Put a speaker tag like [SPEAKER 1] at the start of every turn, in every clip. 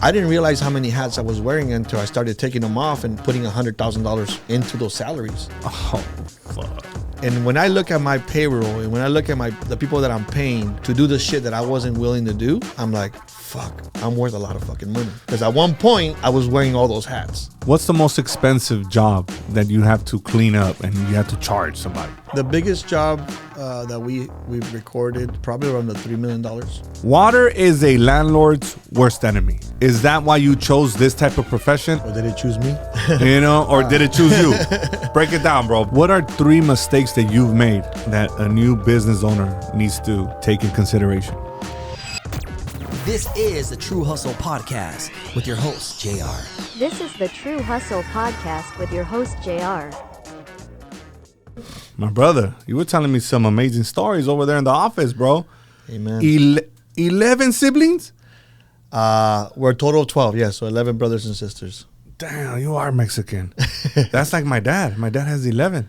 [SPEAKER 1] I didn't realize how many hats I was wearing until I started taking them off and putting $100,000 into those salaries.
[SPEAKER 2] Oh, fuck.
[SPEAKER 1] And when I look at my payroll and when I look at the people that I'm paying to do the shit that I wasn't willing to do, I'm like, fuck, I'm worth a lot of fucking money. Because at one point, I was wearing all those hats.
[SPEAKER 2] What's the most expensive job that you have to clean up and you have to charge somebody?
[SPEAKER 1] The biggest job that we've recorded, probably around the $3 million.
[SPEAKER 2] Water is a landlord's worst enemy. Is that why you chose this type of profession?
[SPEAKER 1] Or did it choose me?
[SPEAKER 2] Or did it choose you? Break it down, bro. What are 3 mistakes that you've made that a new business owner needs to take in consideration?
[SPEAKER 3] This is the True Hustle Podcast with your host, JR.
[SPEAKER 4] This is the True Hustle Podcast with your host, JR.
[SPEAKER 2] My brother, you were telling me some amazing stories over there in the office, bro.
[SPEAKER 1] Amen.
[SPEAKER 2] 11 siblings?
[SPEAKER 1] We're a total of 12, yeah. So 11 brothers and sisters.
[SPEAKER 2] Damn, you are Mexican. That's like my dad. My dad has 11.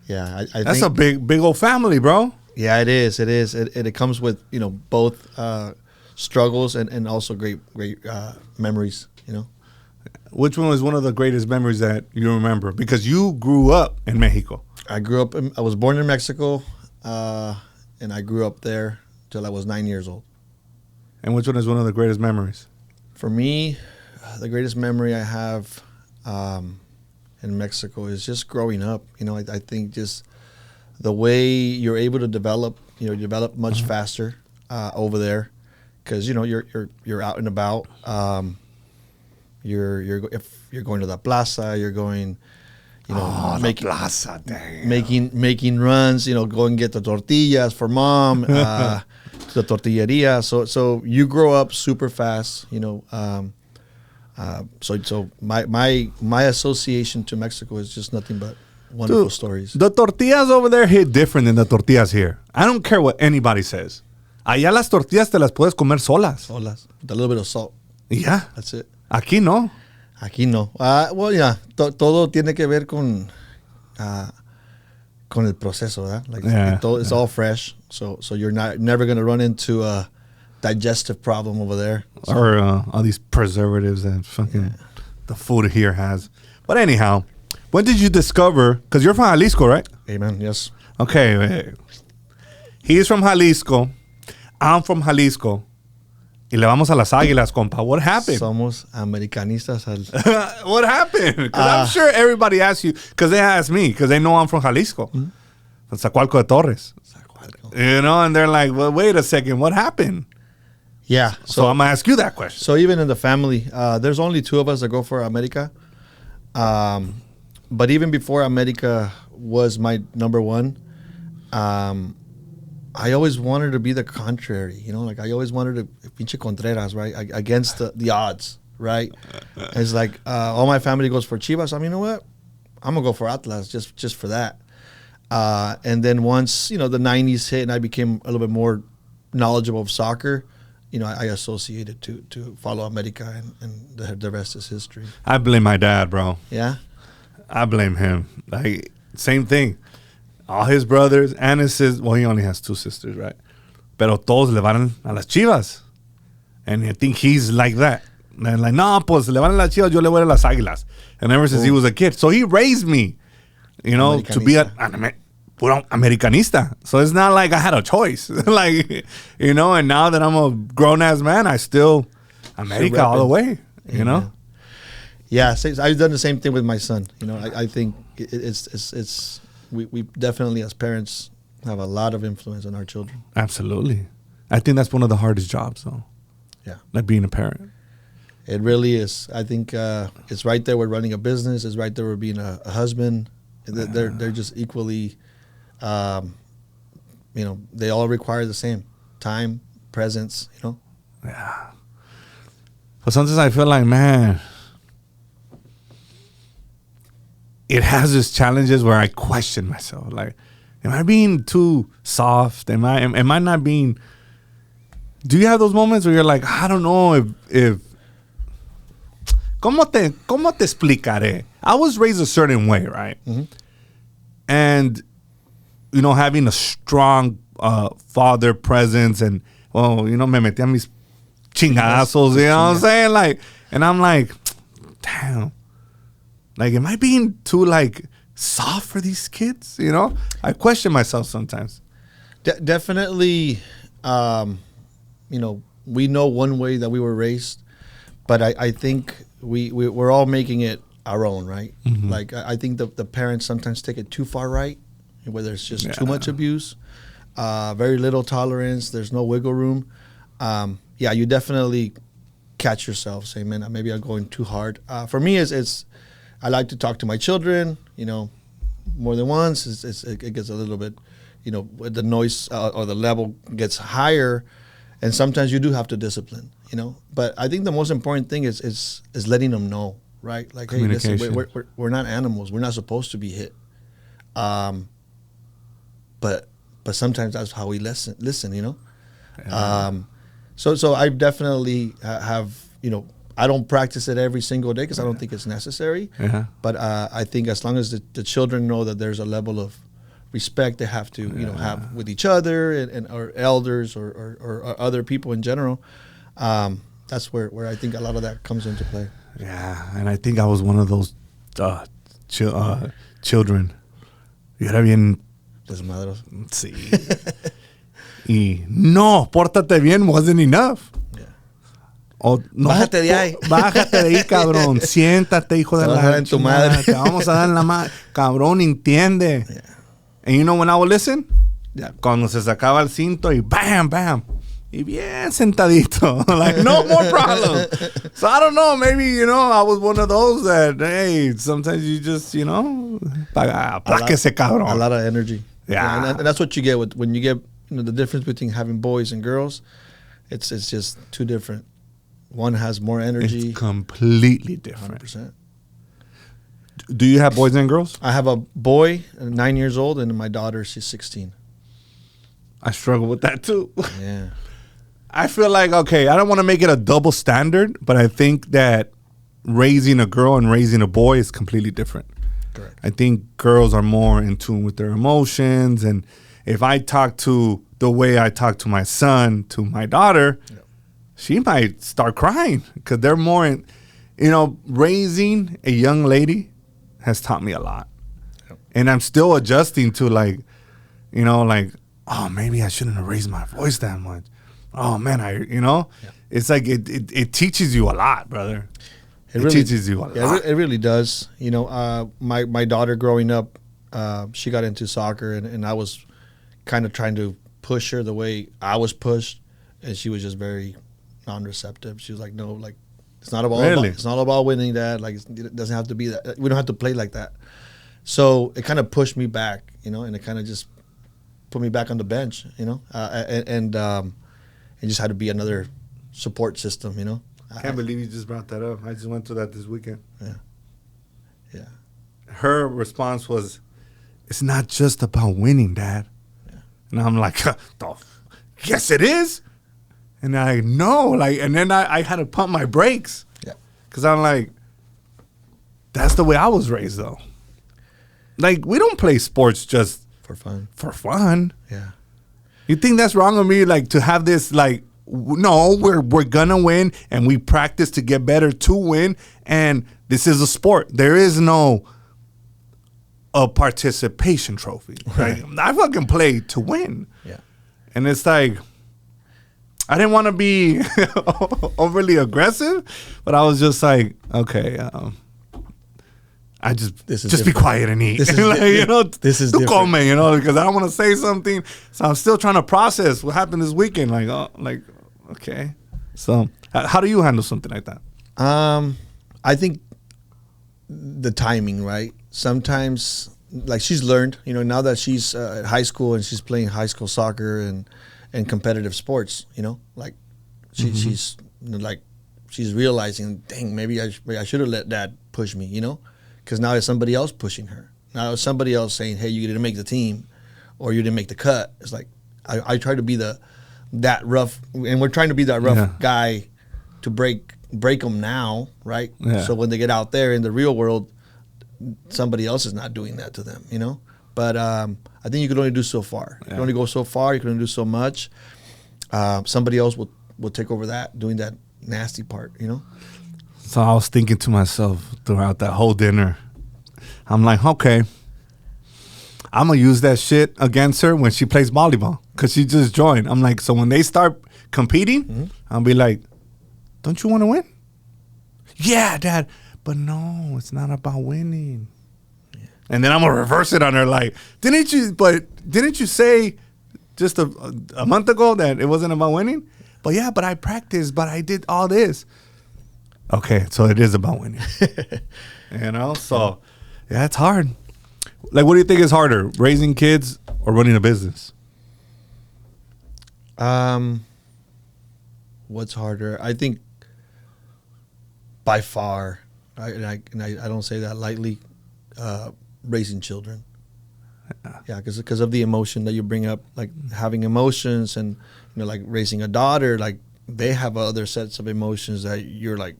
[SPEAKER 1] Yeah,
[SPEAKER 2] That's a big old family, bro.
[SPEAKER 1] Yeah, it is. It is. It comes with, both struggles and also great memories,
[SPEAKER 2] Which one was one of the greatest memories that you remember? Because you grew up in Mexico.
[SPEAKER 1] I was born in Mexico, and I grew up there till I was 9 years old.
[SPEAKER 2] And which one is one of the greatest memories?
[SPEAKER 1] For me, the greatest memory I have in Mexico is just growing up. I think just the way you're able to develop, you develop much faster over there, because you're out and about. If you're going to the plaza, you're going, making
[SPEAKER 2] plaza, damn.
[SPEAKER 1] making runs, go and get the tortillas for mom, to the tortilleria. So you grow up super fast, So my association to Mexico is just nothing but wonderful stories.
[SPEAKER 2] The tortillas over there hit different than the tortillas here. I don't care what anybody says. Allá las tortillas te las puedes comer solas.
[SPEAKER 1] Solas, with a little bit of salt.
[SPEAKER 2] Yeah.
[SPEAKER 1] That's it.
[SPEAKER 2] Aquí no.
[SPEAKER 1] Aquí no. Well, yeah, todo tiene que ver con el proceso, ¿verdad? Like it's all fresh, so you're never gonna run into a digestive problem over there. So.
[SPEAKER 2] Or all these preservatives that fucking the food here has. But anyhow, when did you discover? Because you're from Jalisco, right?
[SPEAKER 1] Amen. Yes.
[SPEAKER 2] Okay. He's from Jalisco. I'm from Jalisco. Y le vamos a las Águilas, compa. What happened?
[SPEAKER 1] Somos americanistas.
[SPEAKER 2] What happened? Because I'm sure everybody asks you, because they ask me, because they know I'm from Jalisco. From Zacualco de Torres. And they're like, well, wait a second, what happened?
[SPEAKER 1] Yeah.
[SPEAKER 2] So I'm going to ask you that question.
[SPEAKER 1] So even in the family, there's only 2 of us that go for America. But even before America was my number one, I always wanted to be the contrary, like I always wanted to pinche Contreras, right? Against the odds, right? It's like all my family goes for Chivas. You know what? I'm gonna go for Atlas just for that. And then once the 90s hit and I became a little bit more knowledgeable of soccer, I associated to follow America, and the rest is history.
[SPEAKER 2] I blame my dad, bro.
[SPEAKER 1] Yeah,
[SPEAKER 2] I blame him. Like same thing. All his brothers and his sisters, well, he only has 2 sisters, right? Pero todos le van a las Chivas. And I think he's like that. And like, no, pues le van a las Chivas, yo le voy a las Águilas. And ever since he was a kid. So he raised me, to be an puro americanista. So it's not like I had a choice. Like, and now that I'm a grown-ass man, I still America all the way,
[SPEAKER 1] Yeah, I've done the same thing with my son. I think it's we definitely as parents have a lot of influence on our children.
[SPEAKER 2] Absolutely. I think that's one of the hardest jobs, though.
[SPEAKER 1] Yeah.
[SPEAKER 2] Like being a parent.
[SPEAKER 1] It really is. I think it's right there with running a business. It's right there with being a husband. They're just equally, they all require the same time, presence,
[SPEAKER 2] Yeah. But sometimes I feel like, man, it has its challenges where I question myself. Like, am I being too soft? Am I not being... Do you have those moments where you're like, I don't know if ¿Cómo te explicaré? I was raised a certain way, right? Mm-hmm. And, having a strong father presence and, me metí a mis chingazos, you know what I'm saying? Like, and I'm like, damn. Like, am I being too, like, soft for these kids? You know? I question myself sometimes.
[SPEAKER 1] Definitely, you know, we know one way that we were raised, but I think we're all making it our own, right?
[SPEAKER 2] Mm-hmm.
[SPEAKER 1] Like, I think the parents sometimes take it too far right, where there's just too much abuse, very little tolerance, there's no wiggle room. Yeah, you definitely catch yourself saying, man, maybe I'm going too hard. For me, it's I like to talk to my children, you know, more than once. It gets a little bit, you know, the noise or the level gets higher, and sometimes you do have to discipline, you know. But I think the most important thing is letting them know, right? Like, hey, listen, we're not animals. We're not supposed to be hit. But sometimes that's how we listen, you know.
[SPEAKER 2] Yeah.
[SPEAKER 1] So I definitely have, you know, I don't practice it every single day because I don't think it's necessary.
[SPEAKER 2] Yeah.
[SPEAKER 1] But I think as long as the children know that there's a level of respect they have to, you know, have with each other and or elders or other people in general, that's where I think a lot of that comes into play.
[SPEAKER 2] Yeah, and I think I was one of those children. Yo era bien...
[SPEAKER 1] Desmadros.
[SPEAKER 2] Sí. Y no, pórtate bien wasn't enough.
[SPEAKER 1] Yeah.
[SPEAKER 2] O, no,
[SPEAKER 1] Bájate de ahí.
[SPEAKER 2] Bájate de ahí, cabrón. Siéntate, hijo de
[SPEAKER 1] Te
[SPEAKER 2] la
[SPEAKER 1] vas a dar en tu
[SPEAKER 2] chingada.
[SPEAKER 1] madre.
[SPEAKER 2] Te vamos a dar en la madre. Cabrón, entiende.
[SPEAKER 1] Yeah.
[SPEAKER 2] And you know when I would listen? Yeah. Cuando se sacaba el cinto y bam, bam. Y bien sentadito. Like, no more problem. So I don't know. Maybe, you know, I was one of those that, hey, sometimes you just, you know, apláquese, cabrón.
[SPEAKER 1] A lot of energy.
[SPEAKER 2] Yeah.
[SPEAKER 1] And that's what you get when you get, you know, the difference between having boys and girls. It's just two different. One has more energy.
[SPEAKER 2] It's completely different.
[SPEAKER 1] 100%.
[SPEAKER 2] Do you have boys and girls?
[SPEAKER 1] I have a boy, 9 years old, and my daughter, she's 16.
[SPEAKER 2] I struggle with that too.
[SPEAKER 1] Yeah.
[SPEAKER 2] I feel like, okay, I don't want to make it a double standard, but I think that raising a girl and raising a boy is completely different.
[SPEAKER 1] Correct.
[SPEAKER 2] I think girls are more in tune with their emotions. And if I talk to the way I talk to my son, to my daughter, she might start crying because they're more in, you know, raising a young lady has taught me a lot. Yep. And I'm still adjusting to, like, you know, like, oh, maybe I shouldn't have raised my voice that much. Oh, man, you know, it's like it teaches you a lot, brother. It really teaches you a lot.
[SPEAKER 1] It really does. You know, my daughter growing up, she got into soccer, and I was kind of trying to push her the way I was pushed, and she was just very non-receptive. She was like, no, like, it's not about, it's not about winning, Dad. Like, it doesn't have to be that. We don't have to play like that. So it kind of pushed me back, you know, and it kind of just put me back on the bench, you know, and just had to be another support system, you know.
[SPEAKER 2] I can't believe you just brought that up. I just went to that this weekend.
[SPEAKER 1] Yeah.
[SPEAKER 2] Her response was, it's not just about winning, Dad. Yeah. And I'm like, yes, it is. And I know, like, and then I had to pump my brakes.
[SPEAKER 1] Yeah.
[SPEAKER 2] Because I'm like, that's the way I was raised, though. Like, we don't play sports just
[SPEAKER 1] for fun.
[SPEAKER 2] For fun.
[SPEAKER 1] Yeah.
[SPEAKER 2] You think that's wrong of me, like, to have this, like, no, we're gonna win, and we practice to get better to win, and this is a sport. There is no a participation trophy. Right? I fucking play to win.
[SPEAKER 1] Yeah. And
[SPEAKER 2] it's like, I didn't want to be overly aggressive, but I was just like, okay, I just be quiet and eat. Like, you know,
[SPEAKER 1] this is different.
[SPEAKER 2] You know, because I don't want to say something. So I'm still trying to process what happened this weekend. Like, okay. So how do you handle something like that?
[SPEAKER 1] I think the timing, right? Sometimes, like, she's learned, you know, now that she's at high school and she's playing high school soccer and competitive sports, you know, like she's like, she's realizing, dang, maybe I should have let Dad push me, you know? Because now it's somebody else pushing her. Now it's somebody else saying, hey, you didn't make the team or you didn't make the cut. It's like, I try to be that rough, and we're trying to be that rough guy to break them now, right? Yeah. So when they get out there in the real world, somebody else is not doing that to them, you know? But I think you can only do so far. You can only go so far. You can only do so much. Somebody else will will take over that, doing that nasty part, you know?
[SPEAKER 2] So I was thinking to myself throughout that whole dinner, I'm like, okay, I'm going to use that shit against her when she plays volleyball because she just joined. I'm like, so when they start competing, I'll be like, don't you want to win? Yeah, Dad. But no, it's not about winning. Yeah. And then I'm going to reverse it on her like, didn't you say just a month ago that it wasn't about winning? But yeah, but I practiced, but I did all this. Okay, so it is about winning. You know, so yeah, it's hard. Like, what do you think is harder, raising kids or running a business?
[SPEAKER 1] What's harder? I think by far, I don't say that lightly, raising children. Yeah, because of the emotion that you bring up, like having emotions, and like raising a daughter, like they have other sets of emotions that you're like,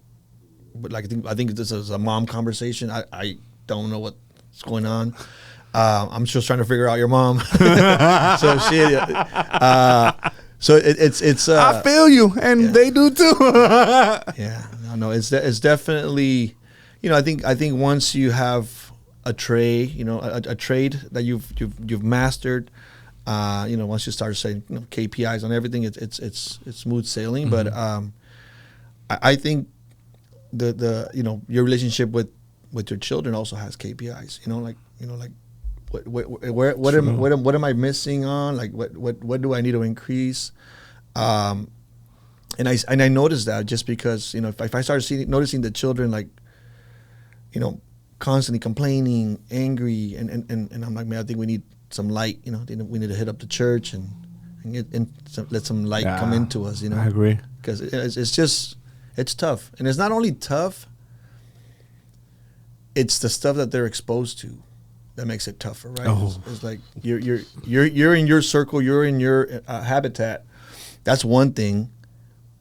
[SPEAKER 1] but like I think this is a mom conversation. I don't know what's going on. I'm just trying to figure out your mom. So shit. So it's.
[SPEAKER 2] I feel you, and they do too.
[SPEAKER 1] Yeah, no, it's definitely, I think once you have a trade, a trade that you've mastered, once you start saying KPIs on everything, it's smooth sailing. Mm-hmm. But I think the your relationship with your children also has KPIs. What am I missing on? Like what do I need to increase? And I noticed that just because if I started noticing the children like constantly complaining, angry, and I'm like, man, I think we need some light. We need to hit up the church and let some light come into us.
[SPEAKER 2] I agree,
[SPEAKER 1] because it's tough, and it's not only tough. It's the stuff that they're exposed to that makes it tougher, right?
[SPEAKER 2] Oh.
[SPEAKER 1] It's like you're in your circle, you're in your habitat. That's one thing,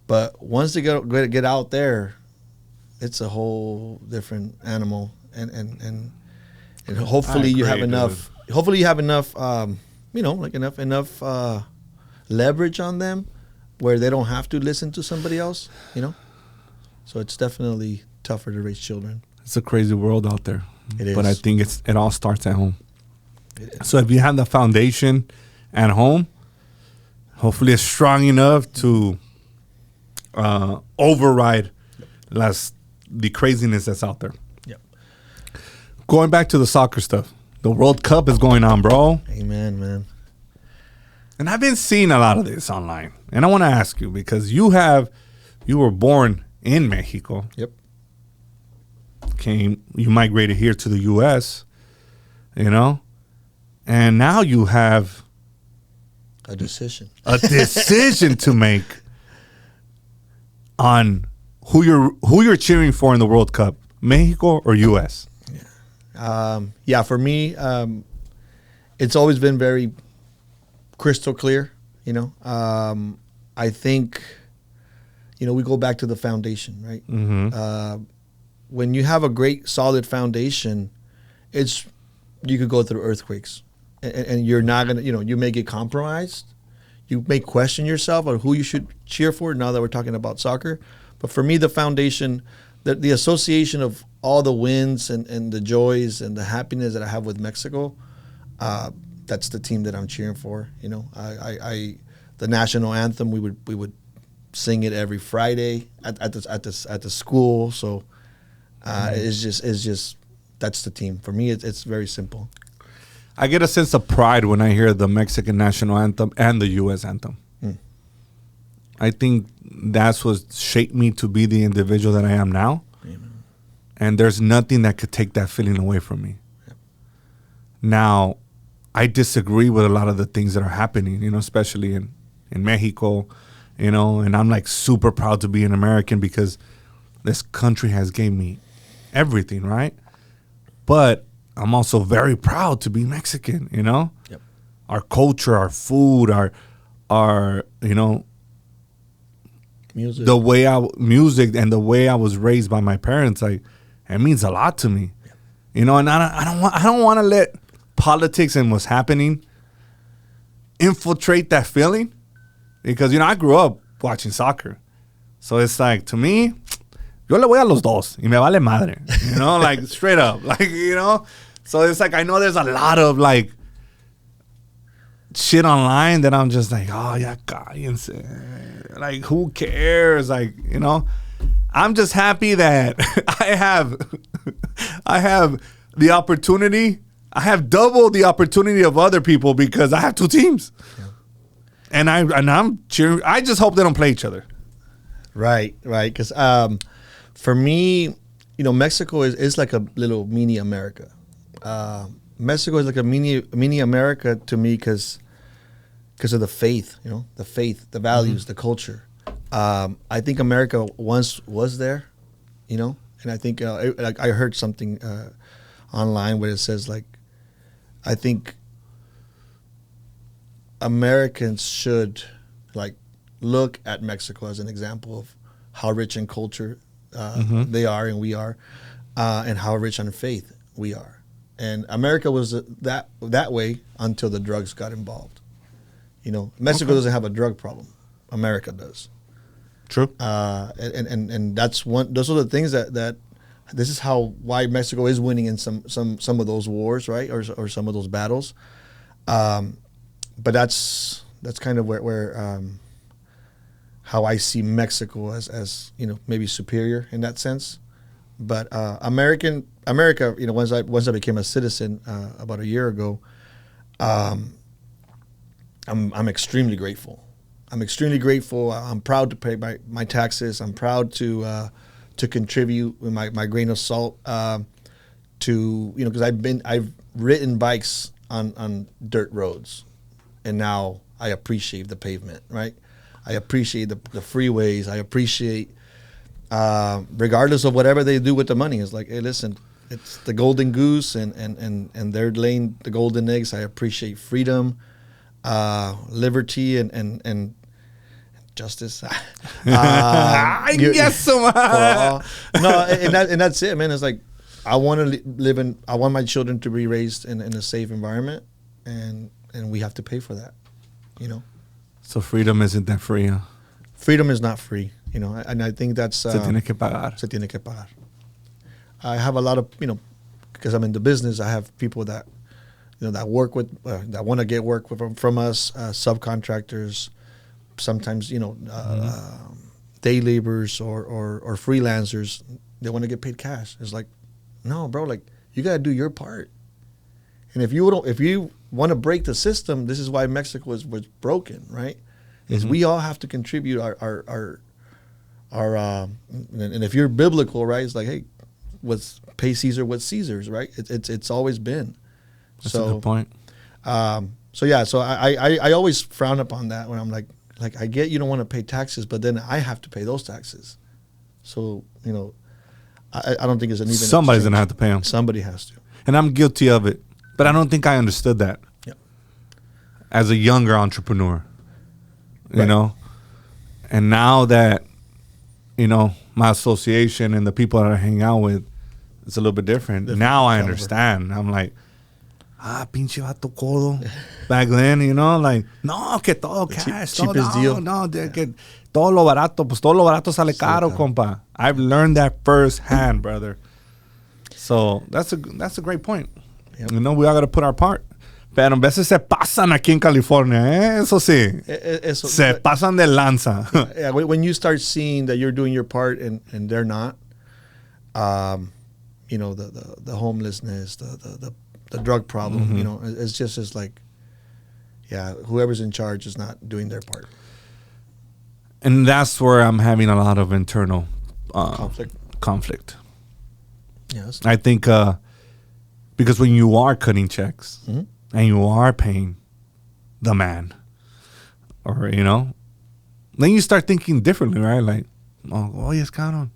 [SPEAKER 1] but once they get out there, it's a whole different animal, and hopefully you have enough. Hopefully you have enough, enough leverage on them where they don't have to listen to somebody else. So it's definitely tougher to raise children.
[SPEAKER 2] It's a crazy world out there.
[SPEAKER 1] It is.
[SPEAKER 2] But I think it all starts at home. So if you have the foundation at home, hopefully it's strong enough to override the craziness that's out there.
[SPEAKER 1] Yep.
[SPEAKER 2] Going back to the soccer stuff, the World Cup is going on, bro.
[SPEAKER 1] Amen, man.
[SPEAKER 2] And I've been seeing a lot of this online. And I want to ask you, because you were born in Mexico.
[SPEAKER 1] Yep.
[SPEAKER 2] You migrated here to the U.S., and now you have
[SPEAKER 1] a decision
[SPEAKER 2] to make on who you're cheering for in the World Cup, Mexico or U.S.
[SPEAKER 1] For me, it's always been very crystal clear. I think we go back to the foundation, right?
[SPEAKER 2] Mm-hmm.
[SPEAKER 1] When you have a great solid foundation, you could go through earthquakes, and you're not gonna, you may get compromised, you may question yourself on who you should cheer for. Now that we're talking about soccer, but for me, the foundation, the association of all the wins and the joys and the happiness that I have with Mexico, that's the team that I'm cheering for. The national anthem, we would sing it every Friday at the school. So. It's just that's the team for me. It's very simple.
[SPEAKER 2] I get a sense of pride when I hear the Mexican national anthem and the U.S. anthem. I think that's what shaped me to be the individual that I am now.
[SPEAKER 1] Amen.
[SPEAKER 2] And there's nothing that could take that feeling away from me.
[SPEAKER 1] Yep.
[SPEAKER 2] Now, I disagree with a lot of the things that are happening, especially in Mexico, and I'm like super proud to be an American because this country has gave me everything, right? But I'm also very proud to be Mexican,
[SPEAKER 1] Yep.
[SPEAKER 2] Our culture, our food, our
[SPEAKER 1] music,
[SPEAKER 2] music and the way I was raised by my parents, like it means a lot to me. Yep. And I don't want to let politics and what's happening infiltrate that feeling, because I grew up watching soccer. So it's like, to me, yo le voy a los dos y me vale madre, you know, like straight up, like, you know. So it's like, I know there's a lot of like shit online that I'm just like, oh yeah, cállense. Like, who cares? Like, you know, I'm just happy that I have the opportunity. I have double the opportunity of other people because I have 2 teams, and I'm cheering. I just hope they don't play each other.
[SPEAKER 1] Right. Because for me, you know, Mexico is like a little mini America. Mexico is like a mini America to me because of the faith, you know, the values, the culture. I think America once was there, you know, and I think like I heard something online where it says like, I think Americans should like look at Mexico as an example of how rich in culture they are and we are, and how rich on faith we are. And America was that way until the drugs got involved. You know, Mexico doesn't have a drug problem. America does.
[SPEAKER 2] True.
[SPEAKER 1] And that's one. Those are the things that this is why Mexico is winning in some of those wars, right, or some of those battles. But that's kind of where how I see Mexico as you know, maybe superior in that sense. But America, you know, once I became a citizen about a year ago, I'm extremely grateful. I'm proud to pay my taxes. I'm proud to contribute with my grain of salt to, you know, because I've ridden bikes on dirt roads, and now I appreciate the pavement, right? I appreciate the freeways. I appreciate, regardless of whatever they do with the money, it's like, hey, listen, it's the golden goose, and they're laying the golden eggs. I appreciate freedom, liberty, and justice.
[SPEAKER 2] Yes, so
[SPEAKER 1] no, and that's it, man. It's like I want to I want my children to be raised in a safe environment, and we have to pay for that, you know.
[SPEAKER 2] So freedom isn't that free, huh?
[SPEAKER 1] Freedom is not free, you know, and I think that's
[SPEAKER 2] Se tiene que pagar.
[SPEAKER 1] Se tiene que pagar. I have a lot of, you know, because I'm in the business, I have people that, you know, that work with that want to get work from us, subcontractors, sometimes, you know, day laborers or freelancers. They want to get paid cash. It's like, no, bro, like, you got to do your part. And if you want to break the system, this is why Mexico was broken, right? Is we all have to contribute our and if you're biblical, right, it's like, hey, pay Caesar what's Caesar's, right? It's always been.
[SPEAKER 2] That's a good point.
[SPEAKER 1] So I always frown upon that when I'm like I get you don't want to pay taxes, but then I have to pay those taxes. So, you know, I don't think it's an even.
[SPEAKER 2] Somebody's gonna have to pay them.
[SPEAKER 1] Somebody has to.
[SPEAKER 2] And I'm guilty of it, but I don't think I understood that.
[SPEAKER 1] Yeah.
[SPEAKER 2] As a younger entrepreneur, you know, and now that, you know, my association and the people that I hang out with, it's a little bit different. Now I understand. I'm like, pinche vato codo. Back then, you know, like, no, que todo cash.
[SPEAKER 1] Cheapest deal.
[SPEAKER 2] No, que todo lo barato, pues todo lo barato sale caro, compa. I've learned that firsthand, brother. So that's a great point. Yep. You know, we all got to put our part. Pero a veces se pasan aquí en California, Eso sí. Se pasan de lanza.
[SPEAKER 1] Yeah, when you start seeing that you're doing your part and they're not, you know, the homelessness, the drug problem, you know, it's just like, yeah, whoever's in charge is not doing their part.
[SPEAKER 2] And that's where I'm having a lot of internal conflict.
[SPEAKER 1] Yes.
[SPEAKER 2] I think because when you are cutting checks and you are paying the man, or, you know, then you start thinking differently, right? Like, oh yes, cabrón.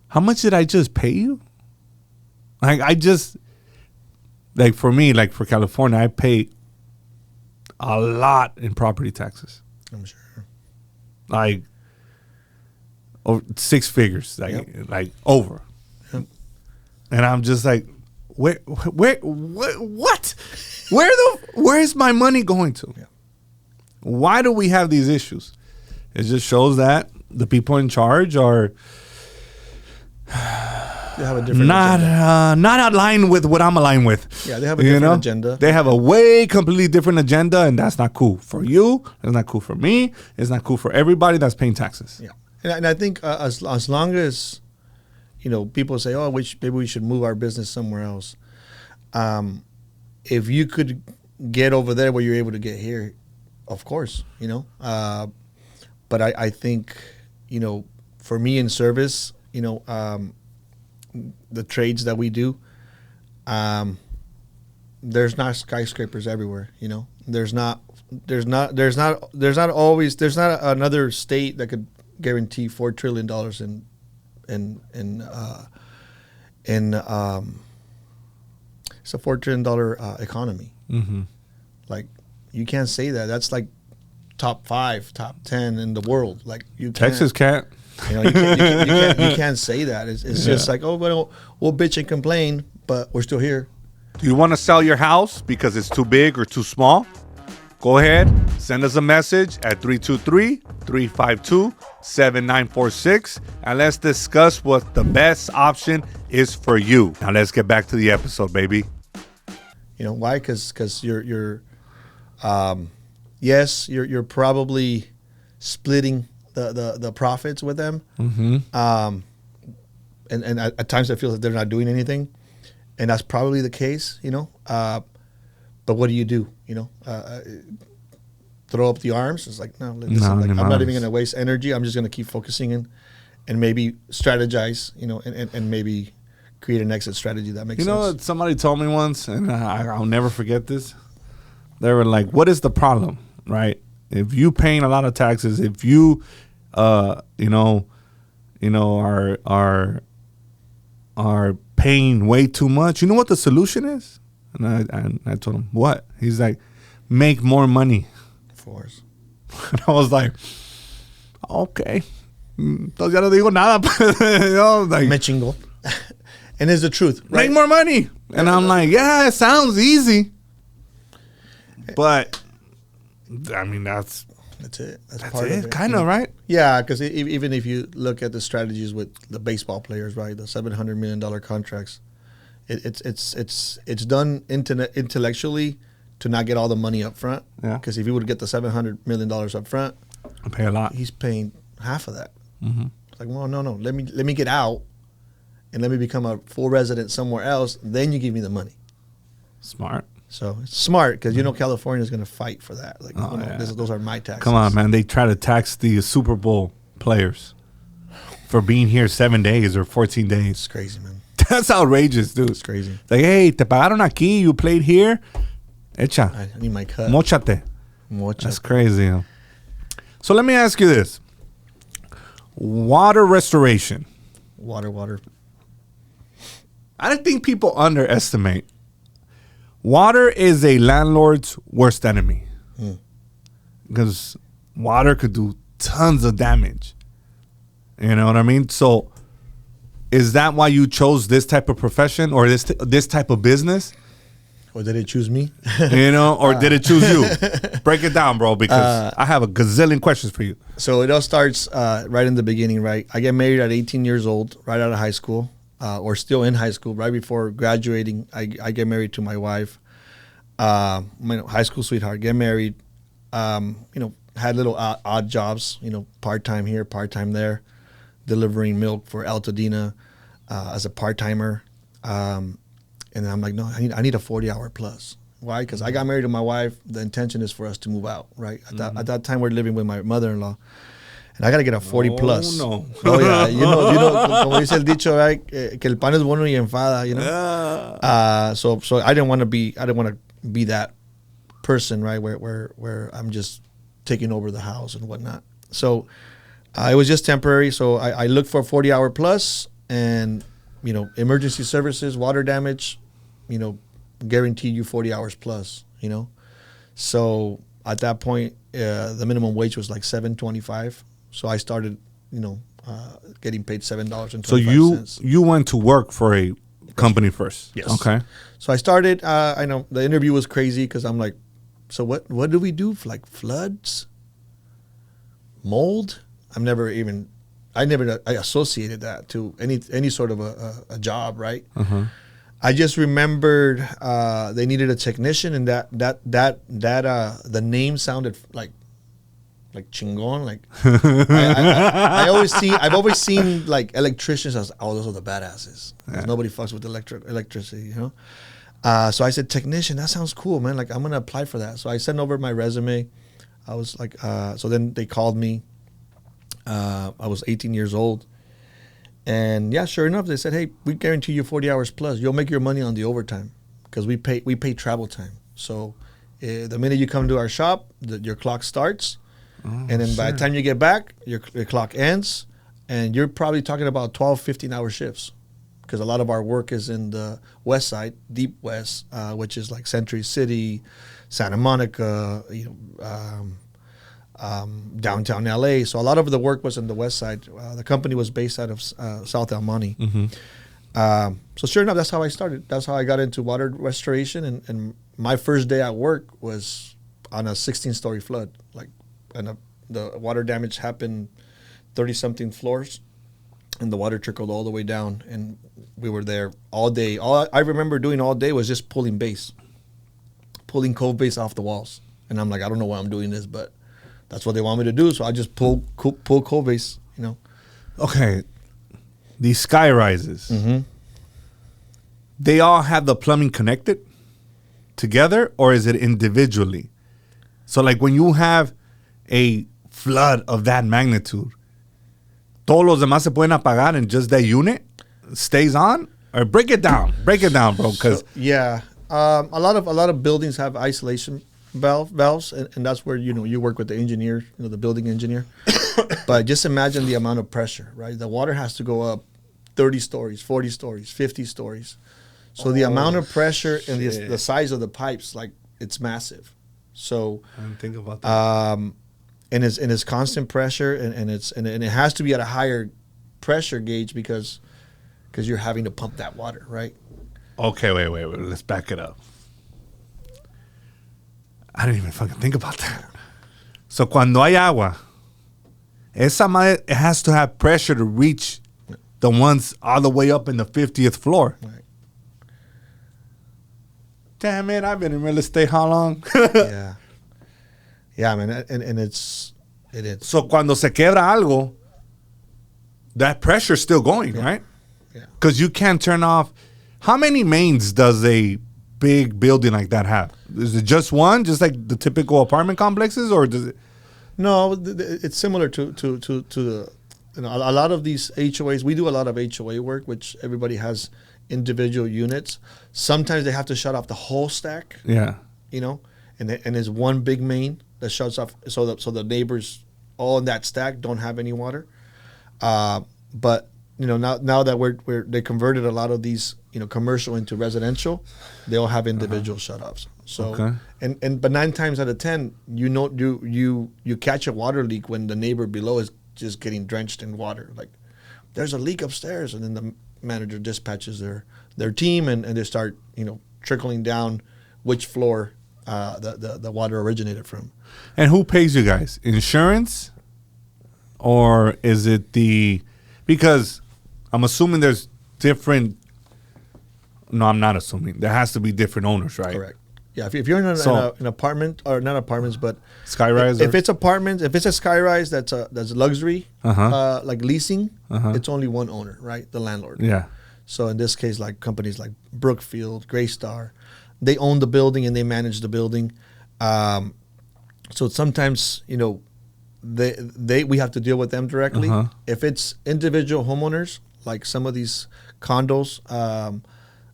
[SPEAKER 2] How much did I just pay you? Like, for me, like for California, I pay a lot in property taxes.
[SPEAKER 1] I'm sure.
[SPEAKER 2] Like, over 6 figures, like over.
[SPEAKER 1] Yep.
[SPEAKER 2] And I'm just like, what? Where's my money going to?
[SPEAKER 1] Yeah.
[SPEAKER 2] Why do we have these issues? It just shows that the people in charge are
[SPEAKER 1] They have a different agenda.
[SPEAKER 2] not aligned with what I'm aligned with.
[SPEAKER 1] Yeah, they have a different agenda.
[SPEAKER 2] They have a way completely different agenda, and that's not cool for you. It's not cool for me. It's not cool for everybody that's paying taxes.
[SPEAKER 1] Yeah, and I think as long as people say, "Oh, maybe we should move our business somewhere else," if you could get over there where you're able to get here, of course, But I think for me in service, the trades that we do, there's not skyscrapers everywhere. There's not another state that could guarantee $4 trillion in it's a $4 trillion economy.
[SPEAKER 2] Mm-hmm.
[SPEAKER 1] Like, you can't say that. That's like top 5, top 10 in the world. Like,
[SPEAKER 2] Texas can't.
[SPEAKER 1] you can't say that. It's just like, oh, well, we'll bitch and complain, but we're still here.
[SPEAKER 2] Do you want to sell your house because it's too big or too small? Go ahead, send us a message at 323-352-7946, and let's discuss what the best option is for you. Now let's get back to the episode, baby.
[SPEAKER 1] Why? Because you're you're probably splitting the profits with them.
[SPEAKER 2] Mm-hmm.
[SPEAKER 1] And at times I feel that they're not doing anything, and that's probably the case, but what do you do? Throw up the arms? It's like, no, listen, I'm not even going to waste energy. I'm just going to keep focusing and maybe strategize, and maybe create an exit strategy that makes sense.
[SPEAKER 2] What somebody told me once, and I'll never forget this. They were like, what is the problem, right? If you paying a lot of taxes, if you, are paying way too much, you know what the solution is? And I told him, what? He's like, make more money.
[SPEAKER 1] Of course.
[SPEAKER 2] And I was like, okay. Entonces ya no digo nada. Like,
[SPEAKER 1] me chingo. And it's the truth, right?
[SPEAKER 2] Make more money. And I'm like, yeah, it sounds easy. But, I mean, that's
[SPEAKER 1] it. That's
[SPEAKER 2] part
[SPEAKER 1] of
[SPEAKER 2] it,
[SPEAKER 1] it.
[SPEAKER 2] kind of, right?
[SPEAKER 1] Yeah, because even if you look at the strategies with the baseball players, right, the $700 million contracts, it's done intellectually to not get all the money up front.
[SPEAKER 2] Yeah.
[SPEAKER 1] Because if you would get the $700 million up front,
[SPEAKER 2] I pay a lot.
[SPEAKER 1] he's paying half of that.
[SPEAKER 2] Mm-hmm.
[SPEAKER 1] It's like, well, no, let me get out and let me become a full resident somewhere else. Then you give me the money.
[SPEAKER 2] Smart.
[SPEAKER 1] So it's smart because California is going to fight for that. Like, those are my taxes.
[SPEAKER 2] Come on, man. They try to tax the Super Bowl players for being here 7 days or 14 days.
[SPEAKER 1] It's crazy, man.
[SPEAKER 2] That's outrageous, dude.
[SPEAKER 1] It's crazy.
[SPEAKER 2] Like, hey, te pagaron aquí. You played here. Echa.
[SPEAKER 1] I need my cut.
[SPEAKER 2] Mochate. That's crazy. Huh? So let me ask you this. Water restoration.
[SPEAKER 1] Water.
[SPEAKER 2] I don't think people underestimate. Water is a landlord's worst enemy. Because water could do tons of damage. You know what I mean? So is that why you chose this type of profession or this type of business?
[SPEAKER 1] Or did it choose me?
[SPEAKER 2] Or did it choose you? Break it down, bro, because I have a gazillion questions for you.
[SPEAKER 1] So it all starts right in the beginning, right? I get married at 18 years old, right out of high school, or still in high school. Right before graduating, I get married to my wife, my high school sweetheart. Get married, had little odd jobs, part-time here, part-time there, delivering milk for Altadena as a part-timer. And I'm like, no, I need a 40-hour plus. Why? Because I got married to my wife. The intention is for us to move out, right? At that time, we're living with my mother-in-law. And I got to get a 40 plus.
[SPEAKER 2] No.
[SPEAKER 1] Oh, yeah. You know, como dice el dicho, right? Que el pan es bueno y enfada, So I didn't want to be that person, right? Where I'm just taking over the house and whatnot. So it was just temporary. So I looked for a 40-hour plus and, emergency services, water damage, guarantee you 40 hours plus, So at that point, the minimum wage was like $7.25. So I started, getting paid $7.25.
[SPEAKER 2] So you went to work for a company first?
[SPEAKER 1] Yes.
[SPEAKER 2] Okay.
[SPEAKER 1] So I started, I know the interview was crazy because I'm like, so what do we do? Like floods? mold. I never associated that to any sort of a job, right? I just remembered they needed a technician, and that the name sounded like chingon. Like I've always seen like electricians as, oh, those are the badasses. Yeah. Nobody fucks with electricity, you know. So I said, technician, that sounds cool, man. Like, I'm gonna apply for that. So I sent over my resume. I was like, so then they called me. I was 18 years old, and yeah, sure enough, they said, hey, we guarantee you 40 hours plus. You'll make your money on the overtime because we pay travel time. So the minute you come to our shop, your clock starts. And then by the time you get back, your clock ends, and you're probably talking about 12, 15-hour shifts, because a lot of our work is in the west side, deep west, which is like Century City, Santa Monica, downtown LA. So a lot of the work was in the west side. The company was based out of South El Monte. So sure enough, that's how I started. That's how I got into water restoration, and my first day at work was on a 16-story flood, and the water damage happened 30-something floors, and the water trickled all the way down, and we were there all day. All I remember doing all day was just pulling cove base off the walls. And I'm like, I don't know why I'm doing this, but that's what they want me to do, so I just pull cove base, you know.
[SPEAKER 2] Okay, these sky rises, they all have the plumbing connected together, or is it individually? So like when you have a flood of that magnitude, todos los demás se pueden apagar and just that unit stays on? Or break it down, bro. Because
[SPEAKER 1] a lot of buildings have isolation valves, and that's where you work with the engineer, the building engineer. But just imagine the amount of pressure, right? The water has to go up 30 stories, 40 stories, 50 stories. So the amount of pressure and the size of the pipes, like, it's massive. So
[SPEAKER 2] I didn't think about that.
[SPEAKER 1] And it's constant pressure, and it has to be at a higher pressure gauge because you're having to pump that water, right?
[SPEAKER 2] Okay, wait. Let's back it up. I didn't even fucking think about that. So cuando hay agua, esa madre, it has to have pressure to reach the ones all the way up in the 50th floor.
[SPEAKER 1] Right.
[SPEAKER 2] Damn it, I've been in real estate how long?
[SPEAKER 1] Yeah, man, and it is.
[SPEAKER 2] So cuando se quebra algo, that pressure's still going, right?
[SPEAKER 1] Yeah.
[SPEAKER 2] Because you can't turn off. How many mains does a big building like that have? Is it just one, just like the typical apartment complexes, or does it?
[SPEAKER 1] No, it's similar to the, a lot of these HOAs. We do a lot of HOA work, which everybody has individual units. Sometimes they have to shut off the whole stack.
[SPEAKER 2] Yeah.
[SPEAKER 1] And there's one big main that shuts off, so the neighbors all in that stack don't have any water. But now that they converted a lot of these commercial into residential, they all have individual shut-offs. So but 9 times out of 10, you catch a water leak when the neighbor below is just getting drenched in water. Like, there's a leak upstairs, and then the manager dispatches their team, and they start trickling down which floor the water originated from.
[SPEAKER 2] And who pays you guys? Insurance, or is it because I'm assuming there's different. No, I'm not assuming. There has to be different owners, right?
[SPEAKER 1] Correct. Yeah, if you're in an apartment, or not apartments, but
[SPEAKER 2] skyrise.
[SPEAKER 1] If it's apartments, if it's a skyrise that's luxury, like leasing, it's only one owner, right? The landlord.
[SPEAKER 2] Yeah. So
[SPEAKER 1] in this case, like companies like Brookfield, Greystar, they own the building and they manage the building. So sometimes we have to deal with them directly. If it's individual homeowners, like some of these condos,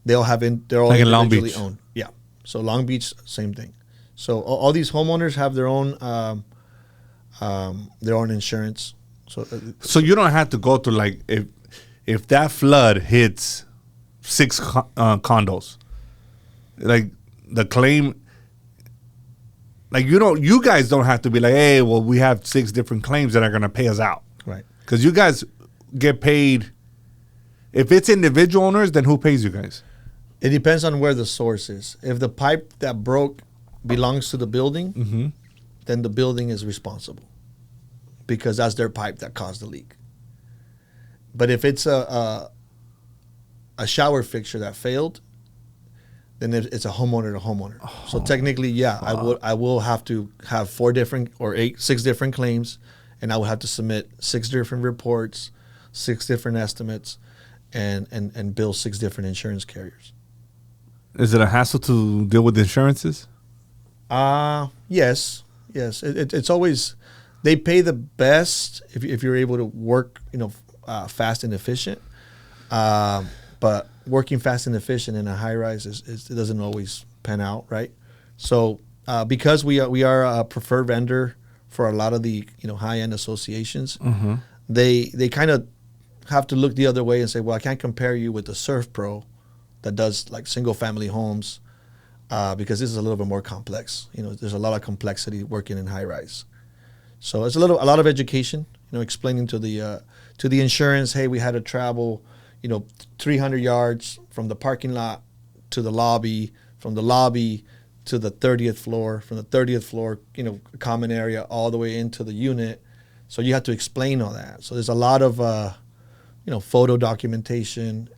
[SPEAKER 1] they're all like individually owned. Yeah. So Long Beach, same thing. So all these homeowners have their own insurance. So
[SPEAKER 2] you don't have to go to, like, if that flood hits 6 condos, like the claim, like you guys don't have to be like, hey, well, we have 6 different claims that are gonna pay us out,
[SPEAKER 1] right?
[SPEAKER 2] Because you guys get paid. If it's individual owners, then who pays you guys?
[SPEAKER 1] It depends on where the source is. If the pipe that broke belongs to the building, then the building is responsible. because that's their pipe that caused the leak. But if it's a shower fixture that failed, then it's a homeowner to homeowner. So technically, I will have to have 6 different claims, and I will have to submit 6 different reports, 6 different estimates, and bill 6 different insurance carriers.
[SPEAKER 2] Is it a hassle to deal with insurances?
[SPEAKER 1] Yes. It's always, they pay the best if you're able to work, fast and efficient. But working fast and efficient in a high rise it doesn't always pan out, right? So because we are a preferred vendor for a lot of the high end associations, they kind of have to look the other way and say, well, I can't compare you with the Surf Pro that does like single family homes because this is a little bit more complex. There's a lot of complexity working in high rise. So it's a lot of education, explaining to the insurance, hey, we had to travel 300 yards from the parking lot to the lobby, from the lobby to the 30th floor, from the 30th floor, common area all the way into the unit. So you have to explain all that. So there's a lot of, photo documentation,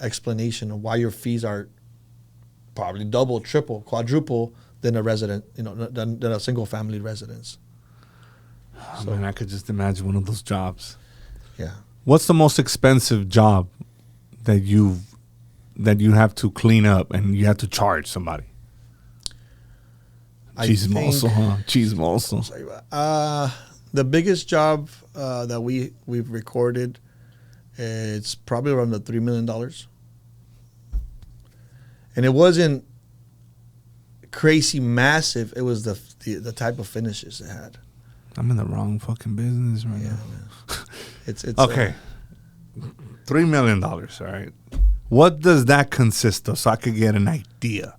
[SPEAKER 1] explanation of why your fees are probably double, triple, quadruple than a resident, than a single family residence.
[SPEAKER 2] So, man, I could just imagine one of those jobs.
[SPEAKER 1] Yeah.
[SPEAKER 2] What's the most expensive job that you have to clean up and you have to charge somebody? Chismoso, huh? Chismoso.
[SPEAKER 1] The biggest job that we've recorded, it's probably around the $3 million. And it wasn't crazy massive. It was the type of finishes it had.
[SPEAKER 2] I'm in the wrong fucking business right now.
[SPEAKER 1] Man. It's
[SPEAKER 2] okay. $3 million, all right? What does that consist of so I could get an idea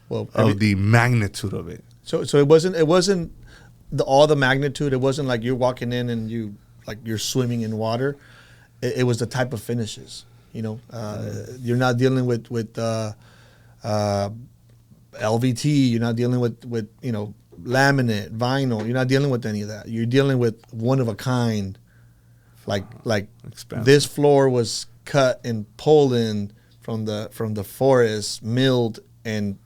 [SPEAKER 2] of the magnitude of it?
[SPEAKER 1] So it wasn't all the magnitude. It wasn't like you're walking in and you're swimming in water. It was the type of finishes. You're not dealing with LVT. You're not dealing with laminate, vinyl. You're not dealing with any of that. You're dealing with one of a kind. Like
[SPEAKER 2] expensive.
[SPEAKER 1] This floor was cut in Poland from the forest, milled and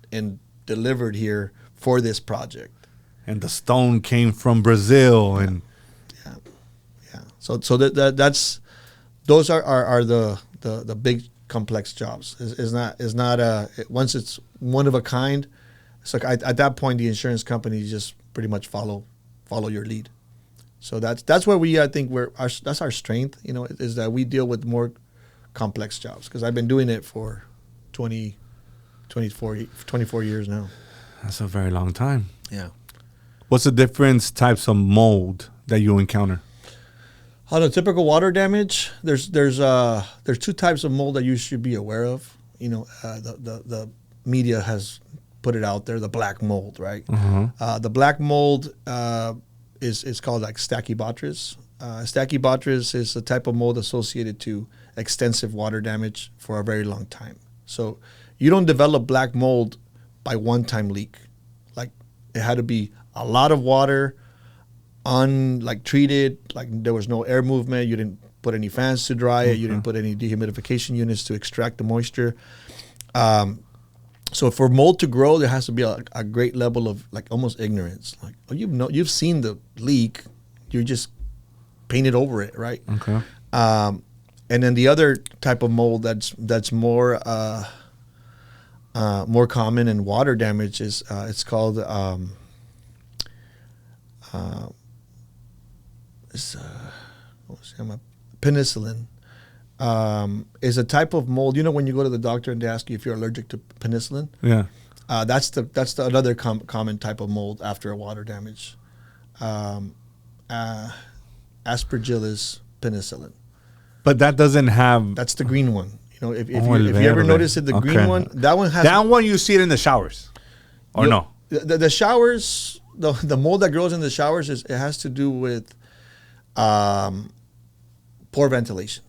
[SPEAKER 1] delivered here for this project.
[SPEAKER 2] And the stone came from Brazil, and
[SPEAKER 1] yeah. So that's those are the big complex jobs. Is not once it's one of a kind. It's like at that point the insurance companies just pretty much follow your lead. So that's where I think that's our strength. Is that we deal with more complex jobs because I've been doing it for 24 years now.
[SPEAKER 2] That's a very long time.
[SPEAKER 1] Yeah.
[SPEAKER 2] What's the different types of mold that you encounter?
[SPEAKER 1] On a typical water damage, there's 2 types of mold that you should be aware of. The media has put it out there, the black mold, right? The black mold is called like Stachybotrys. Stachybotrys is a type of mold associated to extensive water damage for a very long time. So you don't develop black mold by one-time leak. Like it had to be a lot of water, treated, like there was no air movement. You didn't put any fans to dry it. You didn't put any dehumidification units to extract the moisture. So for mold to grow, there has to be a great level of like almost ignorance. Like, you've seen the leak, you just painted over it, right?
[SPEAKER 2] Okay.
[SPEAKER 1] And then the other type of mold that's more common in water damage is it's called penicillin. Is a type of mold. When you go to the doctor and they ask you if you're allergic to penicillin.
[SPEAKER 2] Yeah.
[SPEAKER 1] That's the another common type of mold after a water damage. Aspergillus penicillin.
[SPEAKER 2] But that doesn't have.
[SPEAKER 1] That's the green one. If you ever notice it, the green one, that one has.
[SPEAKER 2] That one you see it in the showers, or no?
[SPEAKER 1] The showers, the mold that grows in the showers it has to do with poor ventilation.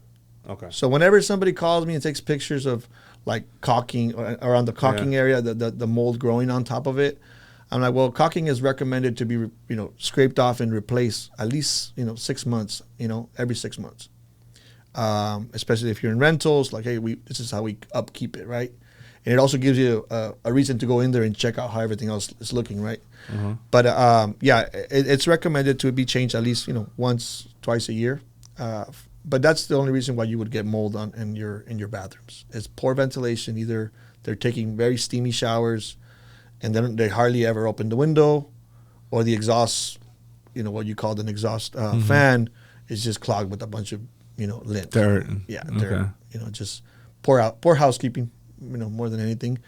[SPEAKER 2] Okay.
[SPEAKER 1] So whenever somebody calls me and takes pictures of like caulking or around the caulking area, the mold growing on top of it, I'm like, well, caulking is recommended to be, scraped off and replaced at least, 6 months, every 6 months. Especially if you're in rentals, like, hey, this is how we upkeep it, right? And it also gives you a reason to go in there and check out how everything else is looking, right? But it's recommended to be changed at least, once, twice a year. But that's the only reason why you would get mold in your bathrooms. It's poor ventilation. Either they're taking very steamy showers, and then they hardly ever open the window, or the exhaust, what you call an exhaust fan, is just clogged with a bunch of lint,
[SPEAKER 2] dirt.
[SPEAKER 1] Yeah, dirt. Just poor housekeeping, more than anything.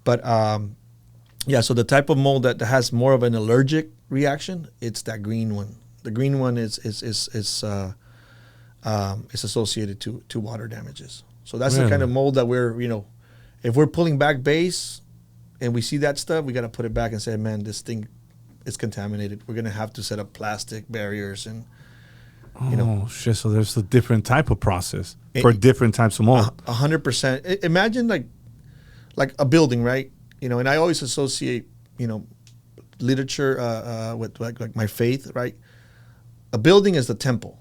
[SPEAKER 1] But so the type of mold that has more of an allergic reaction, it's that green one. The green one is associated to water damages. So that's the kind of mold that we're, if we're pulling back base and we see that stuff, we got to put it back and say, man, this thing is contaminated. We're going to have to set up plastic barriers and,
[SPEAKER 2] shit. So there's a different type of process for different types of mold.
[SPEAKER 1] 100%. Imagine like a building, right? And I always associate, literature with like my faith, right? A building is the temple.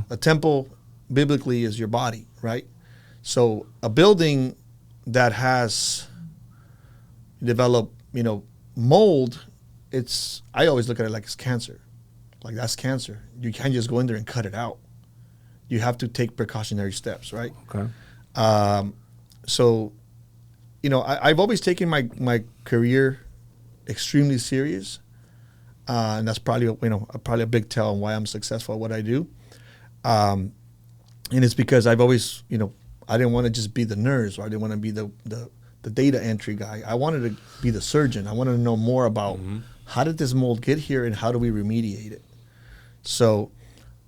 [SPEAKER 1] A temple biblically is your body, right? So a building that has developed, mold, I always look at it like it's cancer. Like, that's cancer. You can't just go in there and cut it out. You have to take precautionary steps, right?
[SPEAKER 2] Okay.
[SPEAKER 1] So, I've always taken my career extremely serious. And that's probably, probably a big tell on why I'm successful at what I do. And it's because I've always, I didn't want to just be the nurse, or I didn't want to be the data entry guy. I wanted to be the surgeon. I wanted to know more about how did this mold get here and how do we remediate it? So,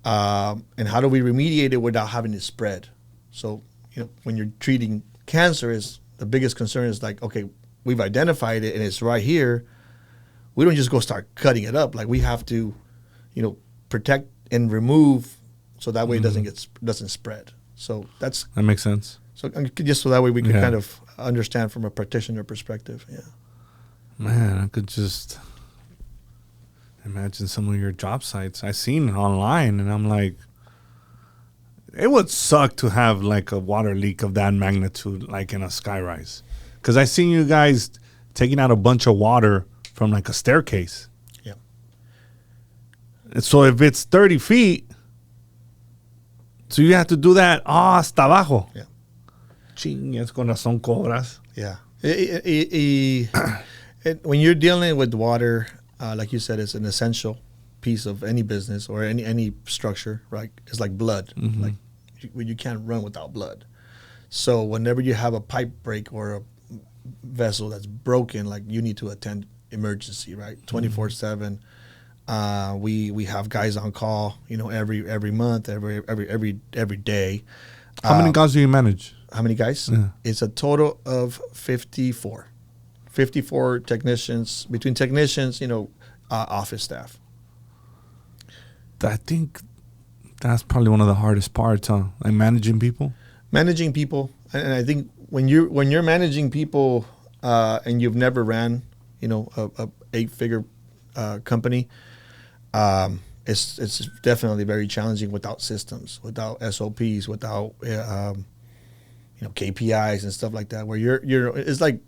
[SPEAKER 1] and how do we remediate it without having it spread? So, when you're treating cancer, the biggest concern is like, okay, we've identified it and it's right here. We don't just go start cutting it up. Like, we have to, protect and remove so that way it doesn't spread. So that
[SPEAKER 2] makes sense.
[SPEAKER 1] So just so that way we can kind of understand from a practitioner perspective. Yeah.
[SPEAKER 2] Man, I could just imagine some of your job sites. I seen it online, and I'm like, it would suck to have like a water leak of that magnitude, like in a skyrise. Because I seen you guys taking out a bunch of water from like a staircase.
[SPEAKER 1] Yeah.
[SPEAKER 2] And so if it's 30 feet, so you have to do that hasta abajo.
[SPEAKER 1] Yeah.
[SPEAKER 2] Chingas, con razón cobras.
[SPEAKER 1] Yeah. When you're dealing with water, like you said, it's an essential piece of any business or any structure, right? It's like blood. Like you can't run without blood. So whenever you have a pipe break or a vessel that's broken, like, you need to attend emergency, right? 24/7. We have guys on call, every month, every day.
[SPEAKER 2] How many guys do you manage?
[SPEAKER 1] How many guys?
[SPEAKER 2] Yeah.
[SPEAKER 1] It's a total of 54. 54 technicians, between technicians, office staff.
[SPEAKER 2] I think that's probably one of the hardest parts, huh? Like managing people.
[SPEAKER 1] Managing people, and I think when you're managing people, and you've never ran, a 8-figure company, it's definitely very challenging without systems, without SOPs, without KPIs and stuff like that. Where it's like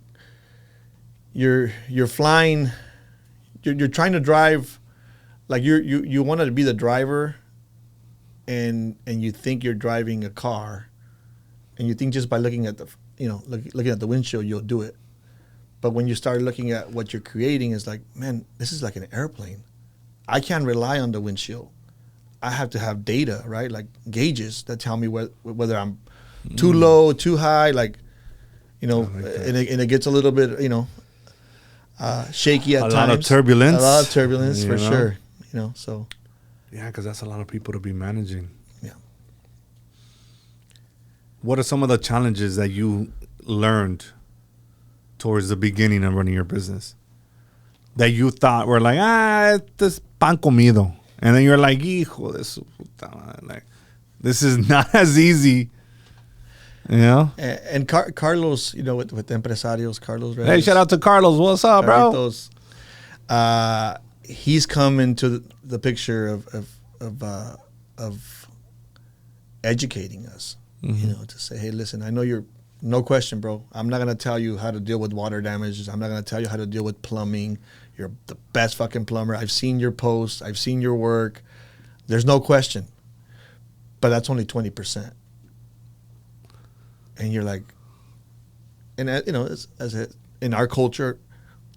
[SPEAKER 1] you're flying, you're trying to drive, like you wanted to be the driver, and you think you're driving a car, and you think just by looking at the looking at the windshield you'll do it. But when you start looking at what you're creating, it's like, man, this is like an airplane. I can't rely on the windshield. I have to have data, right? Like gauges that tell me whether I'm too low, too high, like, and it gets a little bit, shaky at times.
[SPEAKER 2] A lot of turbulence.
[SPEAKER 1] A lot of turbulence, for sure. So.
[SPEAKER 2] Yeah, because that's a lot of people to be managing.
[SPEAKER 1] Yeah.
[SPEAKER 2] What are some of the challenges that you learned towards the beginning of running your business that you thought were like, this pan comido? And then you're like, hijo de su puta madre. Like, this is not as easy.
[SPEAKER 1] And Carlos, with Empresarios, Carlos.
[SPEAKER 2] Hey, shout out to Carlos. What's up, bro?
[SPEAKER 1] Carlitos. he's come into the picture of educating us. You know, to say, hey, listen, I know you're no question, bro. I'm not gonna tell you how to deal with water damages. I'm not gonna tell you how to deal with plumbing. You're the best fucking plumber. I've seen your posts. I've seen your work. There's no question. But that's only 20%. And you're like, and you know, in our culture,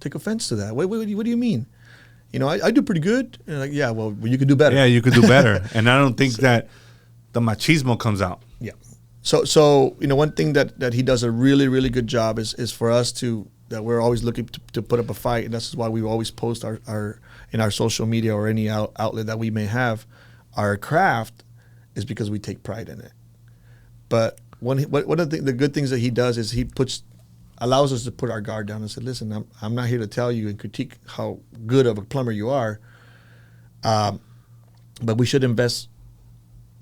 [SPEAKER 1] take offense to that. What do you mean? You know, I do pretty good. And like, yeah, well, you could do better.
[SPEAKER 2] Yeah, you could do better. And I don't think that the machismo comes out.
[SPEAKER 1] Yeah. So you know, one thing that he does a really, really good job is for us that we're always looking to put up a fight, and that's why we always post our in our social media or any outlet that we may have our craft, is because we take pride in it. But one of the good things that he does is he allows us to put our guard down and say, listen, I'm not here to tell you and critique how good of a plumber you are, but we should invest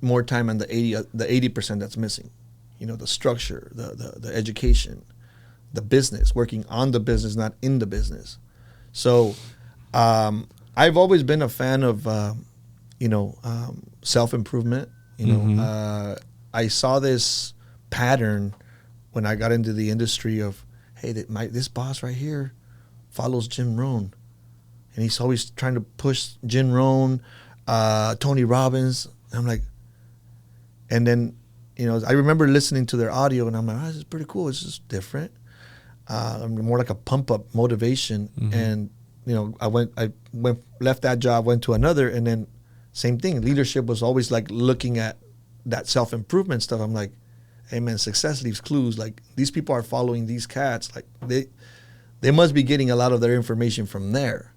[SPEAKER 1] more time on the 80% that's missing. You know, the structure, the education, the business, working on the business, not in the business. So I've always been a fan of, self-improvement. You know, I saw this pattern when I got into the industry of, hey, this boss right here follows Jim Rohn. And he's always trying to push Jim Rohn, Tony Robbins. And I'm like, and then, you know, I remember listening to their audio and I'm like, this is pretty cool. It's just different. More like a pump up motivation. And, you know, I left that job, went to another, and then same thing. Leadership was always like looking at that self-improvement stuff. I'm like, hey man, success leaves clues. Like, these people are following these cats. Like, they must be getting a lot of their information from there.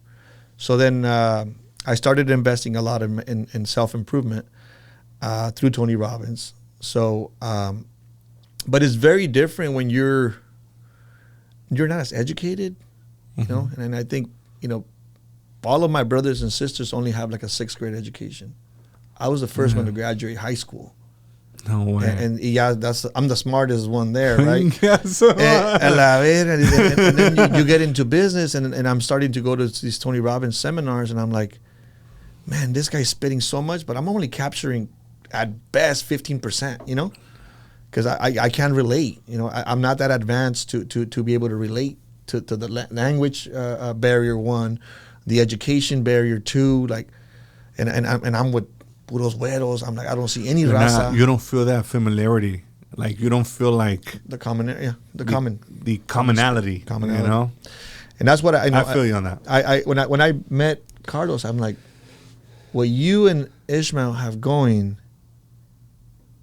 [SPEAKER 1] So then I started investing a lot in self-improvement through Tony Robbins. So, but it's very different when you're not as educated, you know. And I think, you know, all of my brothers and sisters only have like a 6th grade education. I was the first one to graduate high school.
[SPEAKER 2] No way.
[SPEAKER 1] And yeah, I'm the smartest one there, right?
[SPEAKER 2] Yes.
[SPEAKER 1] and then you get into business, and I'm starting to go to these Tony Robbins seminars, and I'm like, man, this guy's spitting so much, but I'm only capturing at best 15%, you know, because I can't relate. You know, I'm not that advanced to be able to relate to the language barrier, 1, the education barrier, 2, like, and I'm with puros güeros. I'm like, I don't see any raza.
[SPEAKER 2] You don't feel that familiarity. Like, you don't feel like
[SPEAKER 1] the commonality,
[SPEAKER 2] you know.
[SPEAKER 1] And that's what I know.
[SPEAKER 2] I feel you on that.
[SPEAKER 1] When I met Carlos, I'm like, what you and Ishmael have going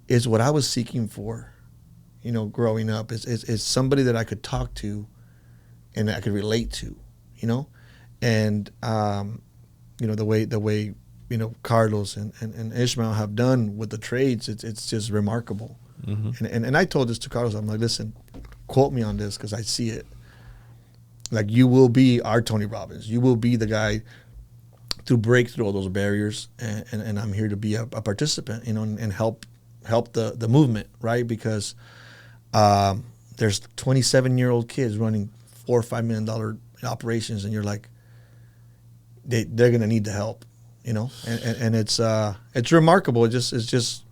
[SPEAKER 1] is what I was seeking for, you know, growing up. Is somebody that I could talk to and I could relate to, you know. And you know, the way you know, Carlos and Ishmael have done with the trades, it's just remarkable. And I told this to Carlos. I'm like, listen, quote me on this because I see it. Like, you will be our Tony Robbins. You will be the guy to break through all those barriers, and I'm here to be a participant, you know, and help the movement, right? Because there's 27-year-old kids running $4 or $5 million operations, and you're like, they're gonna need the help, you know, and it's remarkable. It's just,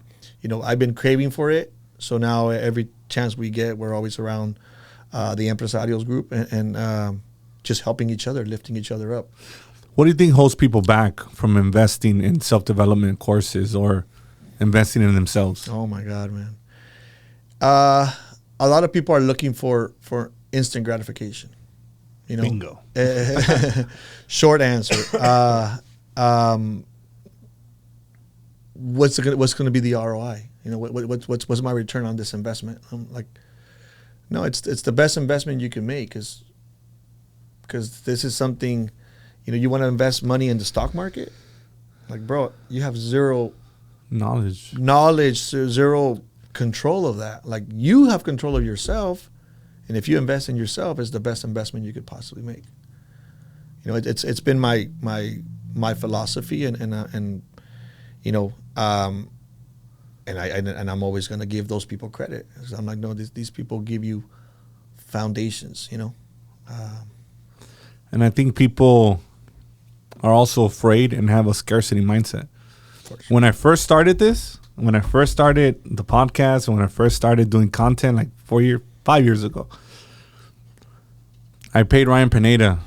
[SPEAKER 1] you know, I've been craving for it, so now every chance we get, we're always around the empresarios group and just helping each other, lifting each other up.
[SPEAKER 2] What do you think holds people back from investing in self-development courses or investing in themselves?
[SPEAKER 1] Oh my God, man. A lot of people are looking for instant gratification. You know,
[SPEAKER 2] Bingo.
[SPEAKER 1] Short answer. What's going to be the ROI? You know, what's my return on this investment? I'm like, no, it's the best investment you can make, because this is something, you know, you want to invest money in the stock market, like, bro, you have zero knowledge, zero control of that. Like, you have control of yourself, and if you invest in yourself, it's the best investment you could possibly make. You know, it's been my philosophy, and you know, and I'm always going to give those people credit. I'm like, no, these people give you foundations, you know.
[SPEAKER 2] And I think people are also afraid and have a scarcity mindset. When I first started the podcast, when I first started doing content like 5 years ago, I paid Ryan Pineda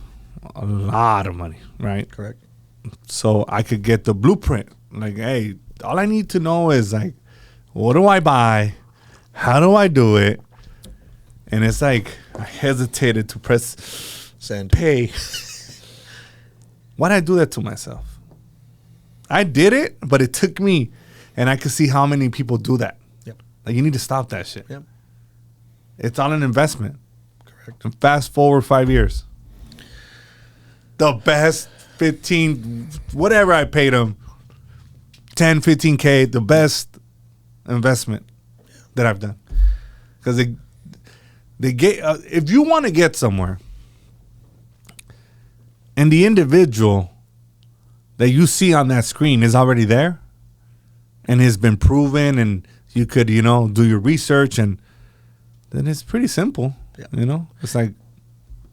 [SPEAKER 2] a lot of money, right?
[SPEAKER 1] Correct.
[SPEAKER 2] So I could get the blueprint. Like, hey, all I need to know is like, what do I buy? How do I do it? And it's like, I hesitated to press
[SPEAKER 1] Send.
[SPEAKER 2] pay. Why'd I do that to myself? I did it, but it took me, and I could see how many people do that.
[SPEAKER 1] Yep.
[SPEAKER 2] Like, you need to stop that shit.
[SPEAKER 1] Yep.
[SPEAKER 2] It's on an investment.
[SPEAKER 1] Correct.
[SPEAKER 2] And fast forward 5 years. The best 15, whatever I paid them, 10, 15K, the best investment that I've done. Because they get, if you want to get somewhere, and the individual that you see on that screen is already there and has been proven, and you could, do your research, and then it's pretty simple.
[SPEAKER 1] Yeah.
[SPEAKER 2] It's like,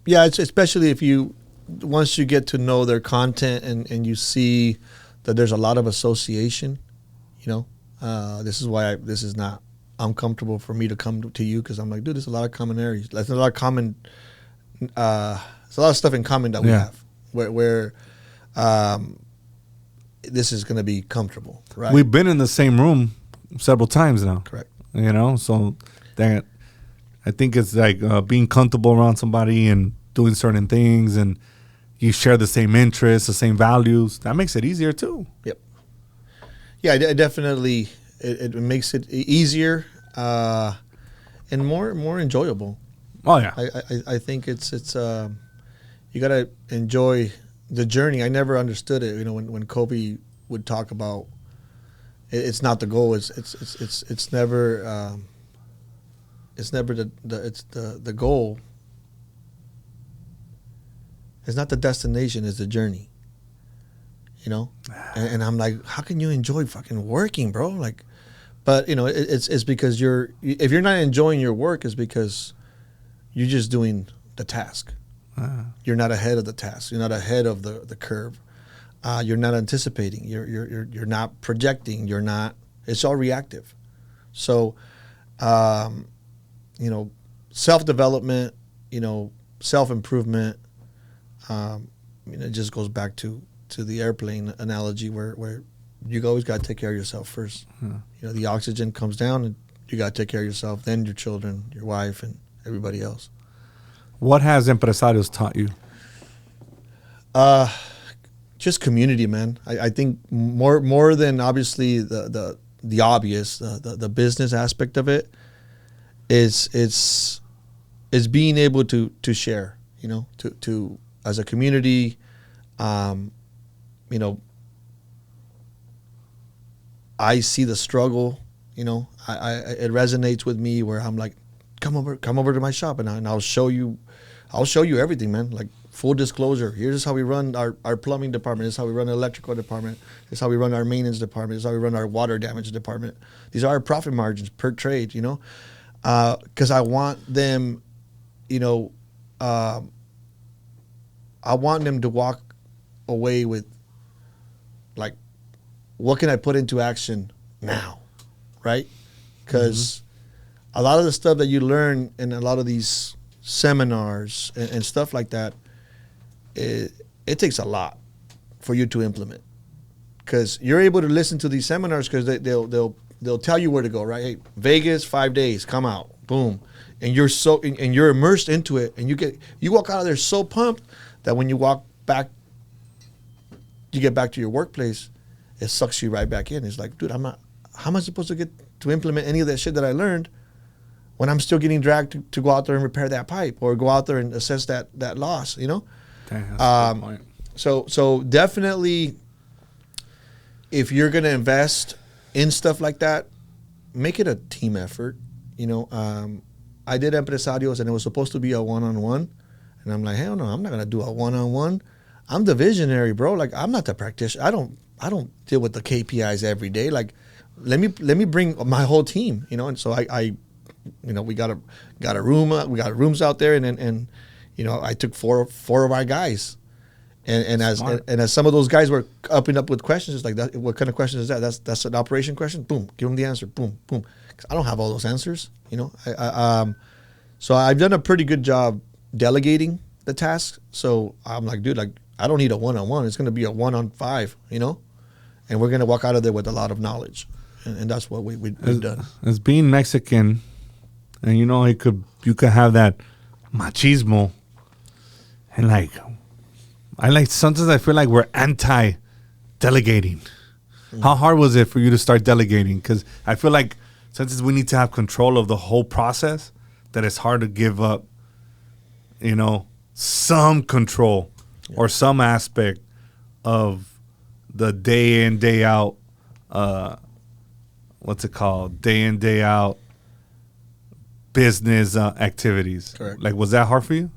[SPEAKER 1] yeah, it's especially if once you get to know their content and you see that there's a lot of association, this is why this is not uncomfortable for me to come to you, because I'm like, dude, there's a lot of commonalities. There's a lot of common, there's a lot of stuff in common that we have where this is going to be comfortable, right?
[SPEAKER 2] we've been in the same room several times now.
[SPEAKER 1] Correct.
[SPEAKER 2] So that, I think it's like being comfortable around somebody and doing certain things, and you share the same interests, the same values. That makes it easier too.
[SPEAKER 1] Yep. Yeah, it definitely it makes it easier and more enjoyable.
[SPEAKER 2] Oh yeah.
[SPEAKER 1] I think it's you gotta enjoy the journey. I never understood it. When Kobe would talk about it's not the goal. It's never the goal. It's not the destination. It's the journey. And I'm like, how can you enjoy fucking working, bro? Like, but it's because if you're not enjoying your work, it's because you're just doing the task. You're not ahead of the task. You're not ahead of the curve. You're not anticipating. You're not projecting. You're not. It's all reactive. So, self-development. Self-improvement. It just goes back to the airplane analogy where you always got to take care of yourself first. The oxygen comes down, and you got to take care of yourself. Then your children, your wife, and everybody else.
[SPEAKER 2] What has empresarios taught you?
[SPEAKER 1] Just community, man. I think more than obviously the obvious, the business aspect of it is being able to share, to as a community, I see the struggle, it resonates with me where I'm like, come over to my shop and I'll show you everything, man. Like, full disclosure, here's how we run our plumbing department. This is how we run the electrical department. This is how we run our maintenance department. This is how we run our water damage department. These are our profit margins per trade, because I want them, I want them to walk away with, like, what can I put into action now, right? Because a lot of the stuff that you learn in a lot of these seminars and stuff like that, it takes a lot for you to implement. Because you're able to listen to these seminars because they'll tell you where to go, right? Hey, Vegas, 5 days, come out, boom, and you're immersed into it, and you walk out of there so pumped that when you get back to your workplace, it sucks you right back in. It's like, dude, how am I supposed to get to implement any of that shit that I learned when I'm still getting dragged to go out there and repair that pipe or go out there and assess that loss,
[SPEAKER 2] Damn, that's a good point.
[SPEAKER 1] So definitely, if you're gonna invest in stuff like that, make it a team effort. I did empresarios and it was supposed to be a one-on-one, and I'm like, hell no, I'm not gonna do a one-on-one. I'm the visionary, bro. Like, I'm not the practitioner. I don't deal with the KPIs every day. Like, let me bring my whole team, and so I we got a room, we got rooms out there, and I took four of our guys, as some of those guys were upping up with questions, it's like that. What kind of question is that? That's an operation question. Boom, give them the answer. Boom, boom. 'Cause I don't have all those answers. So I've done a pretty good job delegating the task. So I'm like, dude, like I don't need a 1-on-1. It's going to be a 1-on-5. And we're going to walk out of there with a lot of knowledge, and that's what we've done.
[SPEAKER 2] As being Mexican, and you could have that machismo, and sometimes I feel like we're anti-delegating. How hard was it for you to start delegating? Because I feel like sometimes we need to have control of the whole process, that it's hard to give up, some control or some aspect of the day in, day out, what's it called? Day in, day out business activities.
[SPEAKER 1] Correct.
[SPEAKER 2] Like, was that hard for you?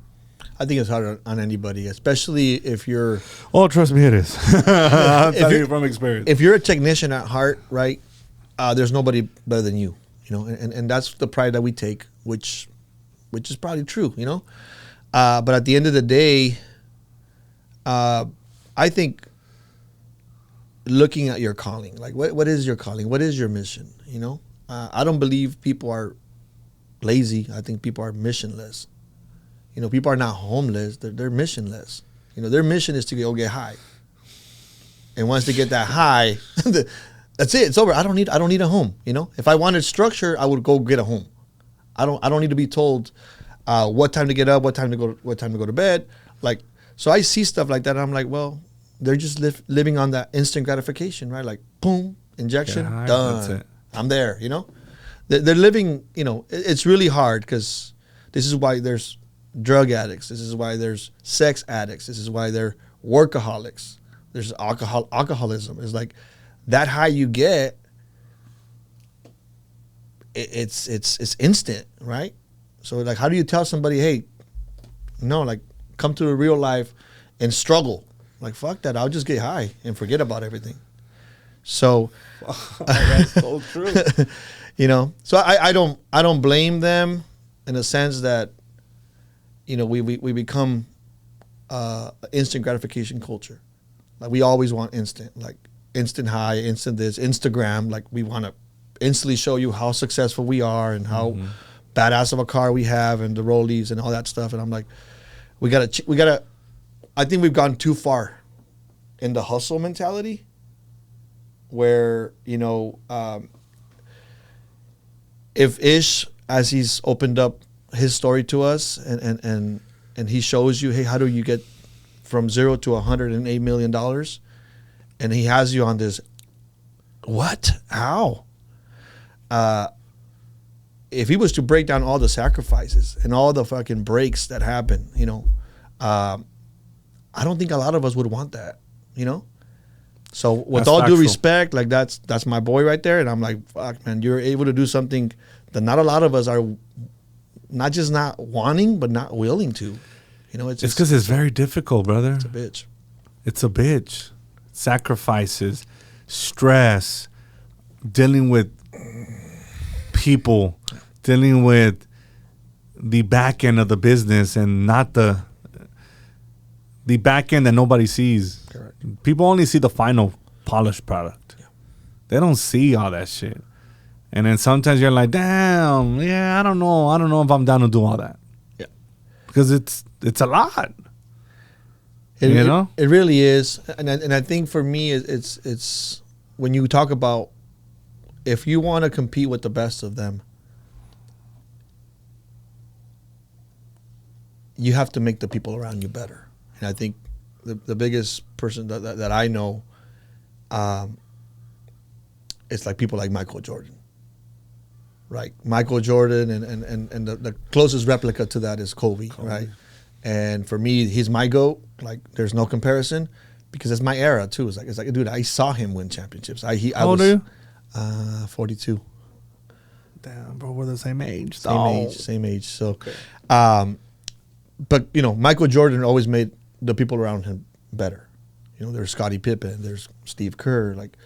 [SPEAKER 1] I think it's hard on anybody, especially if you're.
[SPEAKER 2] Oh, trust me, it is. I'm telling you from experience.
[SPEAKER 1] If you're a technician at heart, right? There's nobody better than you, and that's the pride that we take, which is probably true, But at the end of the day, I think looking at your calling, like what is your calling? What is your mission? I don't believe people are lazy. I think people are missionless. People are not homeless. They're missionless. Their mission is to go get high. And once they get that high, that's it. It's over. I don't need a home. If I wanted structure, I would go get a home. I don't need to be told what time to get up, what time to go to bed. Like, so I see stuff like that, and I'm like, well, they're just living on that instant gratification, right? Like, boom, injection, done.
[SPEAKER 2] That's it.
[SPEAKER 1] I'm there. They're living. It's really hard because this is why there's drug addicts. This is why there's sex addicts. This is why they're workaholics. There's alcoholism. It's like that high you get. It's instant, right? So like, how do you tell somebody, hey, no, like come to a real life and struggle? Like, fuck that. I'll just get high and forget about everything. So
[SPEAKER 2] that's so true.
[SPEAKER 1] So I don't blame them in a sense that we become instant gratification culture. Like, we always want instant, like instant high, instant this, Instagram. Like, we want to instantly show you how successful we are and how badass of a car we have and the rollies and all that stuff. And I'm like, we gotta. I think we've gone too far in the hustle mentality, where if Ish, as he's opened up his story to us, and he shows you, hey, how do you get from 0 to $108 million? And he has you on this, what? How? If he was to break down all the sacrifices and all the fucking breaks that happen, I don't think a lot of us would want that, So with
[SPEAKER 2] That's
[SPEAKER 1] all
[SPEAKER 2] factual.
[SPEAKER 1] due respect, like that's my boy right there. And I'm like, fuck, man, you're able to do something that not a lot of us are, not just not wanting, but not willing to. It's
[SPEAKER 2] because it's very difficult, brother.
[SPEAKER 1] It's a bitch.
[SPEAKER 2] It's a bitch. Sacrifices, stress, dealing with people, dealing with the back end of the business and not the back end that nobody sees.
[SPEAKER 1] Correct.
[SPEAKER 2] People only see the final polished product.
[SPEAKER 1] Yeah.
[SPEAKER 2] They don't see all that shit. And then sometimes you're like, damn, yeah, I don't know if I'm down to do all that.
[SPEAKER 1] Yeah.
[SPEAKER 2] Because it's a lot.
[SPEAKER 1] It
[SPEAKER 2] It
[SPEAKER 1] really is, and I think for me, it's when you talk about, if you want to compete with the best of them, you have to make the people around you better. And I think the biggest person that I know, it's like people like Michael Jordan. Right, Michael Jordan, and the closest replica to that is Kobe. Right. And for me, he's my GOAT. Like, there's no comparison, because it's my era too. It's like, dude, I saw him win championships.
[SPEAKER 2] How old are you?
[SPEAKER 1] 42.
[SPEAKER 2] Damn, bro, we're the same age.
[SPEAKER 1] Same age. So, but Michael Jordan always made the people around him better. There's Scottie Pippen, there's Steve Kerr, like,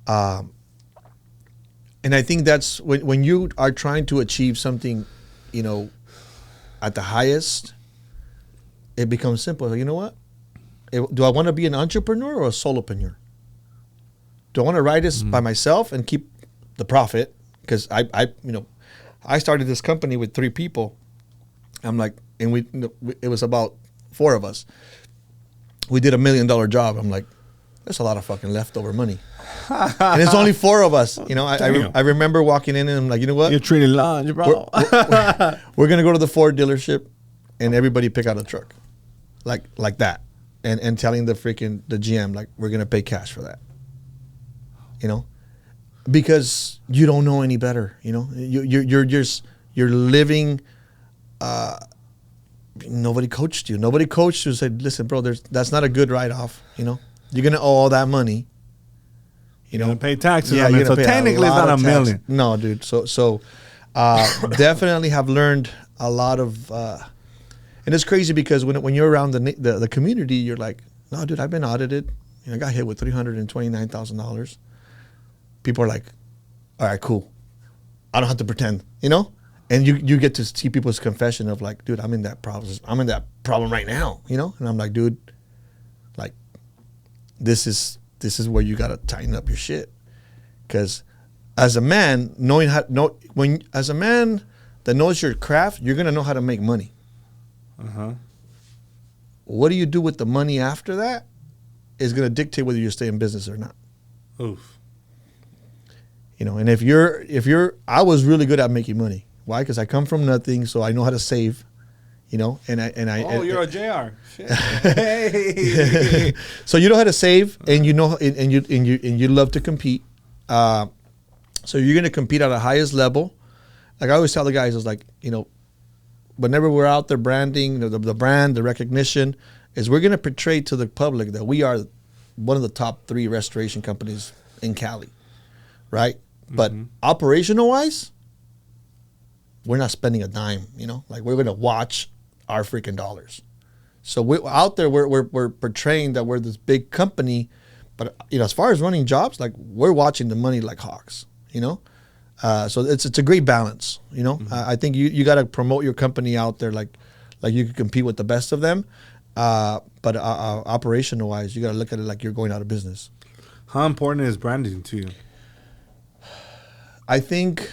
[SPEAKER 1] and I think that's when you are trying to achieve something, at the highest, it becomes simple. You know what? do I want to be an entrepreneur or a solopreneur? Do I want to ride this by myself and keep the profit? Because I started this company with 3 people. I'm like, and it was about 4 of us. We did $1 million job. I'm like, there's a lot of fucking leftover money. And it's only 4 of us. I remember walking in and I'm like, you know what?
[SPEAKER 2] You're treating lunch, bro.
[SPEAKER 1] We're going to go to the Ford dealership and everybody pick out a truck. Like that. And telling the GM, like, we're going to pay cash for that. Because you don't know any better. You're living. Nobody coached you. Nobody coached you and said, listen, bro, that's not a good write-off. You're going to owe all that money.
[SPEAKER 2] You're going to pay taxes.
[SPEAKER 1] Yeah,
[SPEAKER 2] on it. So technically it's not $1 million.
[SPEAKER 1] No, dude. So definitely have learned a lot of, and it's crazy because when you're around the community, you're like, no, dude, I've been audited. I got hit with $329,000. People are like, all right, cool. I don't have to pretend, And you get to see people's confession of like, dude, I'm in that problem right now, And I'm like, dude, like, this is where you got to tighten up your shit. Because as a man, as a man that knows your craft, you're going to know how to make money.
[SPEAKER 2] Uh-huh.
[SPEAKER 1] What do you do with the money after that is going to dictate whether you stay in business or not.
[SPEAKER 2] Oof.
[SPEAKER 1] And I was really good at making money. Why? Because I come from nothing, so I know how to save. You're
[SPEAKER 2] a JR. Shit.
[SPEAKER 1] Hey. So you know how to save, and you love to compete. So you're going to compete at the highest level. Like I always tell the guys, I was like, whenever we're out there branding, the brand, the recognition, is we're going to portray to the public that we are one of the top 3 restoration companies in Cali, right? Mm-hmm. But operational wise, we're not spending a dime. Like we're going to watch our freaking dollars. So out there, we're portraying that we're this big company, but as far as running jobs, like we're watching the money like hawks. So it's a great balance. I think you got to promote your company out there like you could compete with the best of them. But operational wise, you got to look at it like you're going out of business.
[SPEAKER 2] How important is branding to you?
[SPEAKER 1] I think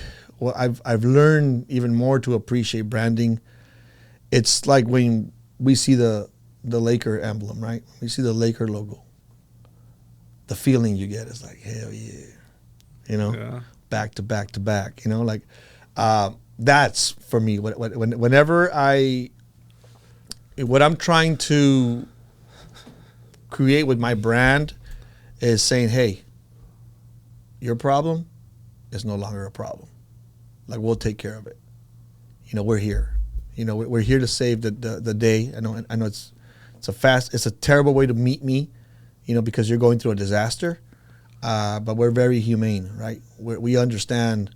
[SPEAKER 1] I've learned even more to appreciate branding. It's like when we see the Laker emblem, right? We see the Laker logo. The feeling you get is like, hell yeah.
[SPEAKER 2] Yeah.
[SPEAKER 1] Back to back to back, that's for me. Whenever what I'm trying to create with my brand is saying, hey, your problem is no longer a problem. Like, we'll take care of it. We're here. We're here to save the day. I know it's a terrible way to meet me, because you're going through a disaster. But we're very humane, right? We understand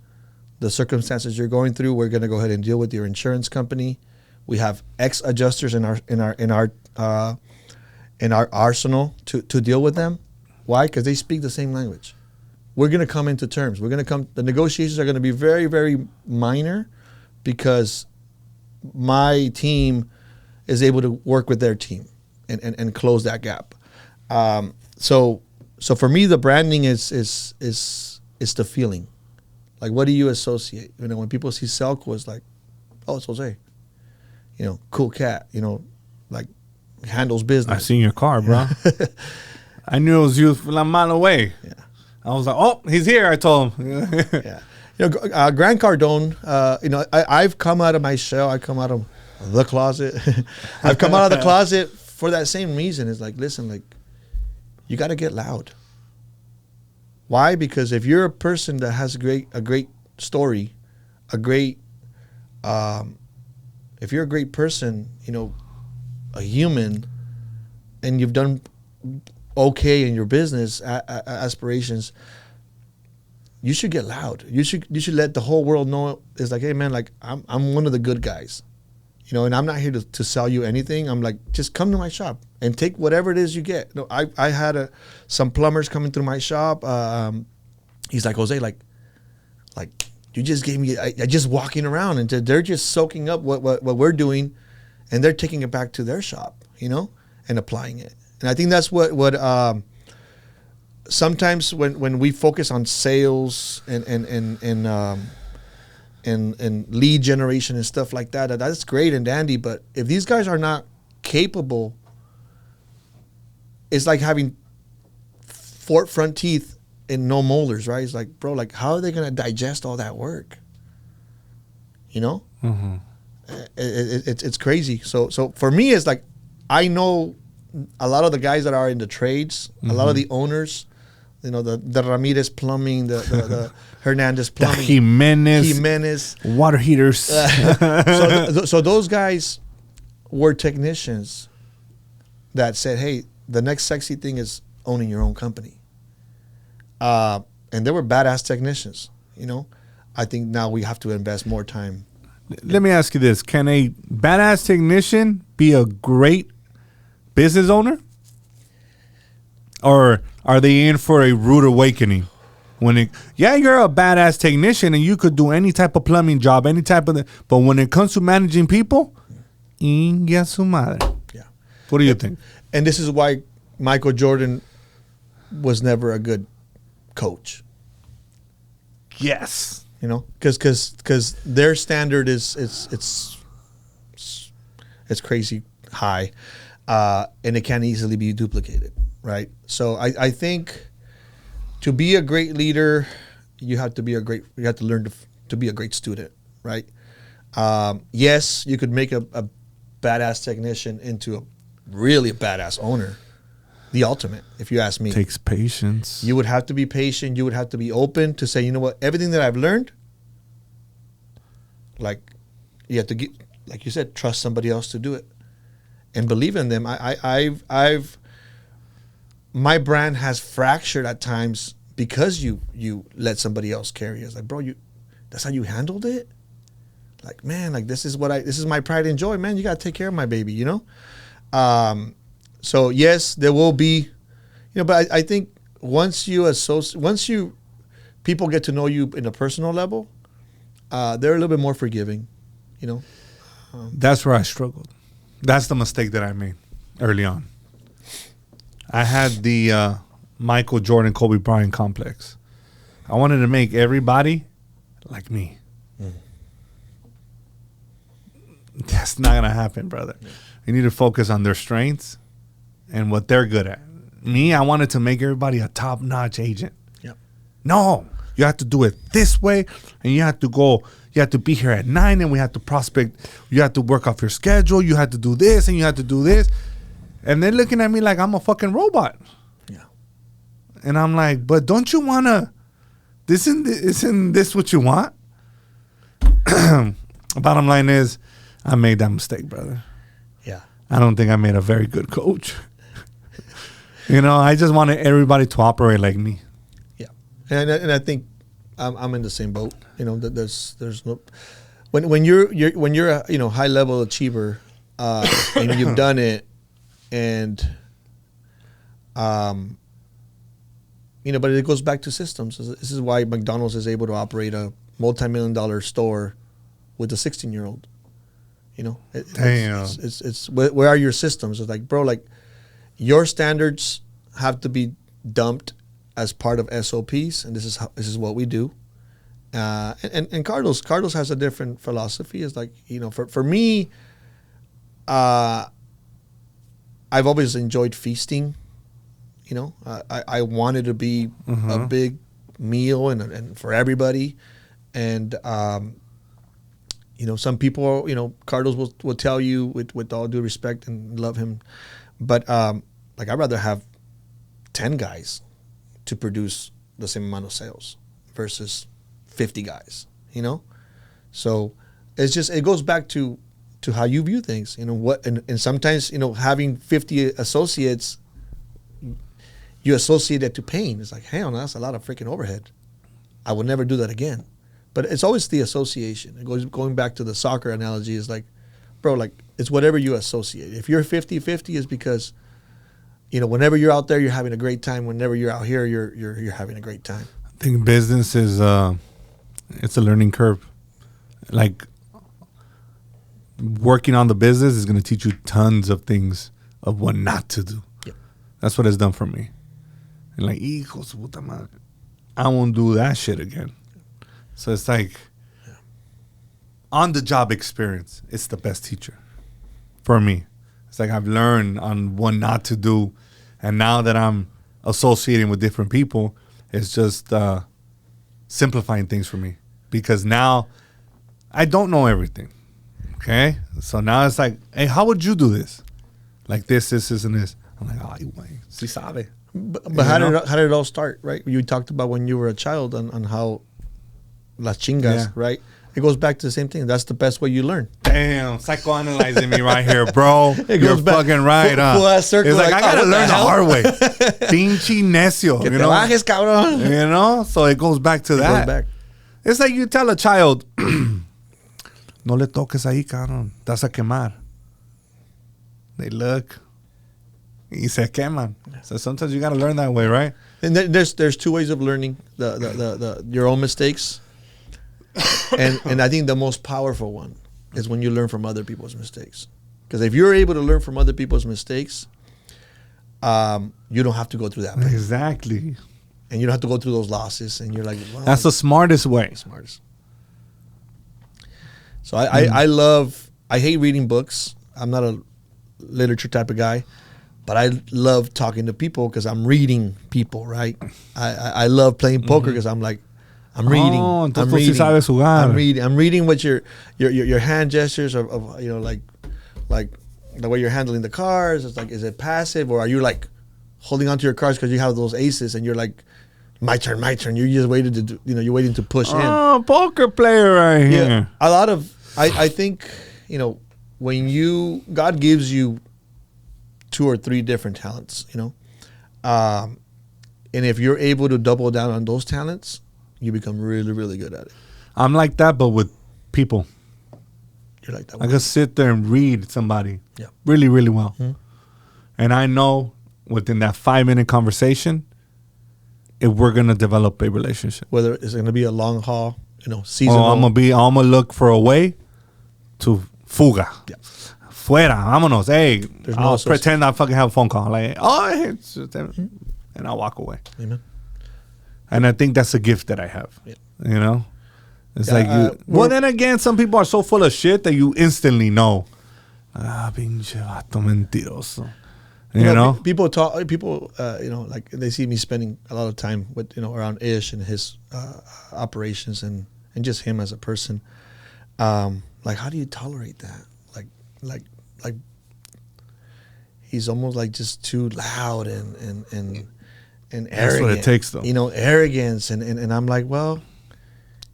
[SPEAKER 1] the circumstances you're going through. We're going to go ahead and deal with your insurance company. We have X adjusters in our arsenal to deal with them. Why? Because they speak the same language. We're going to come into terms. The negotiations are going to be very, very minor because my team is able to work with their team and close that gap. So for me, the branding is the feeling. Like, what do you associate? When people see Celco, it's like, oh, it's Jose. Cool cat. Like, handles business.
[SPEAKER 2] I seen your car, bro. I knew it was you from a mile away.
[SPEAKER 1] Yeah.
[SPEAKER 2] I was like, oh, he's here. I told him.
[SPEAKER 1] Yeah. Grant Cardone. I've come out of my shell. I come out of the closet. I've come out of the closet for that same reason. It's like, listen, like, you got to get loud. Why? Because if you're a person that has a great story, if you're a great person, a human, and you've done okay in your business aspirations, you should get loud. You should let the whole world know. It's like, hey man, like I'm one of the good guys, and I'm not here to sell you anything. I'm like, just come to my shop and take whatever it is you get. I had some plumbers coming through my shop. He's like, Jose, like you just gave me. I just walking around and they're just soaking up what we're doing, and they're taking it back to their shop, and applying it. And I think that's what sometimes when we focus on sales and lead generation and stuff like that, that's great and dandy. But if these guys are not capable, it's like having front teeth and no molars, right? It's like, bro, like how are they gonna digest all that work? You know, it's crazy. So for me, it's like I know a lot of the guys that are in the trades, a lot of the owners. You know, the Ramirez Plumbing, the Hernandez Plumbing,
[SPEAKER 2] the
[SPEAKER 1] Jimenez
[SPEAKER 2] water heaters.
[SPEAKER 1] So those guys were technicians that said, hey, the next sexy thing is owning your own company. And they were badass technicians, you know. I think now we have to invest more time.
[SPEAKER 2] Let me ask you this. Can a badass technician be a great business owner? Or are they in for a rude awakening? You're a badass technician and you could do any type of plumbing job, any type of but when it comes to managing people, inga su madre.
[SPEAKER 1] Yeah.
[SPEAKER 2] What do you think?
[SPEAKER 1] And this is why Michael Jordan was never a good coach.
[SPEAKER 2] Yes.
[SPEAKER 1] You know, because their standard is crazy high, and it can't easily be duplicated. Right. So I think to be a great leader, you have to learn to be a great student. Right. Yes, you could make a badass technician into a really badass owner. The ultimate, if you ask me.
[SPEAKER 2] Takes patience.
[SPEAKER 1] You would have to be patient. You would have to be open to say, you know what, everything that I've learned, like you have to get, like you said, trust somebody else to do it and believe in them. I've my brand has fractured at times because you let somebody else carry it. It's like, bro, that's how you handled it? Like, man, like this is my pride and joy, man. You gotta take care of my baby, you know? So yes, there will be, you know, but I think once people get to know you in a personal level, they're a little bit more forgiving, you know?
[SPEAKER 2] That's where I struggled. That's the mistake that I made early on. I had the Michael Jordan, Kobe Bryant complex. I wanted to make everybody like me. That's not going to happen, brother. You need to focus on their strengths and what they're good at. Me, I wanted to make everybody a top-notch agent.
[SPEAKER 1] Yep.
[SPEAKER 2] No, you have to do it this way, and you have to be here at 9, and we have to prospect. You have to work off your schedule. You have to do this, and you have to do this. And they're looking at me like I'm a fucking robot.
[SPEAKER 1] Yeah.
[SPEAKER 2] And I'm like, but don't you want to, isn't this what you want? Bottom line is, I made that mistake, brother.
[SPEAKER 1] Yeah.
[SPEAKER 2] I don't think I made a very good coach. You know, I just wanted everybody to operate like me.
[SPEAKER 1] Yeah. And I think I'm in the same boat. You know, there's no, when you're a, you know, high level achiever, and you've done it, and you know, but it goes back to systems. This is why McDonald's is able to operate a multi-million-dollar store with a 16-year-old. You know, it's where are your systems? It's like, bro, like your standards have to be dumped as part of SOPs, and this is what we do. And Carlos has a different philosophy. It's like, you know, for me, I've always enjoyed feasting. You know, I wanted to be a big meal and for everybody. And, you know, some people, you know, Carlos will tell you with all due respect and love him. But, like, I'd rather have 10 guys to produce the same amount of sales versus 50 guys, you know? So it's just, it goes back to how you view things, you know, and sometimes, you know, having 50 associates, you associate it to pain. It's like, hell no, that's a lot of freaking overhead. I would never do that again. But it's always the association. It goes going back to the soccer analogy is like, bro, like it's whatever you associate. If you're 50-50 is because, you know, whenever you're out there, you're having a great time. Whenever you're out here, you're having a great time.
[SPEAKER 2] I think business is it's a learning curve. Like working on the business is going to teach you tons of things of what not to do.
[SPEAKER 1] Yep.
[SPEAKER 2] That's what it's done for me. And like, hijos de puta madre, I won't do that shit again. So it's like, on the job experience, it's the best teacher for me. It's like I've learned on what not to do. And now that I'm associating with different people, it's just simplifying things for me. Because now I don't know everything. Okay? So now it's like, hey, how would you do this? Like this, and this. I'm like, ay, güey, sí sabe.
[SPEAKER 1] But how did it all start, right? You talked about when you were a child on how las chingas, right? It goes back to the same thing. That's the best way you learn.
[SPEAKER 2] Damn, psychoanalyzing me right here, bro.
[SPEAKER 1] It
[SPEAKER 2] You're
[SPEAKER 1] goes back,
[SPEAKER 2] fucking right,
[SPEAKER 1] full ass circle,
[SPEAKER 2] It's like I gotta
[SPEAKER 1] what
[SPEAKER 2] learn the
[SPEAKER 1] hell?
[SPEAKER 2] hard way. Pinche necio,
[SPEAKER 1] Que
[SPEAKER 2] you
[SPEAKER 1] te
[SPEAKER 2] know?
[SPEAKER 1] bajes, cabrón.
[SPEAKER 2] You know? So it goes back to
[SPEAKER 1] It
[SPEAKER 2] that.
[SPEAKER 1] goes back.
[SPEAKER 2] It's like you tell a child, no le toques ahí, cabrón. Te vas a quemar. They look. Y se queman. So sometimes you gotta learn that way, right?
[SPEAKER 1] And there's two ways of learning the your own mistakes, and I think the most powerful one is when you learn from other people's mistakes. Because if you're able to learn from other people's mistakes, you don't have to go through that pain.
[SPEAKER 2] Exactly.
[SPEAKER 1] And you don't have to go through those losses. And you're like, wow,
[SPEAKER 2] That's the smartest way.
[SPEAKER 1] smartest. So I hate reading books. I'm not a literature type of guy, but I love talking to people because I'm reading people, right? I love playing poker because I'm like, I'm reading.
[SPEAKER 2] Oh, entonces
[SPEAKER 1] I'm
[SPEAKER 2] tú sí
[SPEAKER 1] reading.
[SPEAKER 2] sabes jugar.
[SPEAKER 1] I'm reading what your hand gestures of you know, like the way you're handling the cards. It's like, is it passive or are you like holding onto your cards because you have those aces and you're like, my turn. You just waited to do, you're waiting to push in.
[SPEAKER 2] Oh, poker player right here.
[SPEAKER 1] Yeah, a lot of I think, when God gives you 2 or 3 different talents, and if you're able to double down on those talents, you become really, really good at it.
[SPEAKER 2] I'm like that, but with people.
[SPEAKER 1] You're like that.
[SPEAKER 2] I can sit there and read somebody
[SPEAKER 1] Yeah.
[SPEAKER 2] really, really well.
[SPEAKER 1] Mhm.
[SPEAKER 2] And I know within that 5-minute conversation, if we're going to develop a relationship.
[SPEAKER 1] Whether it's going to be a long haul, seasonal.
[SPEAKER 2] I'm gonna look for a way to fuga.
[SPEAKER 1] Yeah.
[SPEAKER 2] Fuera, vámonos. Hey,
[SPEAKER 1] There's no
[SPEAKER 2] I'll
[SPEAKER 1] association.
[SPEAKER 2] pretend I fucking have a phone call. Like, and I'll walk away.
[SPEAKER 1] Amen.
[SPEAKER 2] And I think that's a gift that I have.
[SPEAKER 1] Yeah.
[SPEAKER 2] It's
[SPEAKER 1] Yeah,
[SPEAKER 2] like you. Well, then again, some people are so full of shit that you instantly know. Pinche vato mentiroso. You know?
[SPEAKER 1] People talk. People, like they see me spending a lot of time with, around Ish and his operations and just him as a person. Like, how do you tolerate that? Like, he's almost like just too loud and arrogant.
[SPEAKER 2] That's what it takes, though.
[SPEAKER 1] Arrogance and I'm like, well,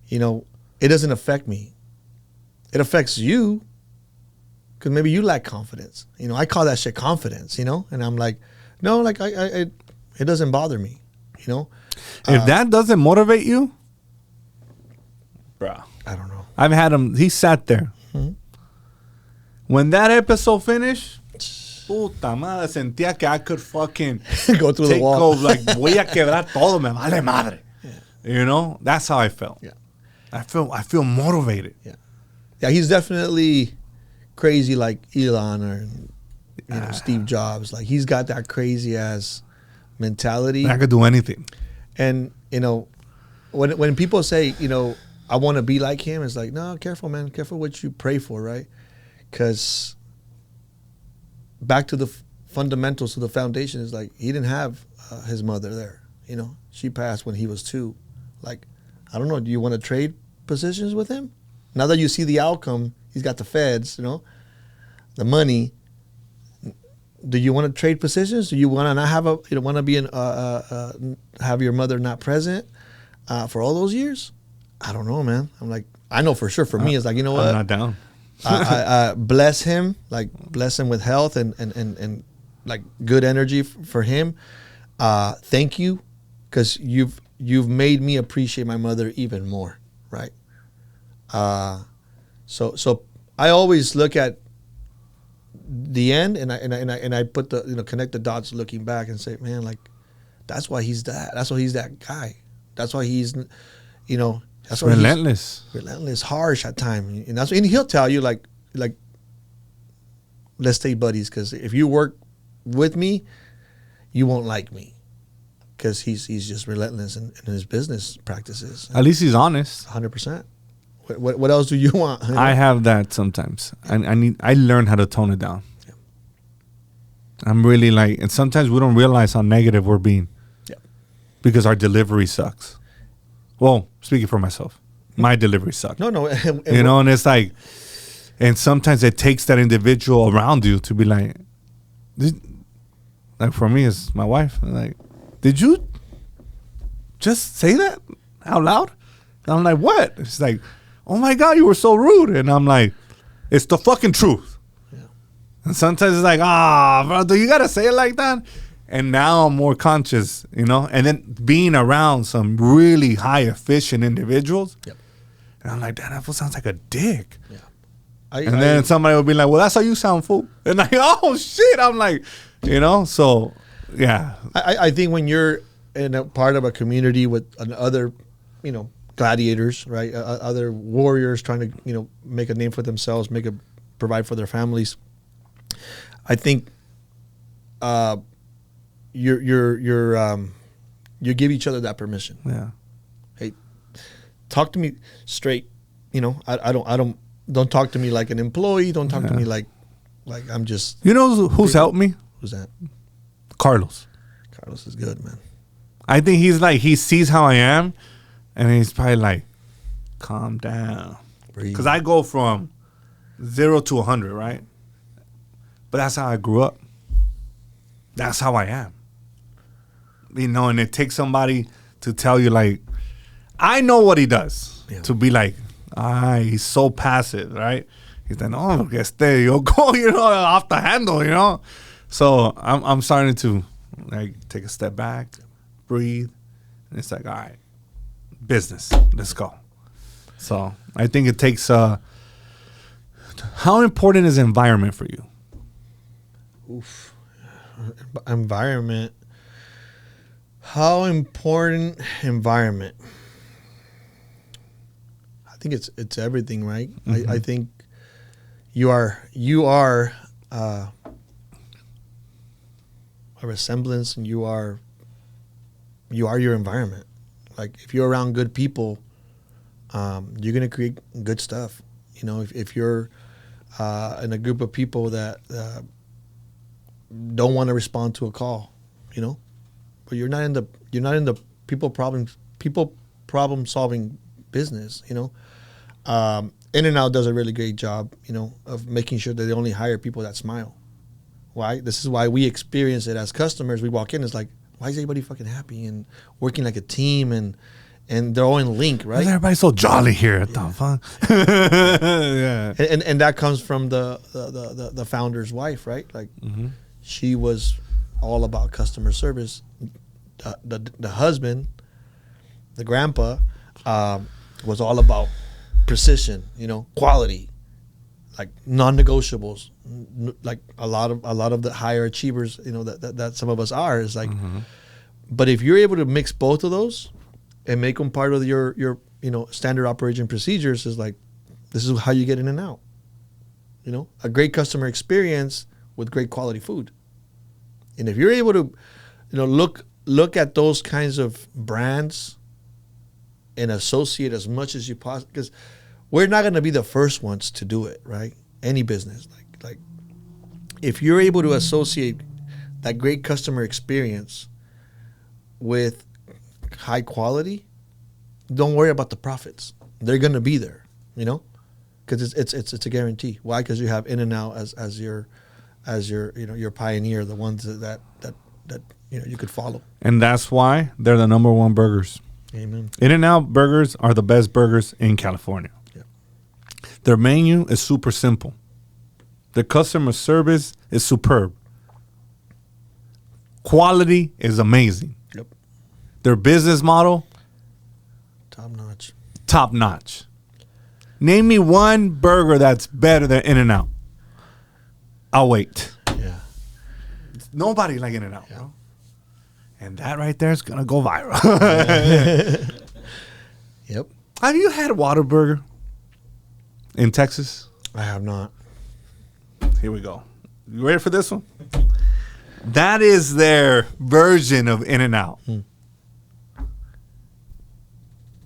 [SPEAKER 1] it doesn't affect me. It affects you. Because maybe you lack confidence. I call that shit confidence, and I'm like, no, like it doesn't bother me,
[SPEAKER 2] If that doesn't motivate you, bro,
[SPEAKER 1] I don't know.
[SPEAKER 2] I've had him. He sat there.
[SPEAKER 1] Mhm.
[SPEAKER 2] When that episode finished, puta madre, sentía que I could fucking
[SPEAKER 1] Go through the
[SPEAKER 2] take
[SPEAKER 1] wall.
[SPEAKER 2] over, like, voy a quebrar todo, me vale madre.
[SPEAKER 1] Yeah.
[SPEAKER 2] That's how I felt.
[SPEAKER 1] Yeah.
[SPEAKER 2] I feel motivated.
[SPEAKER 1] Yeah, he's definitely crazy like Elon or Steve Jobs. Like, he's got that crazy ass mentality.
[SPEAKER 2] I could do anything.
[SPEAKER 1] And when people say, I want to be like him, it's like, no, careful, man. Careful what you pray for, right? Because back to the fundamentals, to the foundation, is like, he didn't have his mother there. She passed when he was 2. Like, I don't know. Do you want to trade positions with him? Now that you see the outcome, he's got the feds, the money. Do you want to trade positions? Do you want to not have want to be have your mother not present for all those years? I don't know, man. I'm like, I know for sure. For me, it's like, you know what?
[SPEAKER 2] I'm not down.
[SPEAKER 1] I bless him, bless him with health and like good energy for him. Thank you, because you've made me appreciate my mother even more, right? So I always look at the end and I put the connect the dots looking back and say, man, like, that's why he's that. That's why he's that guy. That's why he's, that's why
[SPEAKER 2] Relentless.
[SPEAKER 1] he's relentless, harsh at times, and he'll tell you like, let's stay buddies, because if you work with me, you won't like me, because he's just relentless in his business practices.
[SPEAKER 2] At least he's honest.
[SPEAKER 1] 100%. What else do you want? You know?
[SPEAKER 2] I have that sometimes. I learn how to tone it down.
[SPEAKER 1] Yeah.
[SPEAKER 2] I'm really like, and sometimes we don't realize how negative we're being.
[SPEAKER 1] Yeah.
[SPEAKER 2] Because our delivery sucks. Well, speaking for myself, my delivery sucks.
[SPEAKER 1] No.
[SPEAKER 2] And it's like, and sometimes it takes that individual around you to be like for me, it's my wife. Like, did you just say that out loud? And I'm like, what? She's like, oh my God, you were so rude. And I'm like, it's the fucking truth.
[SPEAKER 1] Yeah.
[SPEAKER 2] And sometimes it's like, brother, you got to say it like that. And now I'm more conscious, you know, and then being around some really high efficient individuals.
[SPEAKER 1] Yep.
[SPEAKER 2] And I'm like, that fool sounds like a dick.
[SPEAKER 1] Yeah.
[SPEAKER 2] And then somebody will be like, well, that's how you sound, fool. And like, oh shit. I'm like, you know, so yeah.
[SPEAKER 1] I think when you're in a part of a community with other, you know, gladiators, right? Other warriors trying to, you know, make a name for themselves, provide for their families. I think you give each other that permission.
[SPEAKER 2] Yeah.
[SPEAKER 1] Hey, talk to me straight. You know, don't talk to me like an employee. Don't talk to me like I'm just.
[SPEAKER 2] You know who's helped me?
[SPEAKER 1] Who's that?
[SPEAKER 2] Carlos.
[SPEAKER 1] Carlos is good, man.
[SPEAKER 2] I think he's like, he sees how I am, and he's probably like, calm down. Because I go from 0 to 100, right? But that's how I grew up. That's how I am. You know, and it takes somebody to tell you, like, I know what he does.
[SPEAKER 1] Yeah.
[SPEAKER 2] To be like, he's so passive, right? He's like, oh, yo go, you know, off the handle, you know? So I'm starting to, like, take a step back, breathe, and it's like, all right, business, let's go. So I think it takes, how important is environment for you?
[SPEAKER 1] Oof. Environment. How important environment? I think it's everything, right? Mm-hmm. I think you are a resemblance, and you are your environment. Like, if you're around good people, you're gonna create good stuff. You know, if you're in a group of people that don't want to respond to a call, you know, but you're not in the people problem solving business, you know. In-N-Out does a really great job, you know, of making sure that they only hire people that smile. Why? This is why we experience it as customers. We walk in, it's like, why is everybody fucking happy and working like a team, and they're all in link, right?
[SPEAKER 2] Everybody's so jolly here at the fuck. Yeah.
[SPEAKER 1] And that comes from the founder's wife, right? Like, mm-hmm. She was all about customer service. The husband, the grandpa, was all about precision, you know, quality, like non-negotiables, like a lot of the higher achievers, you know, that some of us are, is like, mm-hmm. But if you're able to mix both of those and make them part of your you know, standard operation procedures, is like, this is how you get in and out, you know, a great customer experience with great quality food. And if you're able to, you know, look at those kinds of brands and associate as much as you possibly, because we're not going to be the first ones to do it, right? Any business, like if you're able to associate that great customer experience with high quality, don't worry about the profits. They're going to be there, you know, because it's a guarantee. Why? Because you have In-N-Out as your you know, your pioneer, the ones that you know you could follow.
[SPEAKER 2] And that's why they're the number one burgers.
[SPEAKER 1] Amen.
[SPEAKER 2] In-N-Out burgers are the best burgers in California.
[SPEAKER 1] Yeah.
[SPEAKER 2] Their menu is super simple. The customer service is superb. Quality is amazing.
[SPEAKER 1] Yep.
[SPEAKER 2] Their business model, top notch. Name me one burger that's better than In-N-Out. I'll wait.
[SPEAKER 1] Yeah.
[SPEAKER 2] Nobody like In-N-Out,
[SPEAKER 1] yeah.
[SPEAKER 2] bro. And that right there is going to go viral.
[SPEAKER 1] Yep.
[SPEAKER 2] Have you had Whataburger in Texas?
[SPEAKER 1] I have not.
[SPEAKER 2] Here we go. You ready for this one? That is their version of In-N-Out.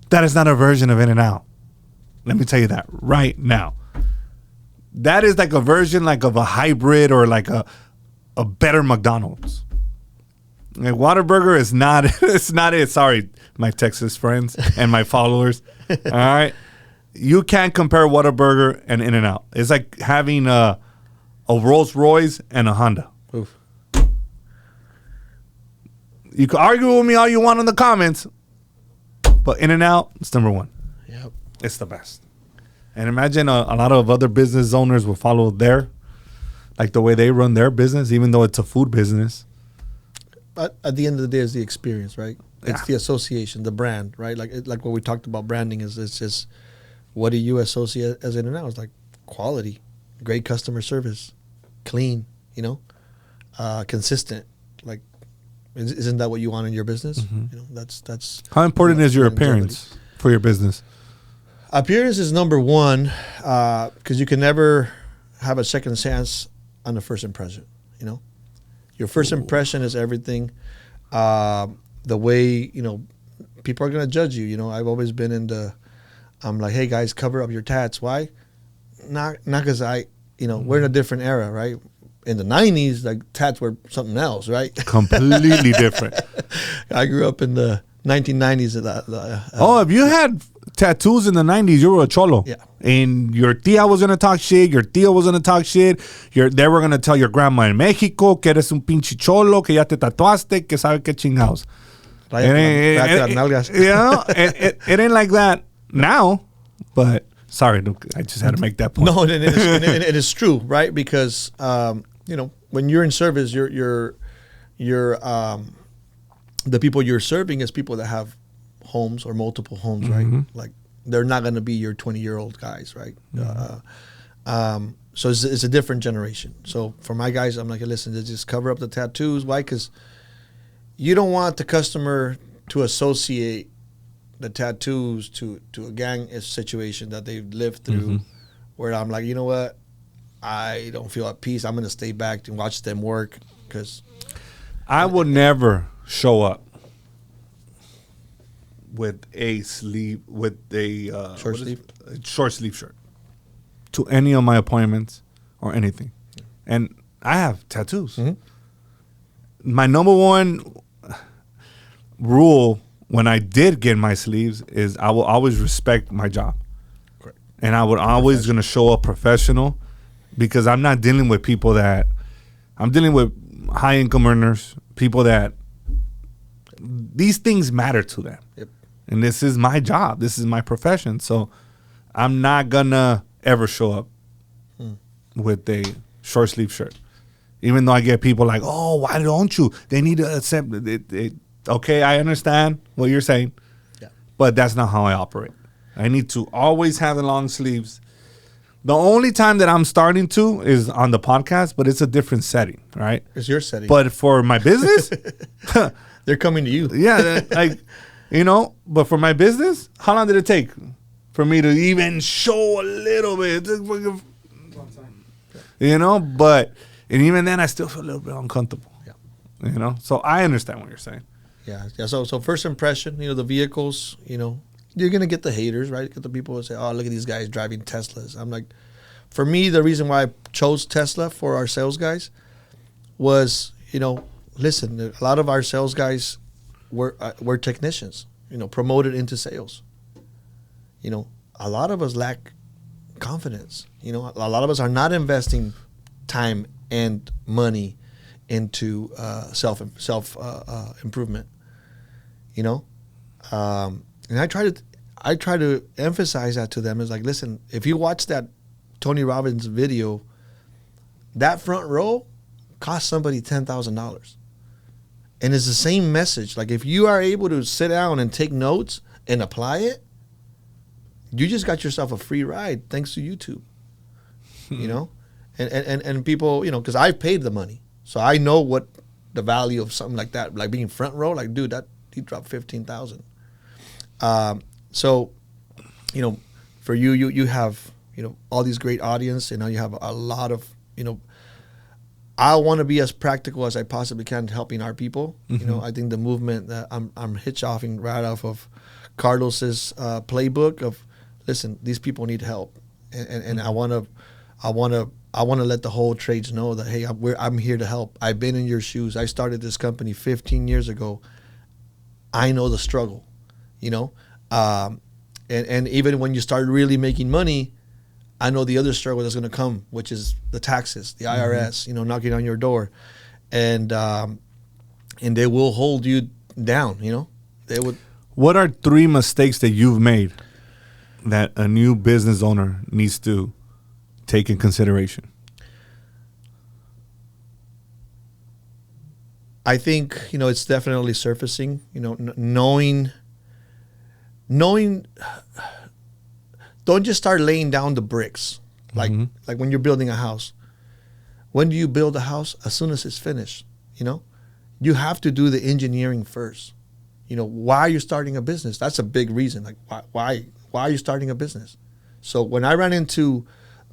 [SPEAKER 2] That is not a version of In-N-Out. Let me tell you that right now. That is like a version like of a hybrid or like a better McDonald's. Like Whataburger is not it's not it. Sorry, my Texas friends and my followers. All right. You can't compare Whataburger and In-N-Out. It's like having a Rolls Royce and a Honda.
[SPEAKER 1] Oof.
[SPEAKER 2] You can argue with me all you want in the comments, but In-N-Out is number one.
[SPEAKER 1] Yep.
[SPEAKER 2] It's the best. And imagine a lot of other business owners will follow like the way they run their business, even though it's a food business.
[SPEAKER 1] But at the end of the day, it's the experience, right? It's
[SPEAKER 2] Yeah.
[SPEAKER 1] the association, the brand, right? Like what we talked about branding is it's just what do you associate as In-N-Out? It's like quality, great customer service, clean, consistent. Like, isn't that what you want in your business? That's
[SPEAKER 2] How important is your
[SPEAKER 1] longevity.
[SPEAKER 2] appearance for your business?
[SPEAKER 1] Appearance is number one because you can never have a second chance on the first impression. Your first impression is everything. The way people are gonna judge you. I've always been I'm like, hey guys, cover up your tats. Why? Not because we're in a different era, right? In the 90s, like tats were something else, right?
[SPEAKER 2] Completely different.
[SPEAKER 1] I grew up in the 1990s.
[SPEAKER 2] If you had tattoos in the 90s, you were a cholo.
[SPEAKER 1] Yeah.
[SPEAKER 2] And your tia was going to talk shit. Your tío was going to talk shit. They were going to tell your grandma in Mexico que eres un pinche cholo, que ya te tatuaste, que sabe que chingados. It ain't like that now, but sorry, I just had to make that point.
[SPEAKER 1] No, it is true, right? Because when you're in service, you're the people you're serving is people that have homes or multiple homes, right? Like they're not going to be your 20-year-old guys, right? So it's a different generation. So for my guys, I'm like, listen, just cover up the tattoos. Why? Because you don't want the customer to associate the tattoos to a gang situation that they've lived through, where I'm like, you know what? I don't feel at peace. I'm going to stay back and watch them work because
[SPEAKER 2] I would never show up with a short sleeve shirt to any of my appointments or anything. And I have tattoos. My number one rule when I did get my sleeves is I will always respect my job.
[SPEAKER 1] Correct.
[SPEAKER 2] And I would always going to show up professional because I'm not dealing with people I'm dealing with high income earners, people that these things matter to them.
[SPEAKER 1] Yep.
[SPEAKER 2] And this is my job. This is my profession. So I'm not going to ever show up with a short sleeve shirt. Even though I get people like, oh, why don't you? They need to accept it. Okay, I understand what you're saying.
[SPEAKER 1] Yeah.
[SPEAKER 2] But that's not how I operate. I need to always have the long sleeves. The only time that I'm starting to is on the podcast, but it's a different setting, right?
[SPEAKER 1] It's your setting.
[SPEAKER 2] But for my business,
[SPEAKER 1] they're coming to you.
[SPEAKER 2] yeah, but for my business, how long did it take for me to even show a little bit? But and even then I still feel a little bit uncomfortable.
[SPEAKER 1] Yeah.
[SPEAKER 2] So I understand what you're saying.
[SPEAKER 1] Yeah. So first impression, the vehicles, you're gonna get the haters, right? Get the people who say, "Oh, look at these guys driving Teslas." I'm like, for me, the reason why I chose Tesla for our sales guys was, listen, a lot of our sales guys were technicians, promoted into sales. A lot of us lack confidence. A lot of us are not investing time and money into self improvement. And I try to emphasize that to them. Is like, listen, if you watch that Tony Robbins video, that front row cost somebody $10,000, and it's the same message. Like, if you are able to sit down and take notes and apply it, you just got yourself a free ride thanks to YouTube. And people, because I paid the money, so I know what the value of something like that, like being front row. Like, dude, that he dropped $15,000. So, for you have, all these great audience, you have a lot of, I want to be as practical as I possibly can helping our people.
[SPEAKER 2] Mm-hmm.
[SPEAKER 1] You know, I think the movement that I'm hitch-offing right off of Carlos's playbook of, listen, these people need help, and I want to let the whole trades know that, hey, I'm here to help. I've been in your shoes. I started this company 15 years ago. I know the struggle, you know, and even when you start really making money, I know the other struggle that's going to come, which is the taxes, the IRS, you know, knocking on your door, and they will hold you down, you know. They would.
[SPEAKER 2] What are 3 mistakes that you've made that a new business owner needs to take in consideration?
[SPEAKER 1] I think, you know, it's definitely surfacing, you know, knowing, don't just start laying down the bricks. Like when you're building a house. When do you build a house? As soon as it's finished, you know? You have to do the engineering first. You know, why are you starting a business? That's a big reason. Like, why are you starting a business? So when I ran into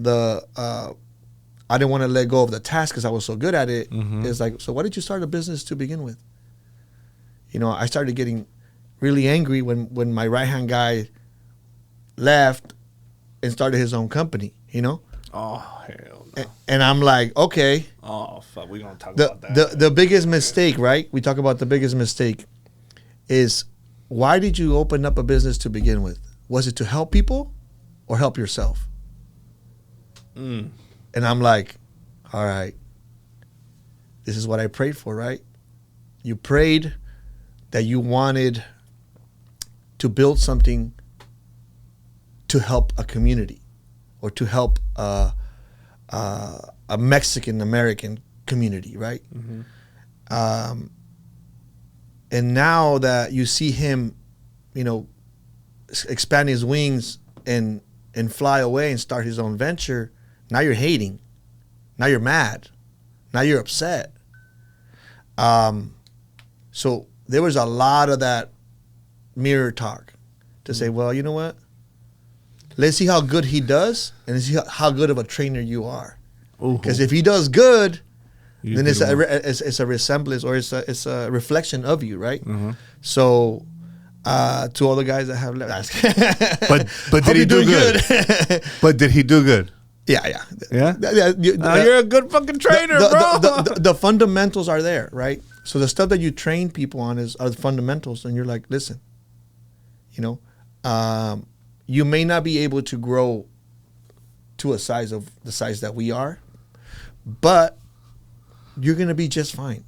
[SPEAKER 1] I didn't want to let go of the task because I was so good at it. It's like, so why did you start a business to begin with? You know, I started getting really angry when my right-hand guy left and started his own company, you know?
[SPEAKER 2] Oh, hell no.
[SPEAKER 1] And I'm like, okay.
[SPEAKER 2] Oh, fuck. We're going to talk about that.
[SPEAKER 1] The biggest mistake, right? We talk about the biggest mistake is, why did you open up a business to begin with? Was it to help people or help yourself? And I'm like, all right, this is what I prayed for, right? You prayed that you wanted to build something to help a community or to help a Mexican-American community, right? And now that you see him, you know, expand his wings and fly away and start his own venture, now you're hating. Now you're mad. Now you're upset. So there was a lot of that mirror talk to say, well, you know what? Let's see how good he does and see how good of a trainer you are. Because if he does good, then it's a resemblance or it's a reflection of you, right? So to all the guys that have left,
[SPEAKER 2] but did he do good? But did he do good?
[SPEAKER 1] Yeah.
[SPEAKER 2] You're a good fucking trainer, bro.
[SPEAKER 1] The fundamentals are there, right? So the stuff that you train people on are the fundamentals, and you're like, listen, you know, you may not be able to grow to a size of the size that we are, but you're gonna be just fine.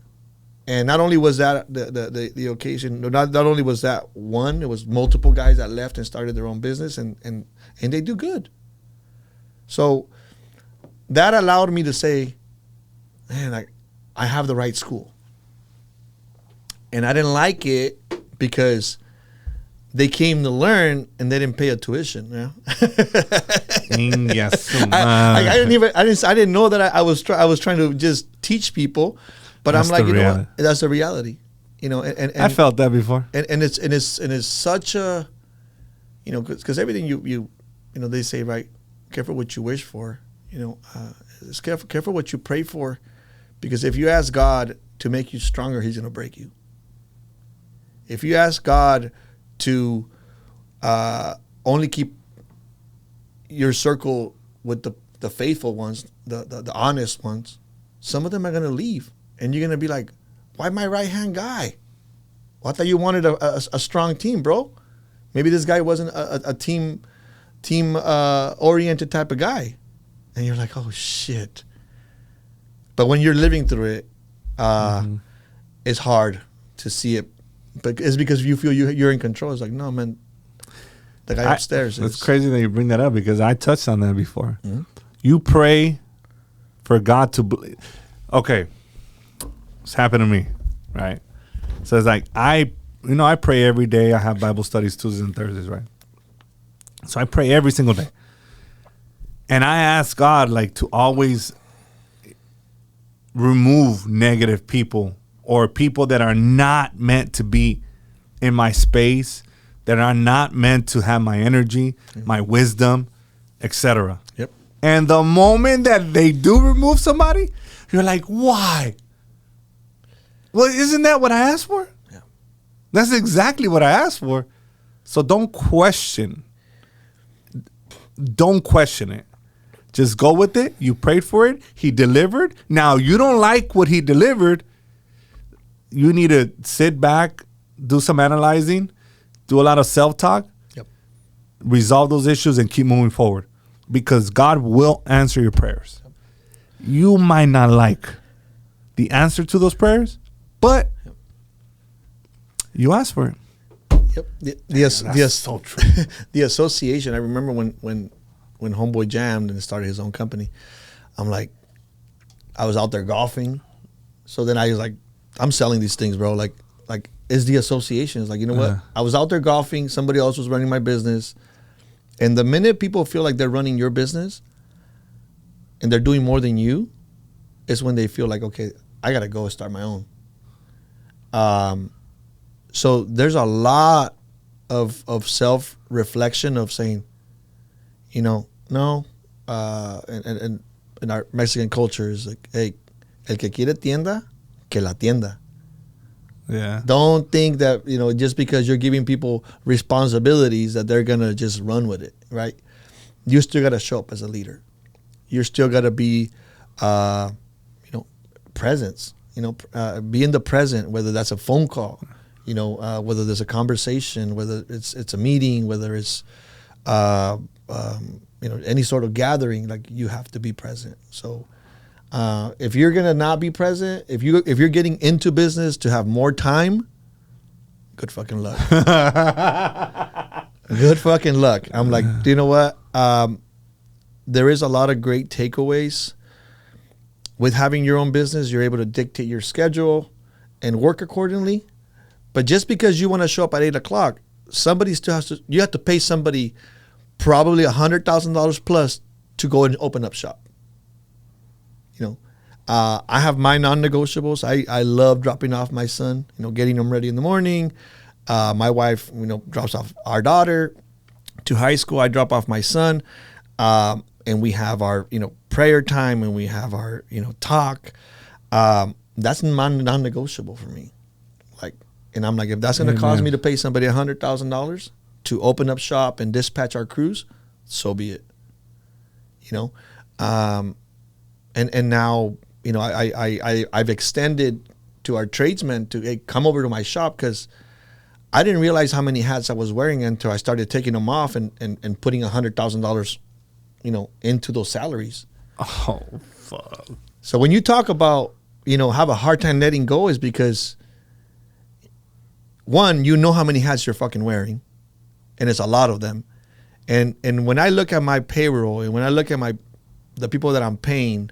[SPEAKER 1] And not only was that the occasion, not only was that one, it was multiple guys that left and started their own business, and they do good. So that allowed me to say, man, I have the right school. And I didn't like it because they came to learn and they didn't pay a tuition. You know? I didn't know that I was trying to just teach people, but that's, I'm like, you know what? That's the reality. You know, and
[SPEAKER 2] I felt that before.
[SPEAKER 1] And it's such a, you know, because everything you know, they say, right, careful what you wish for, you know, it's careful what you pray for, because if you ask God to make you stronger, he's going to break you. If you ask God to only keep your circle with the faithful ones, the honest ones, some of them are going to leave. And you're going to be like, why my right-hand guy? Well, I thought you wanted a strong team, bro. Maybe this guy wasn't a team oriented type of guy. And you're like, oh shit. But when you're living through it, it's hard to see it. But it's because you feel you're in control. It's like, no, man, the guy upstairs.
[SPEAKER 2] It's crazy that you bring that up because I touched on that before. You pray for God to believe. Okay. It's happened to me, right? So it's like, I pray every day. I have Bible studies Tuesdays and Thursdays, right? So I pray every single day. And I ask God, like, to always remove negative people or people that are not meant to be in my space, that are not meant to have my energy, my wisdom, etc.
[SPEAKER 1] Yep.
[SPEAKER 2] And the moment that they do remove somebody, You're like, why? Well, isn't that what I asked for?
[SPEAKER 1] Yeah.
[SPEAKER 2] That's exactly what I asked for. So don't question. Don't question it. Just go with it. You prayed for it. He delivered. Now, you don't like what he delivered. You need to sit back, do some analyzing, do a lot of self-talk,
[SPEAKER 1] Yep.
[SPEAKER 2] resolve those issues, and keep moving forward. Because God will answer your prayers. You might not like the answer to those prayers, but you asked for it.
[SPEAKER 1] Yep.
[SPEAKER 2] That's so true.
[SPEAKER 1] The association. I remember when Homeboy jammed and started his own company. I'm like, I was out there golfing, so then I was like, I'm selling these things, bro. Like it's the association. It's like, you know what? I was out there golfing. Somebody else was running my business, and the minute people feel like they're running your business, and they're doing more than you, is when they feel like, okay, I gotta go and start my own. So there's a lot of self-reflection of saying, you know, no, and in our Mexican culture is like, hey, el que quiere tienda, que la tienda.
[SPEAKER 2] Yeah.
[SPEAKER 1] Don't think that, you know, just because you're giving people responsibilities that they're gonna just run with it, right? You still gotta show up as a leader. You're still gotta be, you know, presence. You know, be in the present, whether that's a phone call, you know, whether there's a conversation, whether it's a meeting, whether it's you know, any sort of gathering. Like, you have to be present. So if you're gonna not be present, if you're getting into business to have more time, good fucking luck. Good fucking luck. I'm like, do you know what? There is a lot of great takeaways with having your own business. You're able to dictate your schedule and work accordingly. But just because you want to show up at 8 o'clock, somebody still has to. You have to pay somebody probably $100,000 plus to go and open up shop. You know, I have my non-negotiables. I love dropping off my son. You know, getting him ready in the morning. My wife, you know, drops off our daughter to high school. I drop off my son, and we have our, you know, prayer time, and we have our, you know, talk. That's non-negotiable for me. Like, and I'm like, if that's going to cause me to pay somebody $100,000 to open up shop and dispatch our crews, so be it. You know, and now, you know, I've extended to our tradesmen to, hey, come over to my shop, because I didn't realize how many hats I was wearing until I started taking them off and putting $100,000, you know, into those salaries.
[SPEAKER 2] Oh, fuck.
[SPEAKER 1] So when you talk about, you know, have a hard time letting go, is because, one, you know how many hats you're fucking wearing, and it's a lot of them. And when I look at my payroll, and when I look at the people that I'm paying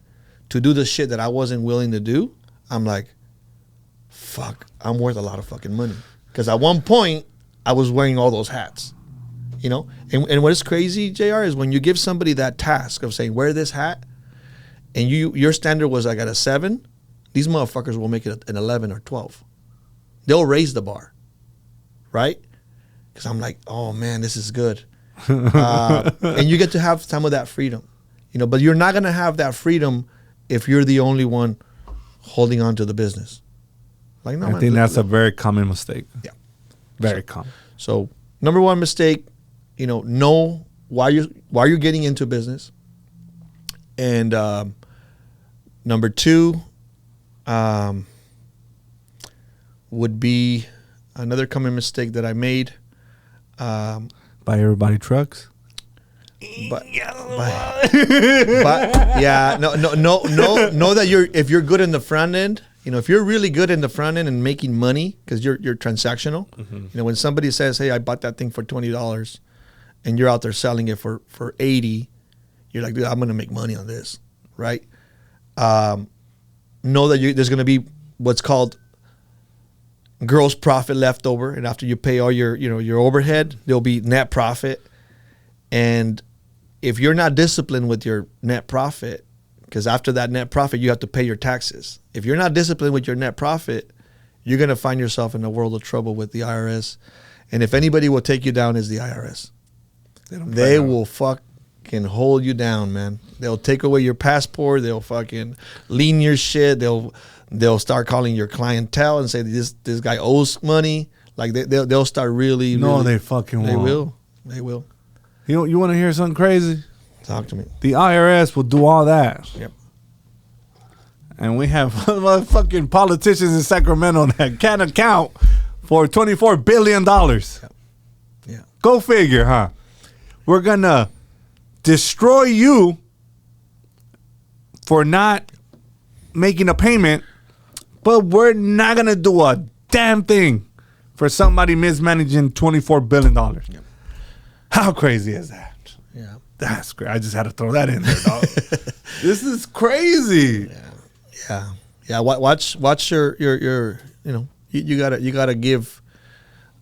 [SPEAKER 1] to do the shit that I wasn't willing to do, I'm like, fuck, I'm worth a lot of fucking money. Because at one point, I was wearing all those hats, you know? And what is crazy, JR, is when you give somebody that task of saying, wear this hat, and your standard was like at a 7, these motherfuckers will make it an 11 or 12. They'll raise the bar, right? Because I'm like, oh man, this is good. And you get to have some of that freedom, you know, but you're not going to have that freedom if you're the only one holding on to the business. Like, no,
[SPEAKER 2] I think that's a very common mistake.
[SPEAKER 1] Yeah.
[SPEAKER 2] Very common.
[SPEAKER 1] So number one mistake, you know why you're getting into business. And number two would be another common mistake that I made.
[SPEAKER 2] Buy everybody trucks.
[SPEAKER 1] But yeah, know that if you're good in the front end, you know, if you're really good in the front end and making money, because you're transactional, you know, when somebody says, hey, I bought that thing for $20 and you're out there selling it for 80, you're like, dude, I'm going to make money on this, right? Know that there's going to be what's called gross profit left over, and after you pay all your overhead, there'll be net profit. And if you're not disciplined with your net profit, because after that net profit, you have to pay your taxes. If you're not disciplined with your net profit, you're going to find yourself in a world of trouble with the IRS. And if anybody will take you down, is the IRS. They will fucking fucking hold you down, man. They'll take away your passport. They'll fucking lean your shit. They'll start calling your clientele and say this guy owes money. Like they'll start really.
[SPEAKER 2] No,
[SPEAKER 1] really,
[SPEAKER 2] they fucking
[SPEAKER 1] They
[SPEAKER 2] won't.
[SPEAKER 1] will. They will.
[SPEAKER 2] You want to hear something crazy?
[SPEAKER 1] Talk to me.
[SPEAKER 2] The IRS will do all that.
[SPEAKER 1] Yep.
[SPEAKER 2] And we have motherfucking politicians in Sacramento that can't account for $24 billion.
[SPEAKER 1] Yeah.
[SPEAKER 2] Go figure, huh? We're going to destroy you for not making a payment, but we're not going to do a damn thing for somebody mismanaging $24 billion.
[SPEAKER 1] Yep.
[SPEAKER 2] How crazy is that?
[SPEAKER 1] Yeah.
[SPEAKER 2] That's great. I just had to throw that in there, dog. This is crazy.
[SPEAKER 1] Yeah. Watch your you gotta give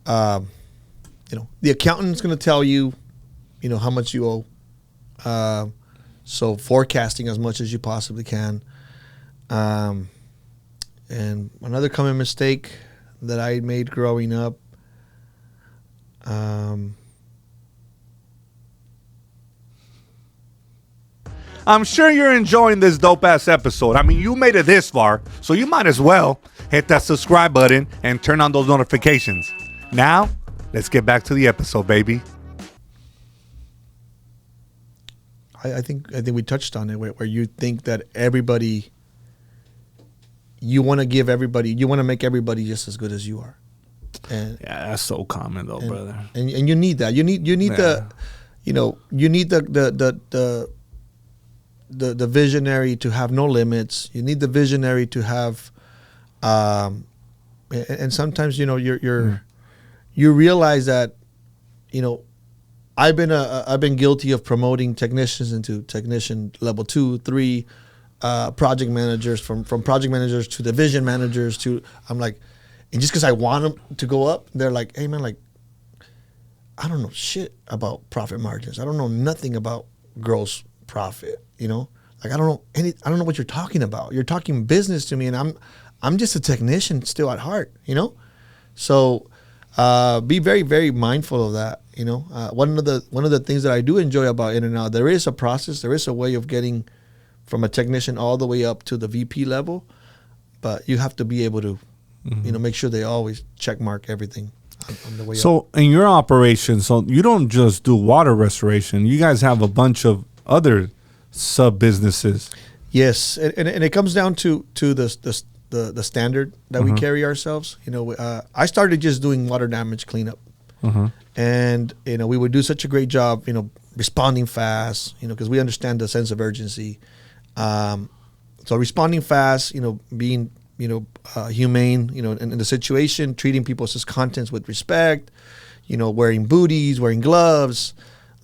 [SPEAKER 1] the accountant's gonna tell you how much you owe. So forecasting as much as you possibly can. And another common mistake that I made growing up.
[SPEAKER 2] I'm sure you're enjoying this dope-ass episode. I mean, you made it this far, so you might as well hit that subscribe button and turn on those notifications. Now, let's get back to the episode, baby.
[SPEAKER 1] I think we touched on it where you think that everybody, you want to make everybody just as good as you are. And
[SPEAKER 2] Yeah, that's so common though, brother.
[SPEAKER 1] And you need that. You need
[SPEAKER 2] Yeah.
[SPEAKER 1] you need the visionary to have no limits. You need the visionary to have and sometimes you realize that I've been guilty of promoting technicians into technician level 2, 3, project managers, from project managers to division managers to, I'm like, and just because I want them to go up, they're like, hey man, like, I don't know shit about profit margins. I don't know nothing about gross profit. Like I don't know what you're talking about. You're talking business to me, and I'm just a technician still at heart. So be very, very mindful of that. One of the things that I do enjoy about In-N-Out, there is a process, there is a way of getting from a technician all the way up to the VP level, but you have to be able to, make sure they always check mark everything on the way up.
[SPEAKER 2] So in your operation, so you don't just do water restoration. You guys have a bunch of other sub businesses.
[SPEAKER 1] Yes, and it comes down to the standard that we carry ourselves. I started just doing water damage cleanup, and we would do such a great job, responding fast, because we understand the sense of urgency. So responding fast, being humane, in the situation, treating people's contents with respect, wearing booties, wearing gloves,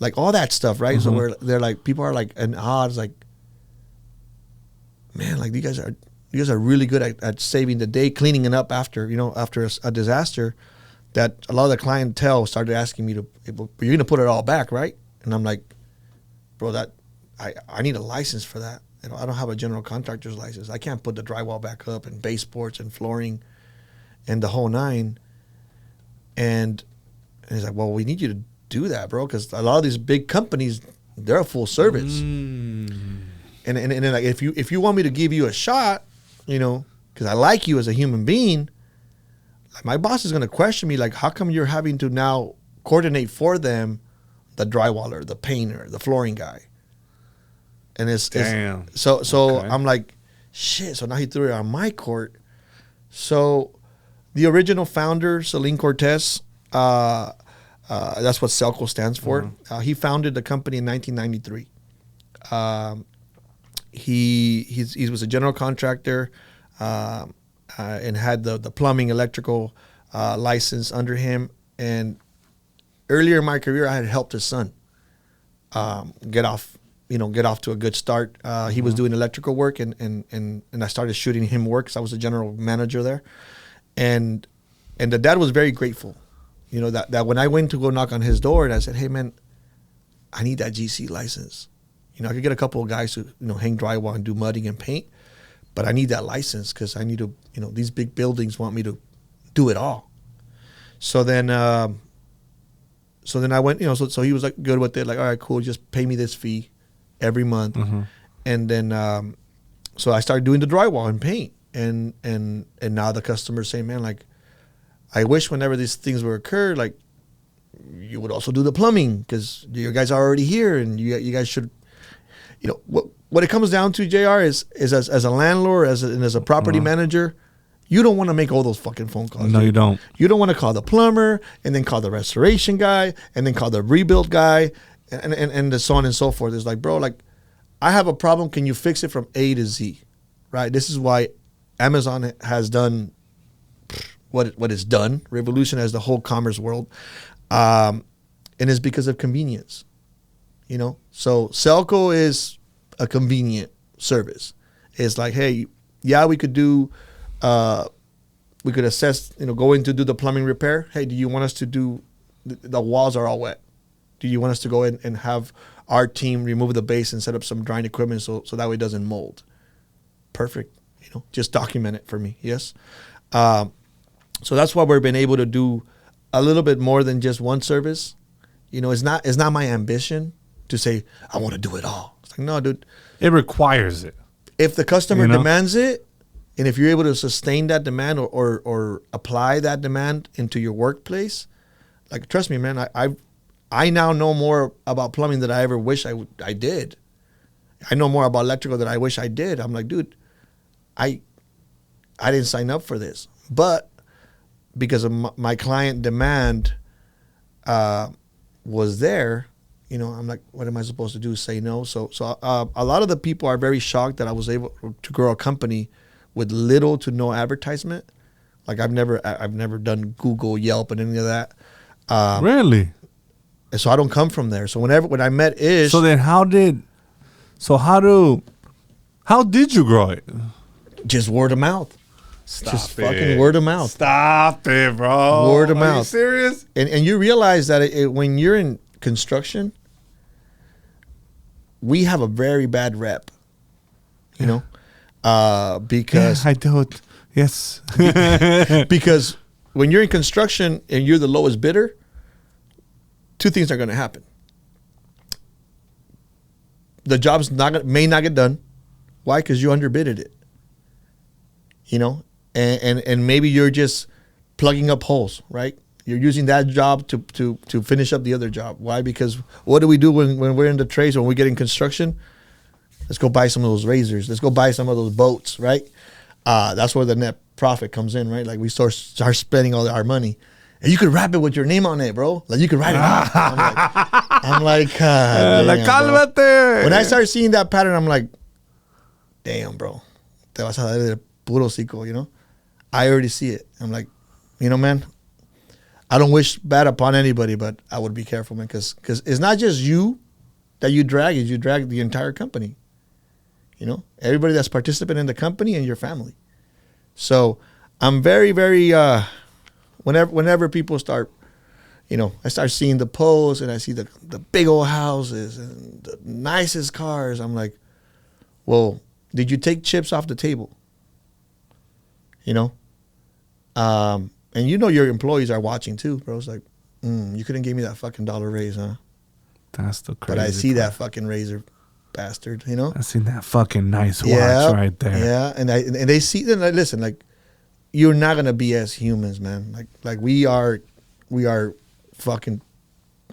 [SPEAKER 1] like all that stuff, right? So they're like, people are like in awe. It's like, man, like you guys are really good at saving the day, cleaning it up after a disaster. That a lot of the clientele started asking me you're gonna put it all back, right? And I'm like, bro, that I need a license for that. I don't have a general contractor's license. I can't put the drywall back up and baseboards and flooring and the whole nine. And he's like, well, we need you to do that, bro, because a lot of these big companies, they're a full service. And like, if you want me to give you a shot, because I like you as a human being, like my boss is going to question me, like, how come you're having to now coordinate for them the drywaller, the painter, the flooring guy? And it's so okay. I'm like, shit. So now he threw it on my court. So the original founder, Celine Cortez, that's what Celco stands for. He founded the company in 1993. He was a general contractor and had the plumbing, electrical license under him. And earlier in my career, I had helped his son get off to a good start. He was doing electrical work, and I started shooting him work because I was the general manager there. And the dad was very grateful. That when I went to go knock on his door and I said, hey man, I need that GC license. I could get a couple of guys who, hang drywall and do mudding and paint, but I need that license because I need to, these big buildings want me to do it all. So then, so then I went, so he was like good with it. Like, all right, cool. Just pay me this fee every month. And then, so I started doing the drywall and paint. And now the customers say, man, like, I wish whenever these things would occur, like, you would also do the plumbing because you guys are already here and you guys should, what it comes down to, JR, is as a landlord, as a property manager, you don't want to make all those fucking phone calls.
[SPEAKER 2] No, you don't.
[SPEAKER 1] You don't want to call the plumber and then call the restoration guy and then call the rebuild guy and so on and so forth. It's like, bro, like, I have a problem. Can you fix it from A to Z? Right? This is why Amazon has done what it's done, revolutionized the whole commerce world. And it's because of convenience. So Celco is a convenient service. It's like, hey, yeah, we could do, we could assess, go in to do the plumbing repair. Hey, do you want us to do, the walls are all wet. Do you want us to go in and have our team remove the base and set up some drying equipment so that way it doesn't mold? Perfect. Just document it for me. Yes. So that's why we've been able to do a little bit more than just one service. It's not my ambition to say, I want to do it all. It's like, no, dude.
[SPEAKER 2] It requires it.
[SPEAKER 1] If the customer demands it, and if you're able to sustain that demand or apply that demand into your workplace, like, trust me, man, I now know more about plumbing than I ever wish I did. I know more about electrical than I wish I did. I'm like, dude, I didn't sign up for this. But because of my client demand was there, I'm like, what am I supposed to do? Say no? So a lot of the people are very shocked that I was able to grow a company with little to no advertisement. Like, I've never done Google, Yelp, and any of that.
[SPEAKER 2] Really?
[SPEAKER 1] So I don't come from there. So when I met Ish.
[SPEAKER 2] So then how did you grow it?
[SPEAKER 1] Just word of mouth. Fucking word of mouth.
[SPEAKER 2] Stop it, bro.
[SPEAKER 1] Word of mouth.
[SPEAKER 2] Are you serious?
[SPEAKER 1] And you realize that when you're in construction, we have a very bad rep. Because
[SPEAKER 2] I don't. Yes.
[SPEAKER 1] because when you're in construction and you're the lowest bidder, two things are going to happen. The job's may not get done. Why? Because you underbidded it. And maybe you're just plugging up holes, right? You're using that job to finish up the other job. Why? Because what do we do when we're in the trades, when we get in construction? Let's go buy some of those razors. Let's go buy some of those boats, right? That's where the net profit comes in, right? Like, we start spending all our money. And you could wrap it with your name on it, bro. Like, you could write it on. I'm like,
[SPEAKER 2] cálmate.
[SPEAKER 1] When I start seeing that pattern, I'm like, damn, bro. Te vas a dar de puro hocico, I already see it. I'm like, man, I don't wish bad upon anybody, but I would be careful, man, because it's not just you that you drag, you drag the entire company. Everybody that's participating in the company and your family. So I'm very, very, whenever people start, I start seeing the posts and I see the big old houses and the nicest cars. I'm like, well, did you take chips off the table? And your employees are watching too, bro. It's like, you couldn't give me that fucking $1 raise, huh?
[SPEAKER 2] That's the crazy
[SPEAKER 1] But I see
[SPEAKER 2] part.
[SPEAKER 1] that fucking razor bastard,
[SPEAKER 2] I seen that fucking nice watch right there.
[SPEAKER 1] Yeah, and they see. Then listen, like, you're not gonna be as humans, man. Like we are fucking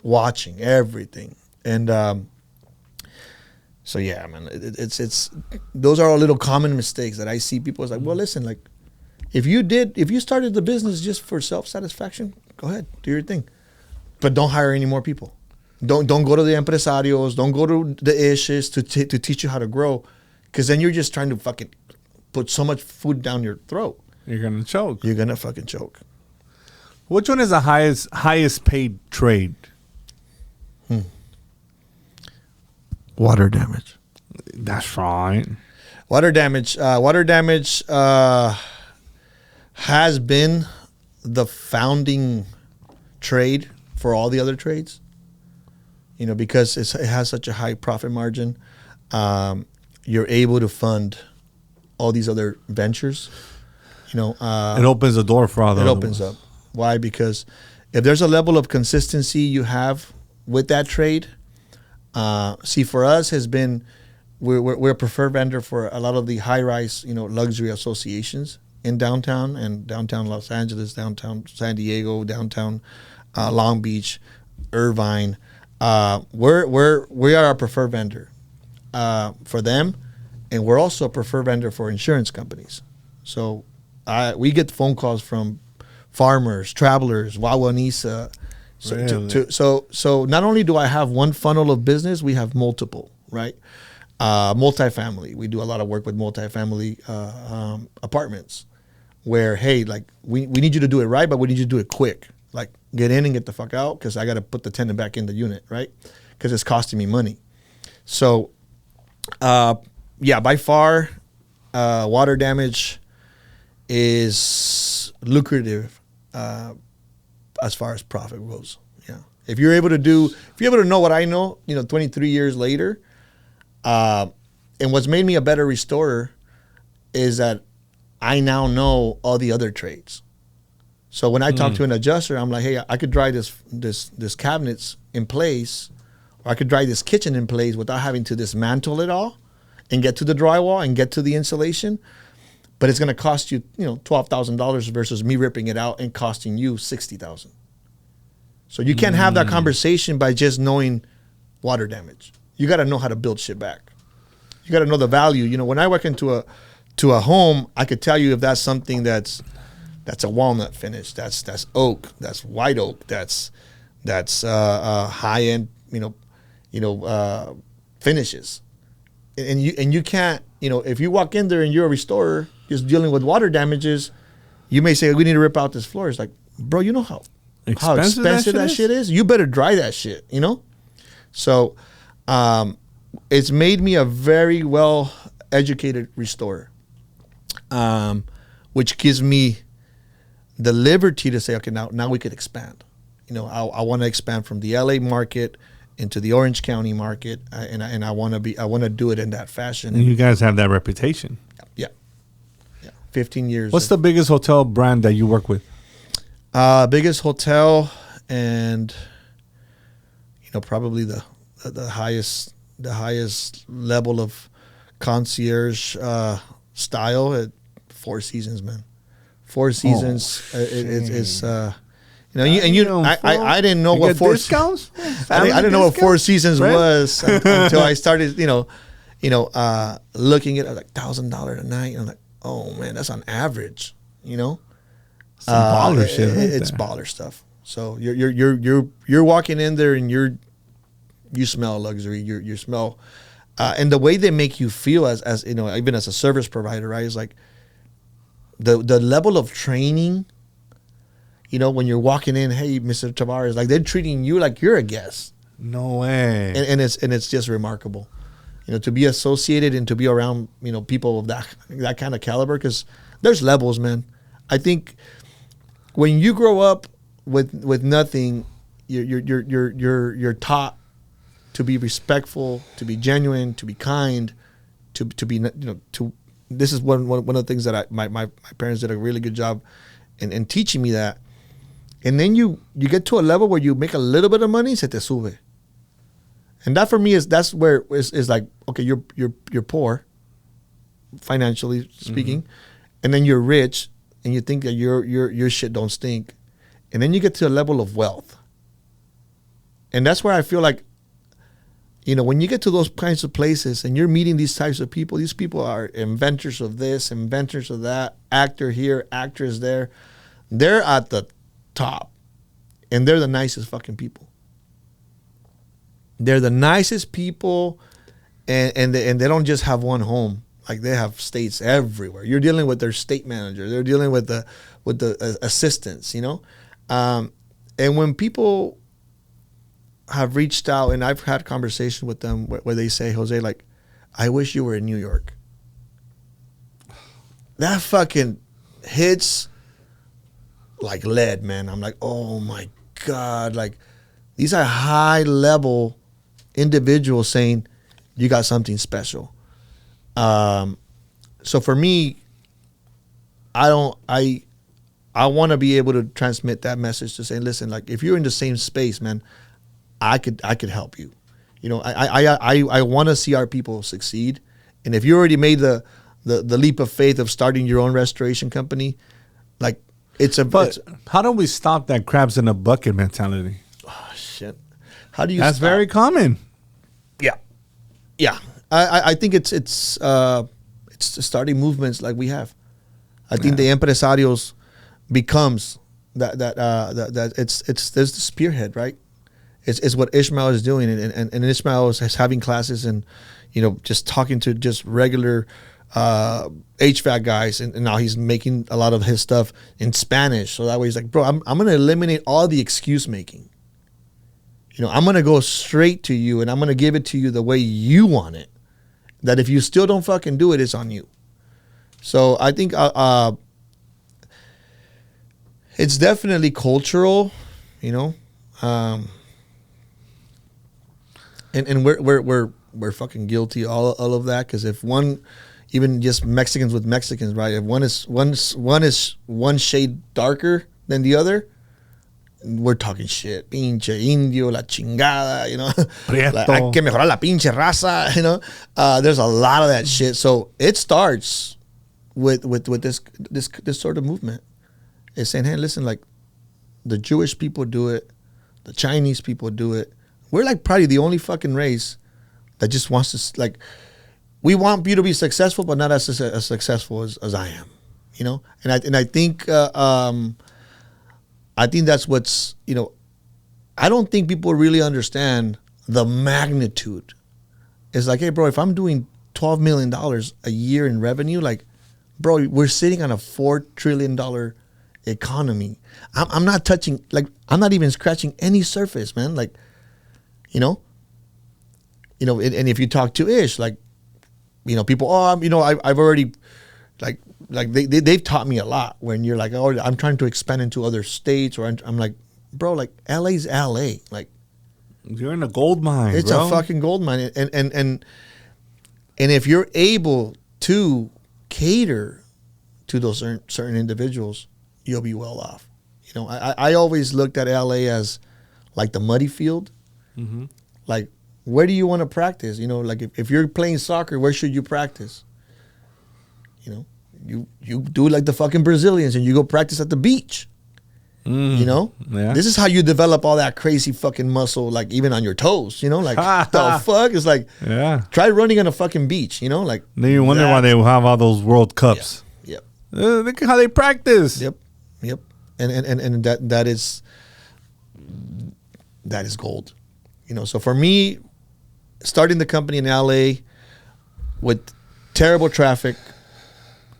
[SPEAKER 1] watching everything, and so yeah, man. It's those are all little common mistakes that I see people. It's like, well, listen, like, if you started the business just for self-satisfaction, go ahead, do your thing, but don't hire any more people. Don't go to the empresarios. Don't go to the issues to teach you how to grow, because then you're just trying to fucking put so much food down your throat.
[SPEAKER 2] You're gonna choke.
[SPEAKER 1] You're gonna fucking choke.
[SPEAKER 2] Which one is the highest paid trade?
[SPEAKER 1] Water damage.
[SPEAKER 2] That's right.
[SPEAKER 1] Water damage. Water damage has been the founding trade for all the other trades. Because it has such a high profit margin, you're able to fund all these other ventures. It
[SPEAKER 2] opens the door for all those.
[SPEAKER 1] It opens up. Why? Because if there's a level of consistency you have with that trade, see, for us has been, we're a preferred vendor for a lot of the high-rise, luxury associations in downtown and downtown Los Angeles, downtown San Diego, downtown Long Beach, Irvine. We are a preferred vendor for them, and we're also a preferred vendor for insurance companies. So we get phone calls from farmers, travelers, Wawanisa.
[SPEAKER 2] Really?
[SPEAKER 1] So not only do I have one funnel of business, we have multiple, right? Multifamily. We do a lot of work with multifamily apartments where, hey, like we need you to do it right, but we need you to do it quick. Like get in and get the fuck out because I got to put the tenant back in the unit, right? Because it's costing me money. So, by far, water damage is lucrative as far as profit goes. Yeah. If you're able to know what I know, 23 years later, and what's made me a better restorer is that I now know all the other trades. So when I talk to an adjuster, I'm like, hey, I could dry this cabinets in place, or I could dry this kitchen in place without having to dismantle it all and get to the drywall and get to the insulation. But it's going to cost you, $12,000 versus me ripping it out and costing you $60,000. So you can't have that conversation by just knowing water damage. You got to know how to build shit back. You got to know the value. When I walk into a home, I could tell you if that's something that's a walnut finish, that's oak, that's white oak, that's high end, finishes. And you can't, if you walk in there and you're a restorer just dealing with water damages, you may say we need to rip out this floor. It's like, bro, you know how expensive that shit is? You better dry that shit, So it's made me a very well educated restorer, which gives me the liberty to say, okay, now we could expand. I want to expand from the LA market into the Orange County market, and I want to do it in that fashion.
[SPEAKER 2] And you guys have that reputation.
[SPEAKER 1] Yeah. 15 years.
[SPEAKER 2] What's the biggest hotel brand that you work with?
[SPEAKER 1] Biggest hotel, and probably the highest level of concierge style at Four Seasons, man. Four Seasons. It's I didn't know what Four Seasons. I didn't know what Four Seasons was until I started, looking at it. I was like $1,000 a night. And I'm like, oh man, that's on average. Some
[SPEAKER 2] baller shit.
[SPEAKER 1] It's baller stuff. So you're walking in there and you smell luxury. You smell, and the way they make you feel as even as a service provider, right? Is like the level of training. When you're walking in, hey, Mr. Tavares, like they're treating you like you're a guest.
[SPEAKER 2] No way.
[SPEAKER 1] And it's just remarkable, to be associated and to be around, people of that kind of caliber, because there's levels, man. I think when you grow up with nothing, you're taught to be respectful, to be genuine, to be kind, to be This is one of the things that my parents did a really good job in teaching me that. And then you get to a level where you make a little bit of money, se te sube. And that for me that's where it's like, okay, you're poor, financially speaking, and then you're rich, and you think that your shit don't stink, and then you get to a level of wealth. And that's where I feel like, when you get to those kinds of places and you're meeting these types of people, these people are inventors of this, inventors of that, actor here, actress there. They're at the top, and they're the nicest fucking people. They're the nicest people, and they don't just have one home. Like they have states everywhere. You're dealing with their state manager. They're dealing with the assistants. And when people have reached out, and I've had conversations with them where they say, Jose, like, I wish you were in New York. That fucking hits like lead, man. I'm like, oh my God. Like, these are high level individuals saying you got something special. So for me, I I want to be able to transmit that message to say, listen, like if you're in the same space, man, I could help you. You know, I want to see our people succeed. And if you already made the leap of faith of starting your own restoration company, like
[SPEAKER 2] But how do we stop that crabs in a bucket mentality?
[SPEAKER 1] Oh shit! How do you?
[SPEAKER 2] That's
[SPEAKER 1] stop?
[SPEAKER 2] very common.
[SPEAKER 1] Yeah. I think it's starting movements like we have. I think the empresarios becomes that it's there's the spearhead, right? It's what Ishmael is doing, and Ishmael is having classes and, you know, just talking to just regular HVAC guys, and now he's making a lot of his stuff in Spanish. So that way he's like, bro, I'm going to eliminate all the excuse making. You know, I'm going to go straight to you, and I'm going to give it to you the way you want it. That if you still don't fucking do it, it's on you. So I think it's definitely cultural, you know, and we're fucking guilty all of that, because if one, even just Mexicans with Mexicans, right? If one is one shade darker than the other, we're talking shit. Pinche indio, la chingada, you know. Like, hay que mejorar la pinche raza, you know. There's a lot of that shit. So it starts with this sort of movement. It's saying, hey, listen, like the Jewish people do it, the Chinese people do it. We're like probably the only fucking race that just wants to, like, we want you to be successful, but not as successful as I am, you know. And I think that's what's, you know, I don't think people really understand the magnitude. It's like, hey, bro, if I'm doing $12 million a year in revenue, like, bro, we're sitting on a $4 trillion economy. I'm not touching, like, I'm not even scratching any surface, man. Like, you know, and if you talk to Ish, like, you know, people, you know, I've already, like they've taught me a lot. When you're like, oh, I'm trying to expand into other states, or I'm like, bro, like LA's LA, like
[SPEAKER 2] you're in a gold mine.
[SPEAKER 1] It's a fucking gold mine, and if you're able to cater to those certain individuals, you'll be well off. You know, I always looked at LA as like the muddy field. Mm-hmm. Like, where do you want to practice? You know, like if you're playing soccer, where should you practice? You know, you do like the fucking Brazilians and you go practice at the beach. You know? Yeah. This is how you develop all that crazy fucking muscle, like even on your toes, you know? Like, the fuck? It's like, try running on a fucking beach, you know? Like,
[SPEAKER 2] then you wonder why they have all those World Cups.
[SPEAKER 1] Yep.
[SPEAKER 2] Look at how they practice.
[SPEAKER 1] Yep. And that is gold. You know, so for me, starting the company in LA with terrible traffic,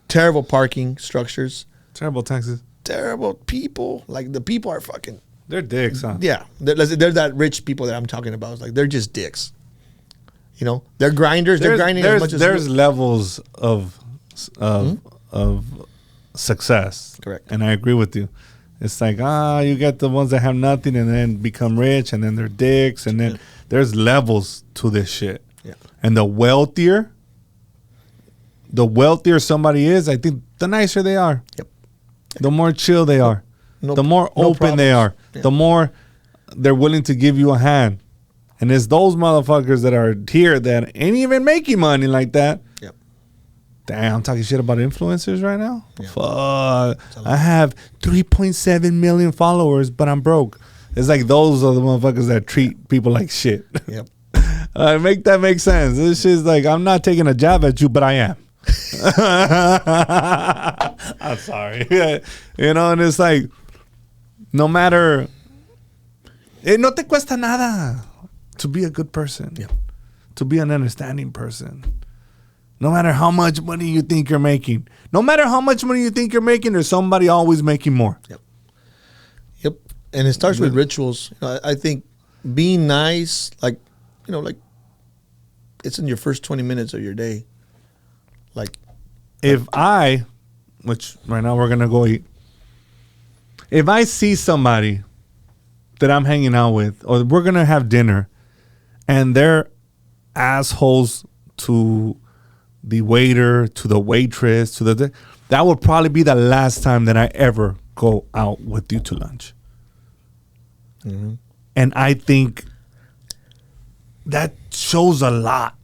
[SPEAKER 1] terrible parking structures,
[SPEAKER 2] terrible taxes,
[SPEAKER 1] terrible people. Like, the people are fucking,
[SPEAKER 2] they're dicks, huh?
[SPEAKER 1] Yeah, they're that rich people that I'm talking about. It's like, they're just dicks. You know, they're grinders. They're grinding as much as
[SPEAKER 2] there's levels of success.
[SPEAKER 1] Correct.
[SPEAKER 2] And I agree with you. It's like, you get the ones that have nothing and then become rich, and then they're dicks, and then there's levels to this shit.
[SPEAKER 1] Yeah.
[SPEAKER 2] And the wealthier somebody is, I think the nicer they are.
[SPEAKER 1] Yep.
[SPEAKER 2] The more chill they are. The more open they are. Yeah. The more they're willing to give you a hand. And it's those motherfuckers that are here that ain't even making money like that.
[SPEAKER 1] Yep.
[SPEAKER 2] Damn, I'm talking shit about influencers right now?
[SPEAKER 1] Yeah.
[SPEAKER 2] Fuck. I have 3.7 million followers, but I'm broke. It's like those are the motherfuckers that treat people like shit.
[SPEAKER 1] Yep.
[SPEAKER 2] Make that make sense. This shit's like, I'm not taking a jab at you, but I am. I'm sorry. You know, and it's like, no matter, no te cuesta nada to be a good person.
[SPEAKER 1] Yep.
[SPEAKER 2] To be an understanding person. No matter how much money you think you're making. No matter how much money you think you're making, there's somebody always making more.
[SPEAKER 1] Yep. And it starts with rituals. You know, I think being nice, like, you know, like, it's in your first 20 minutes of your day. Like,
[SPEAKER 2] if which right now we're going to go eat. If I see somebody that I'm hanging out with, or we're going to have dinner, and they're assholes to the waiter, to the waitress, that would probably be the last time that I ever go out with you to lunch.
[SPEAKER 1] Mm-hmm.
[SPEAKER 2] And I think that shows a lot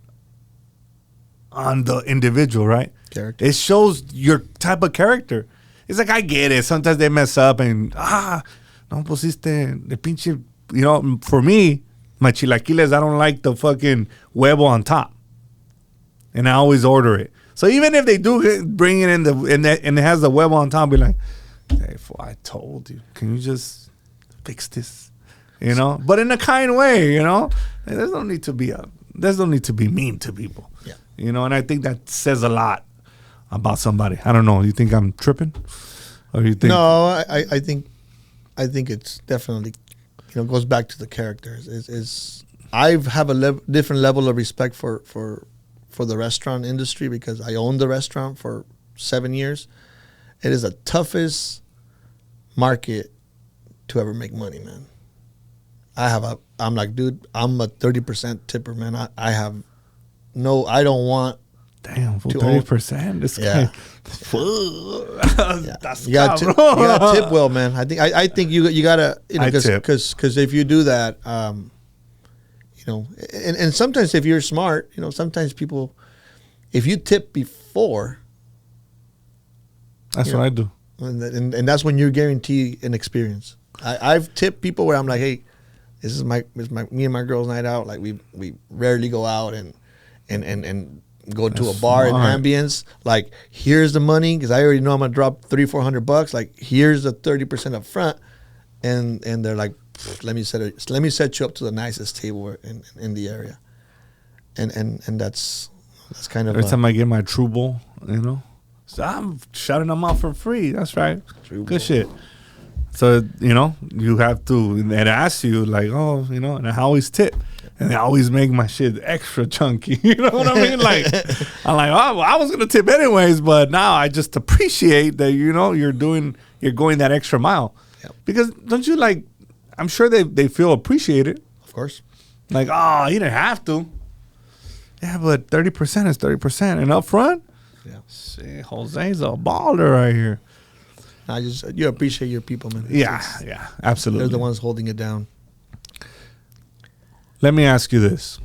[SPEAKER 2] on the individual, right?
[SPEAKER 1] Character.
[SPEAKER 2] It shows your type of character. It's like, I get it. Sometimes they mess up and, no pusiste de pinche, for me, my chilaquiles, I don't like the fucking huevo on top. And I always order it. So even if they do bring it in and it has the huevo on top, I'll be like, hey, I told you. Can you just fix this? But in a kind way, There's no need to be mean to people.
[SPEAKER 1] Yeah.
[SPEAKER 2] And I think that says a lot about somebody. I don't know. You think I'm tripping? Or you think?
[SPEAKER 1] No, I think it's definitely, goes back to the characters. I have a different level of respect for the restaurant industry because I owned the restaurant for 7 years. It is the toughest market to ever make money, man. I'm like, dude, I'm a 30% tipper, man. I don't want.
[SPEAKER 2] Damn, 30%. This guy.
[SPEAKER 1] That's you gotta tip well, man. I think you gotta, because if you do that, and sometimes if you're smart, sometimes people, if you tip before,
[SPEAKER 2] that's what I do,
[SPEAKER 1] and that's when you're guaranteed an experience. I've tipped people where I'm like, hey, this is me and my girls' night out. Like we rarely go out and go to a bar and ambience. Like, here's the money because I already know I'm gonna drop $300-400. Like, here's the 30% up front, and they're like, let me set you up to the nicest table in the area, and that's kind of
[SPEAKER 2] every time I get my True Bowl, so I'm shouting them out for free. That's right, good shit. So you have to, and it asks you like, and I always tip. And they always make my shit extra chunky. You know what I mean? Like, I'm like, oh, well, I was gonna tip anyways, but now I just appreciate that you're going that extra mile.
[SPEAKER 1] Yep. Because
[SPEAKER 2] don't you like? I'm sure they feel appreciated.
[SPEAKER 1] Of course.
[SPEAKER 2] Like, oh, you didn't have to. Yeah, but 30% is 30%, and up front,
[SPEAKER 1] yeah,
[SPEAKER 2] see, Jose's a baller right here.
[SPEAKER 1] You appreciate your people, man.
[SPEAKER 2] Yeah, absolutely.
[SPEAKER 1] They're the ones holding it down.
[SPEAKER 2] Let me ask you this.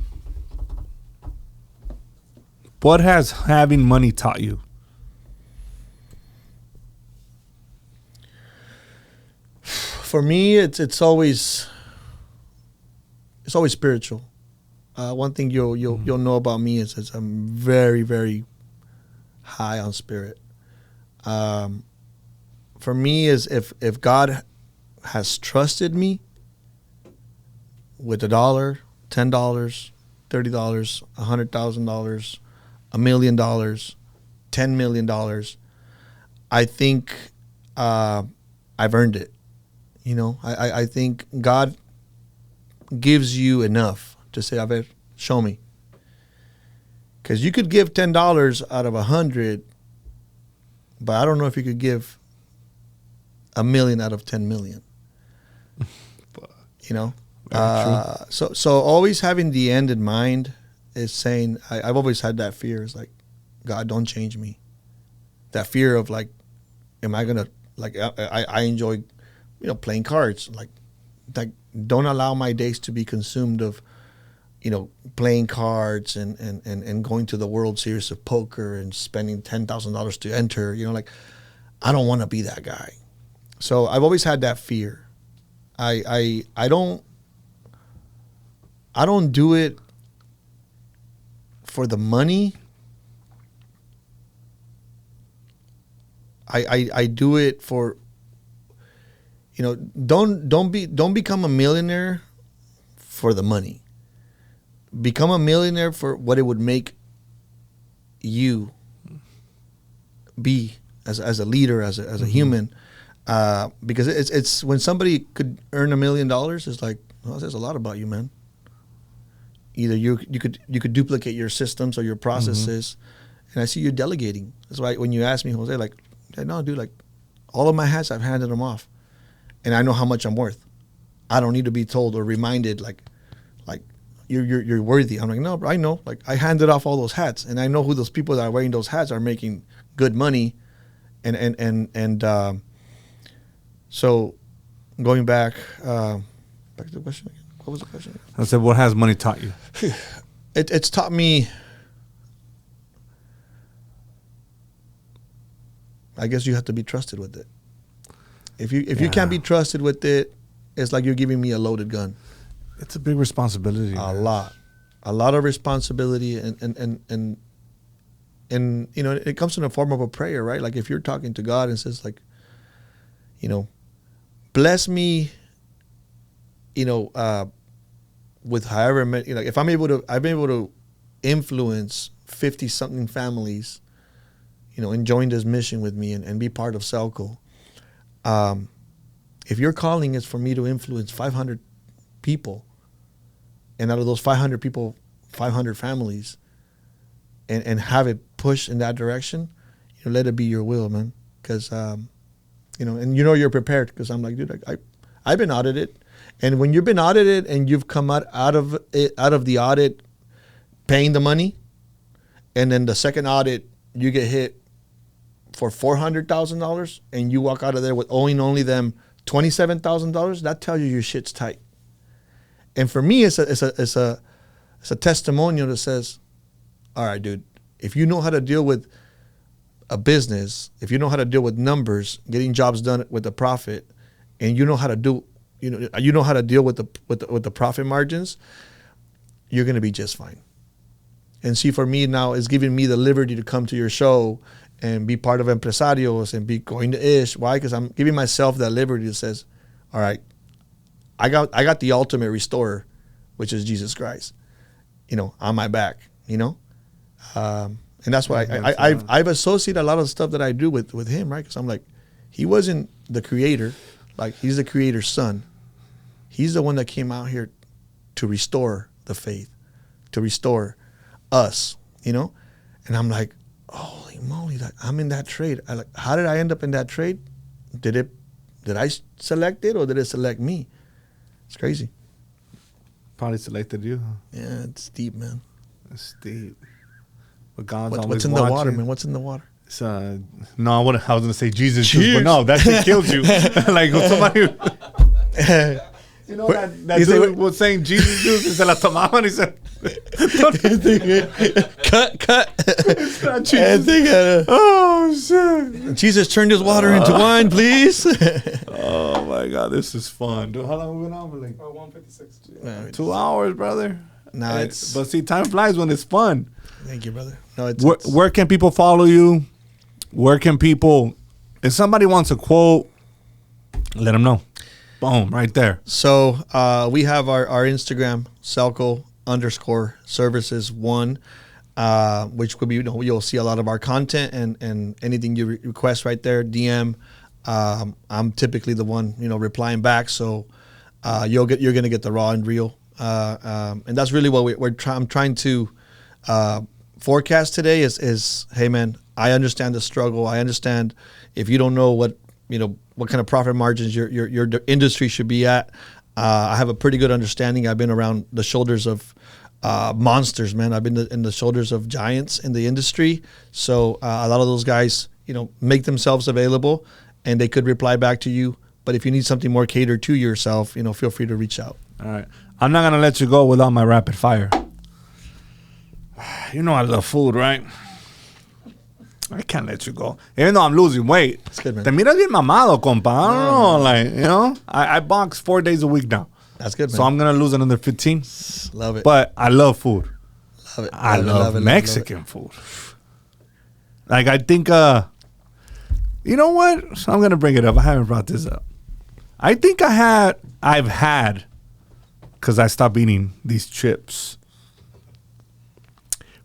[SPEAKER 2] What has having money taught you?
[SPEAKER 1] For me, it's always spiritual. One thing you'll know about me is I'm very, very high on spirit. For me, is if God has trusted me with $1, $10, $30, $100,000, $1 million, $10 million, I think I've earned it. I think God gives you enough to say, "A ver, show me." Because you could give $10 out of 100, but I don't know if you could give $1 million out of 10 million. So always having the end in mind is saying, I've always had that fear. It's like, God, don't change me. That fear of like, am I gonna, like, I enjoy, playing cards. Like don't allow my days to be consumed of, playing cards and going to the World Series of Poker and spending $10,000 to enter. Like, I don't want to be that guy. So I've always had that fear. I don't do it for the money. I do it for, don't become a millionaire for the money. Become a millionaire for what it would make you be as a leader, as a human. Because it's when somebody could earn $1 million, it's like, well, that says a lot about you, man. Either you could duplicate your systems or your processes, and I see you delegating. That's why when you ask me, Jose, like, no, dude, like, all of my hats, I've handed them off, and I know how much I'm worth. I don't need to be told or reminded, like you're worthy. I'm like, no, bro, I know. Like, I handed off all those hats, and I know who those people that are wearing those hats are making good money, and So going back to the question again. What was the question again?
[SPEAKER 2] I said, what has money taught you?
[SPEAKER 1] It's taught me, I guess you have to be trusted with it. If you can't be trusted with it, it's like you're giving me a loaded gun.
[SPEAKER 2] It's a big responsibility.
[SPEAKER 1] A lot of responsibility, and you know, it comes in the form of a prayer, right? Like if you're talking to God and says like, you know, bless me, you know, with however many, you know, if I've been able to influence 50 something families, you know, and join this mission with me and be part of Celco. If your calling is for me to influence 500 people, and out of those 500 people, 500 families, and have it push in that direction, you know, let it be your will, man. Because, you know, and you know you're prepared, because I'm like, dude, I've been audited. And when you've been audited and you've come out of the audit paying the money, and then the second audit you get hit for $400,000 and you walk out of there with owing only them $27,000, that tells you your shit's tight. And for me, it's a testimonial that says, all right, dude, if you know how to deal with a business, if you know how to deal with numbers, getting jobs done with a profit, and you know how to deal with the profit margins, you're gonna be just fine. And see, for me now, it's giving me the liberty to come to your show and be part of Empresarios and be going to Ish. Why? Because I'm giving myself that liberty that says, all right, I got the ultimate restorer, which is Jesus Christ, you know, on my back, you know? And that's why I've associated a lot of stuff that I do with him, right? Because I'm like, he wasn't the creator. Like, he's the creator's son. He's the one that came out here to restore the faith, to restore us, you know? And I'm like, holy moly, I'm in that trade. How did I end up in that trade? Did I select it, or did it select me? It's crazy.
[SPEAKER 2] Probably selected you, huh?
[SPEAKER 1] Yeah, it's deep, man.
[SPEAKER 2] It's deep. But God's always
[SPEAKER 1] what's in
[SPEAKER 2] watching.
[SPEAKER 1] the water, man? What's in the water?
[SPEAKER 2] It's, no, I was gonna say Jesus juice, but no, that shit kills you. Like somebody, you know, that dude was saying Jesus juice and se la tomaban y said,
[SPEAKER 1] cut.
[SPEAKER 2] It's not Jesus. Oh shit!
[SPEAKER 1] Jesus turned his water into wine, please.
[SPEAKER 2] Oh my God, this is fun. Dude, how long have we been on for? Like
[SPEAKER 5] 1:56.
[SPEAKER 2] 2 hours, brother.
[SPEAKER 1] No,
[SPEAKER 2] but see, time flies when it's fun.
[SPEAKER 1] Thank you, brother. No,
[SPEAKER 2] Where can people follow you? Where can people, if somebody wants a quote, let them know. Boom, right there.
[SPEAKER 1] So we have our Instagram, Celco_Services 1, which could be, you know, you'll see a lot of our content and anything you request right there, DM. I'm typically the one, you know, replying back. So you're going to get the raw and real. And that's really what I'm trying to forecast today is, hey man, I understand the struggle. I understand if you don't know what kind of profit margins your industry should be at. I have a pretty good understanding. I've been around the shoulders of monsters, man. I've been in the shoulders of giants in the industry. So a lot of those guys, you know, make themselves available and they could reply back to you. But if you need something more catered to yourself, you know, feel free to reach out.
[SPEAKER 2] All right. I'm not going to let you go without my rapid fire. You know I love food, right? I can't let you go. Even though I'm losing weight.
[SPEAKER 1] That's good, man.
[SPEAKER 2] Te miras bien mamado, compa. I don't know. Like, you know, I box 4 days a week now.
[SPEAKER 1] That's good, man.
[SPEAKER 2] So I'm going to lose another 15.
[SPEAKER 1] Love it.
[SPEAKER 2] But I love food.
[SPEAKER 1] Love it.
[SPEAKER 2] I love Mexican food. Like, I think, you know what? So I'm going to bring it up. I haven't brought this up. I think I've had, because I stopped eating these chips.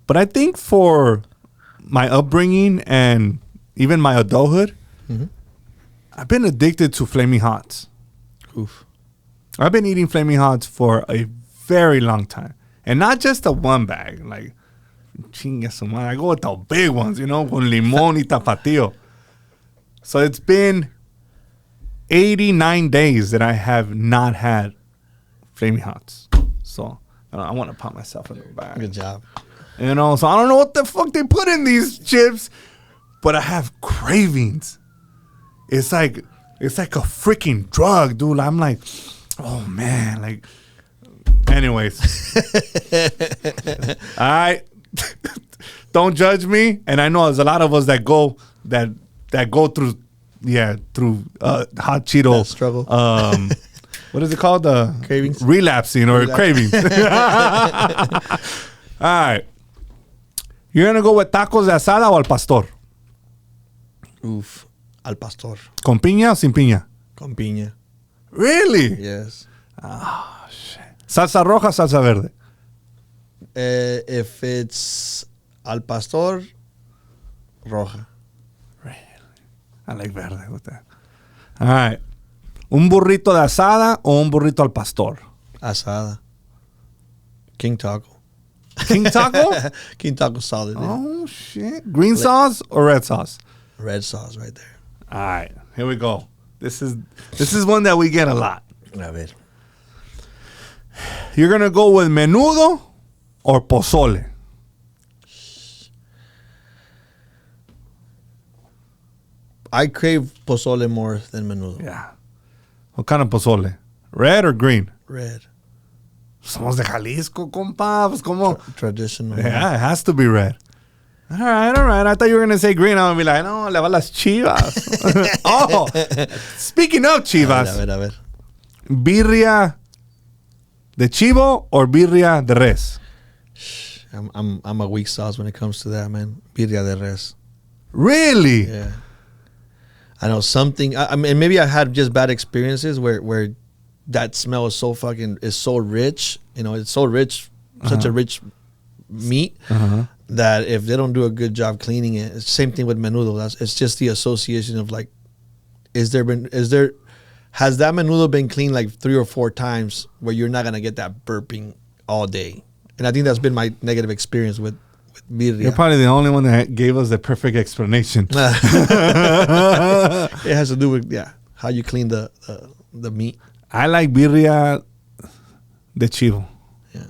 [SPEAKER 2] But I think for my upbringing and even my adulthood, I've been addicted to Flaming Hots.
[SPEAKER 1] Oof.
[SPEAKER 2] I've been eating Flaming Hots for a very long time. And not just a one bag. Like, chinga su madre. I go with the big ones, you know, con limón y tapatio. So it's been 89 days that I have not had Flaming Hots. So I want to pump myself in the back.
[SPEAKER 1] Good job.
[SPEAKER 2] You know, so I don't know what the fuck they put in these chips, but I have cravings. It's like It's like a freaking drug, dude. I'm like, oh man, like. Anyways, all right. Don't judge me. And I know there's a lot of us that go through hot Cheeto
[SPEAKER 1] That struggle.
[SPEAKER 2] What is it called?
[SPEAKER 1] Cravings?
[SPEAKER 2] Relapsing or cravings. All right. You're going to go with tacos de asada o al pastor?
[SPEAKER 1] Oof. Al pastor.
[SPEAKER 2] ¿Con piña o sin piña?
[SPEAKER 1] Con piña.
[SPEAKER 2] Really?
[SPEAKER 1] Yes.
[SPEAKER 2] ¿Salsa roja o salsa verde?
[SPEAKER 1] If it's al pastor, roja.
[SPEAKER 2] Really? I like verde with that. All right. ¿Un burrito de asada o un burrito al pastor?
[SPEAKER 1] Asada. King taco.
[SPEAKER 2] King taco?
[SPEAKER 1] King taco solid. Yeah.
[SPEAKER 2] Oh, shit. Green sauce or red sauce?
[SPEAKER 1] Red sauce right there.
[SPEAKER 2] All right. Here we go. This is one that we get a lot.
[SPEAKER 1] A ver.
[SPEAKER 2] You're going to go with menudo or pozole?
[SPEAKER 1] I crave pozole more than menudo.
[SPEAKER 2] Yeah. What kind of pozole? Red or green?
[SPEAKER 1] Red.
[SPEAKER 2] Somos de Jalisco, compa. Pues, ¿cómo?
[SPEAKER 1] Traditional.
[SPEAKER 2] Yeah, it has to be red. All right. I thought you were going to say green. I'm going to be like, no, le va las chivas. Oh, speaking of chivas.
[SPEAKER 1] A ver.
[SPEAKER 2] Birria de chivo or birria de res?
[SPEAKER 1] I'm a weak sauce when it comes to that, man. Birria de res.
[SPEAKER 2] Really?
[SPEAKER 1] Yeah. I know something. I mean, maybe I had just bad experiences where that smell is so rich. You know, it's so rich, such a rich meat that if they don't do a good job cleaning it, it's the same thing with menudo. It's just the association of like, has that menudo been cleaned like 3 or 4 times where you're not gonna get that burping all day? And I think that's been my negative experience with birria.
[SPEAKER 2] You're probably the only one that gave us the perfect explanation.
[SPEAKER 1] It has to do with how you clean the meat.
[SPEAKER 2] I like birria de chivo.
[SPEAKER 1] Yeah.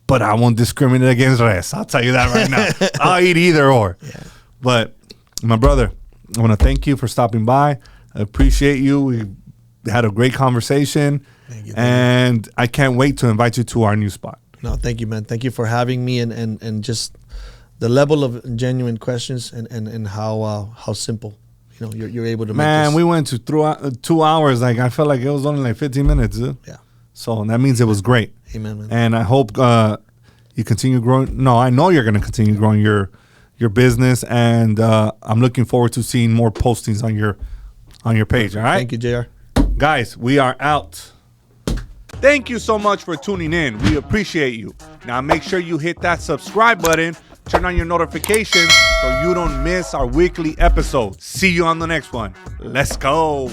[SPEAKER 2] But I won't discriminate against res. I'll tell you that right now. I'll eat either or.
[SPEAKER 1] Yeah.
[SPEAKER 2] But my brother, I want to thank you for stopping by. I appreciate you. We had a great conversation.
[SPEAKER 1] Thank you.
[SPEAKER 2] And I can't wait to invite you to our new spot.
[SPEAKER 1] No, thank you, man. Thank you for having me and just the level of genuine questions and how simple, you know, you're able to make
[SPEAKER 2] Man,
[SPEAKER 1] this.
[SPEAKER 2] we went to 2 hours. Like, I felt like it was only like 15 minutes. Dude.
[SPEAKER 1] Yeah.
[SPEAKER 2] So that means it was great.
[SPEAKER 1] Amen, man.
[SPEAKER 2] And I hope you continue growing. No, I know you're going to continue growing your business. And I'm looking forward to seeing more postings on your page. All right.
[SPEAKER 1] Thank you, JR.
[SPEAKER 2] Guys, we are out. Thank you so much for tuning in. We appreciate you. Now make sure you hit that subscribe button, turn on your notifications so you don't miss our weekly episodes. See you on the next one. Let's go.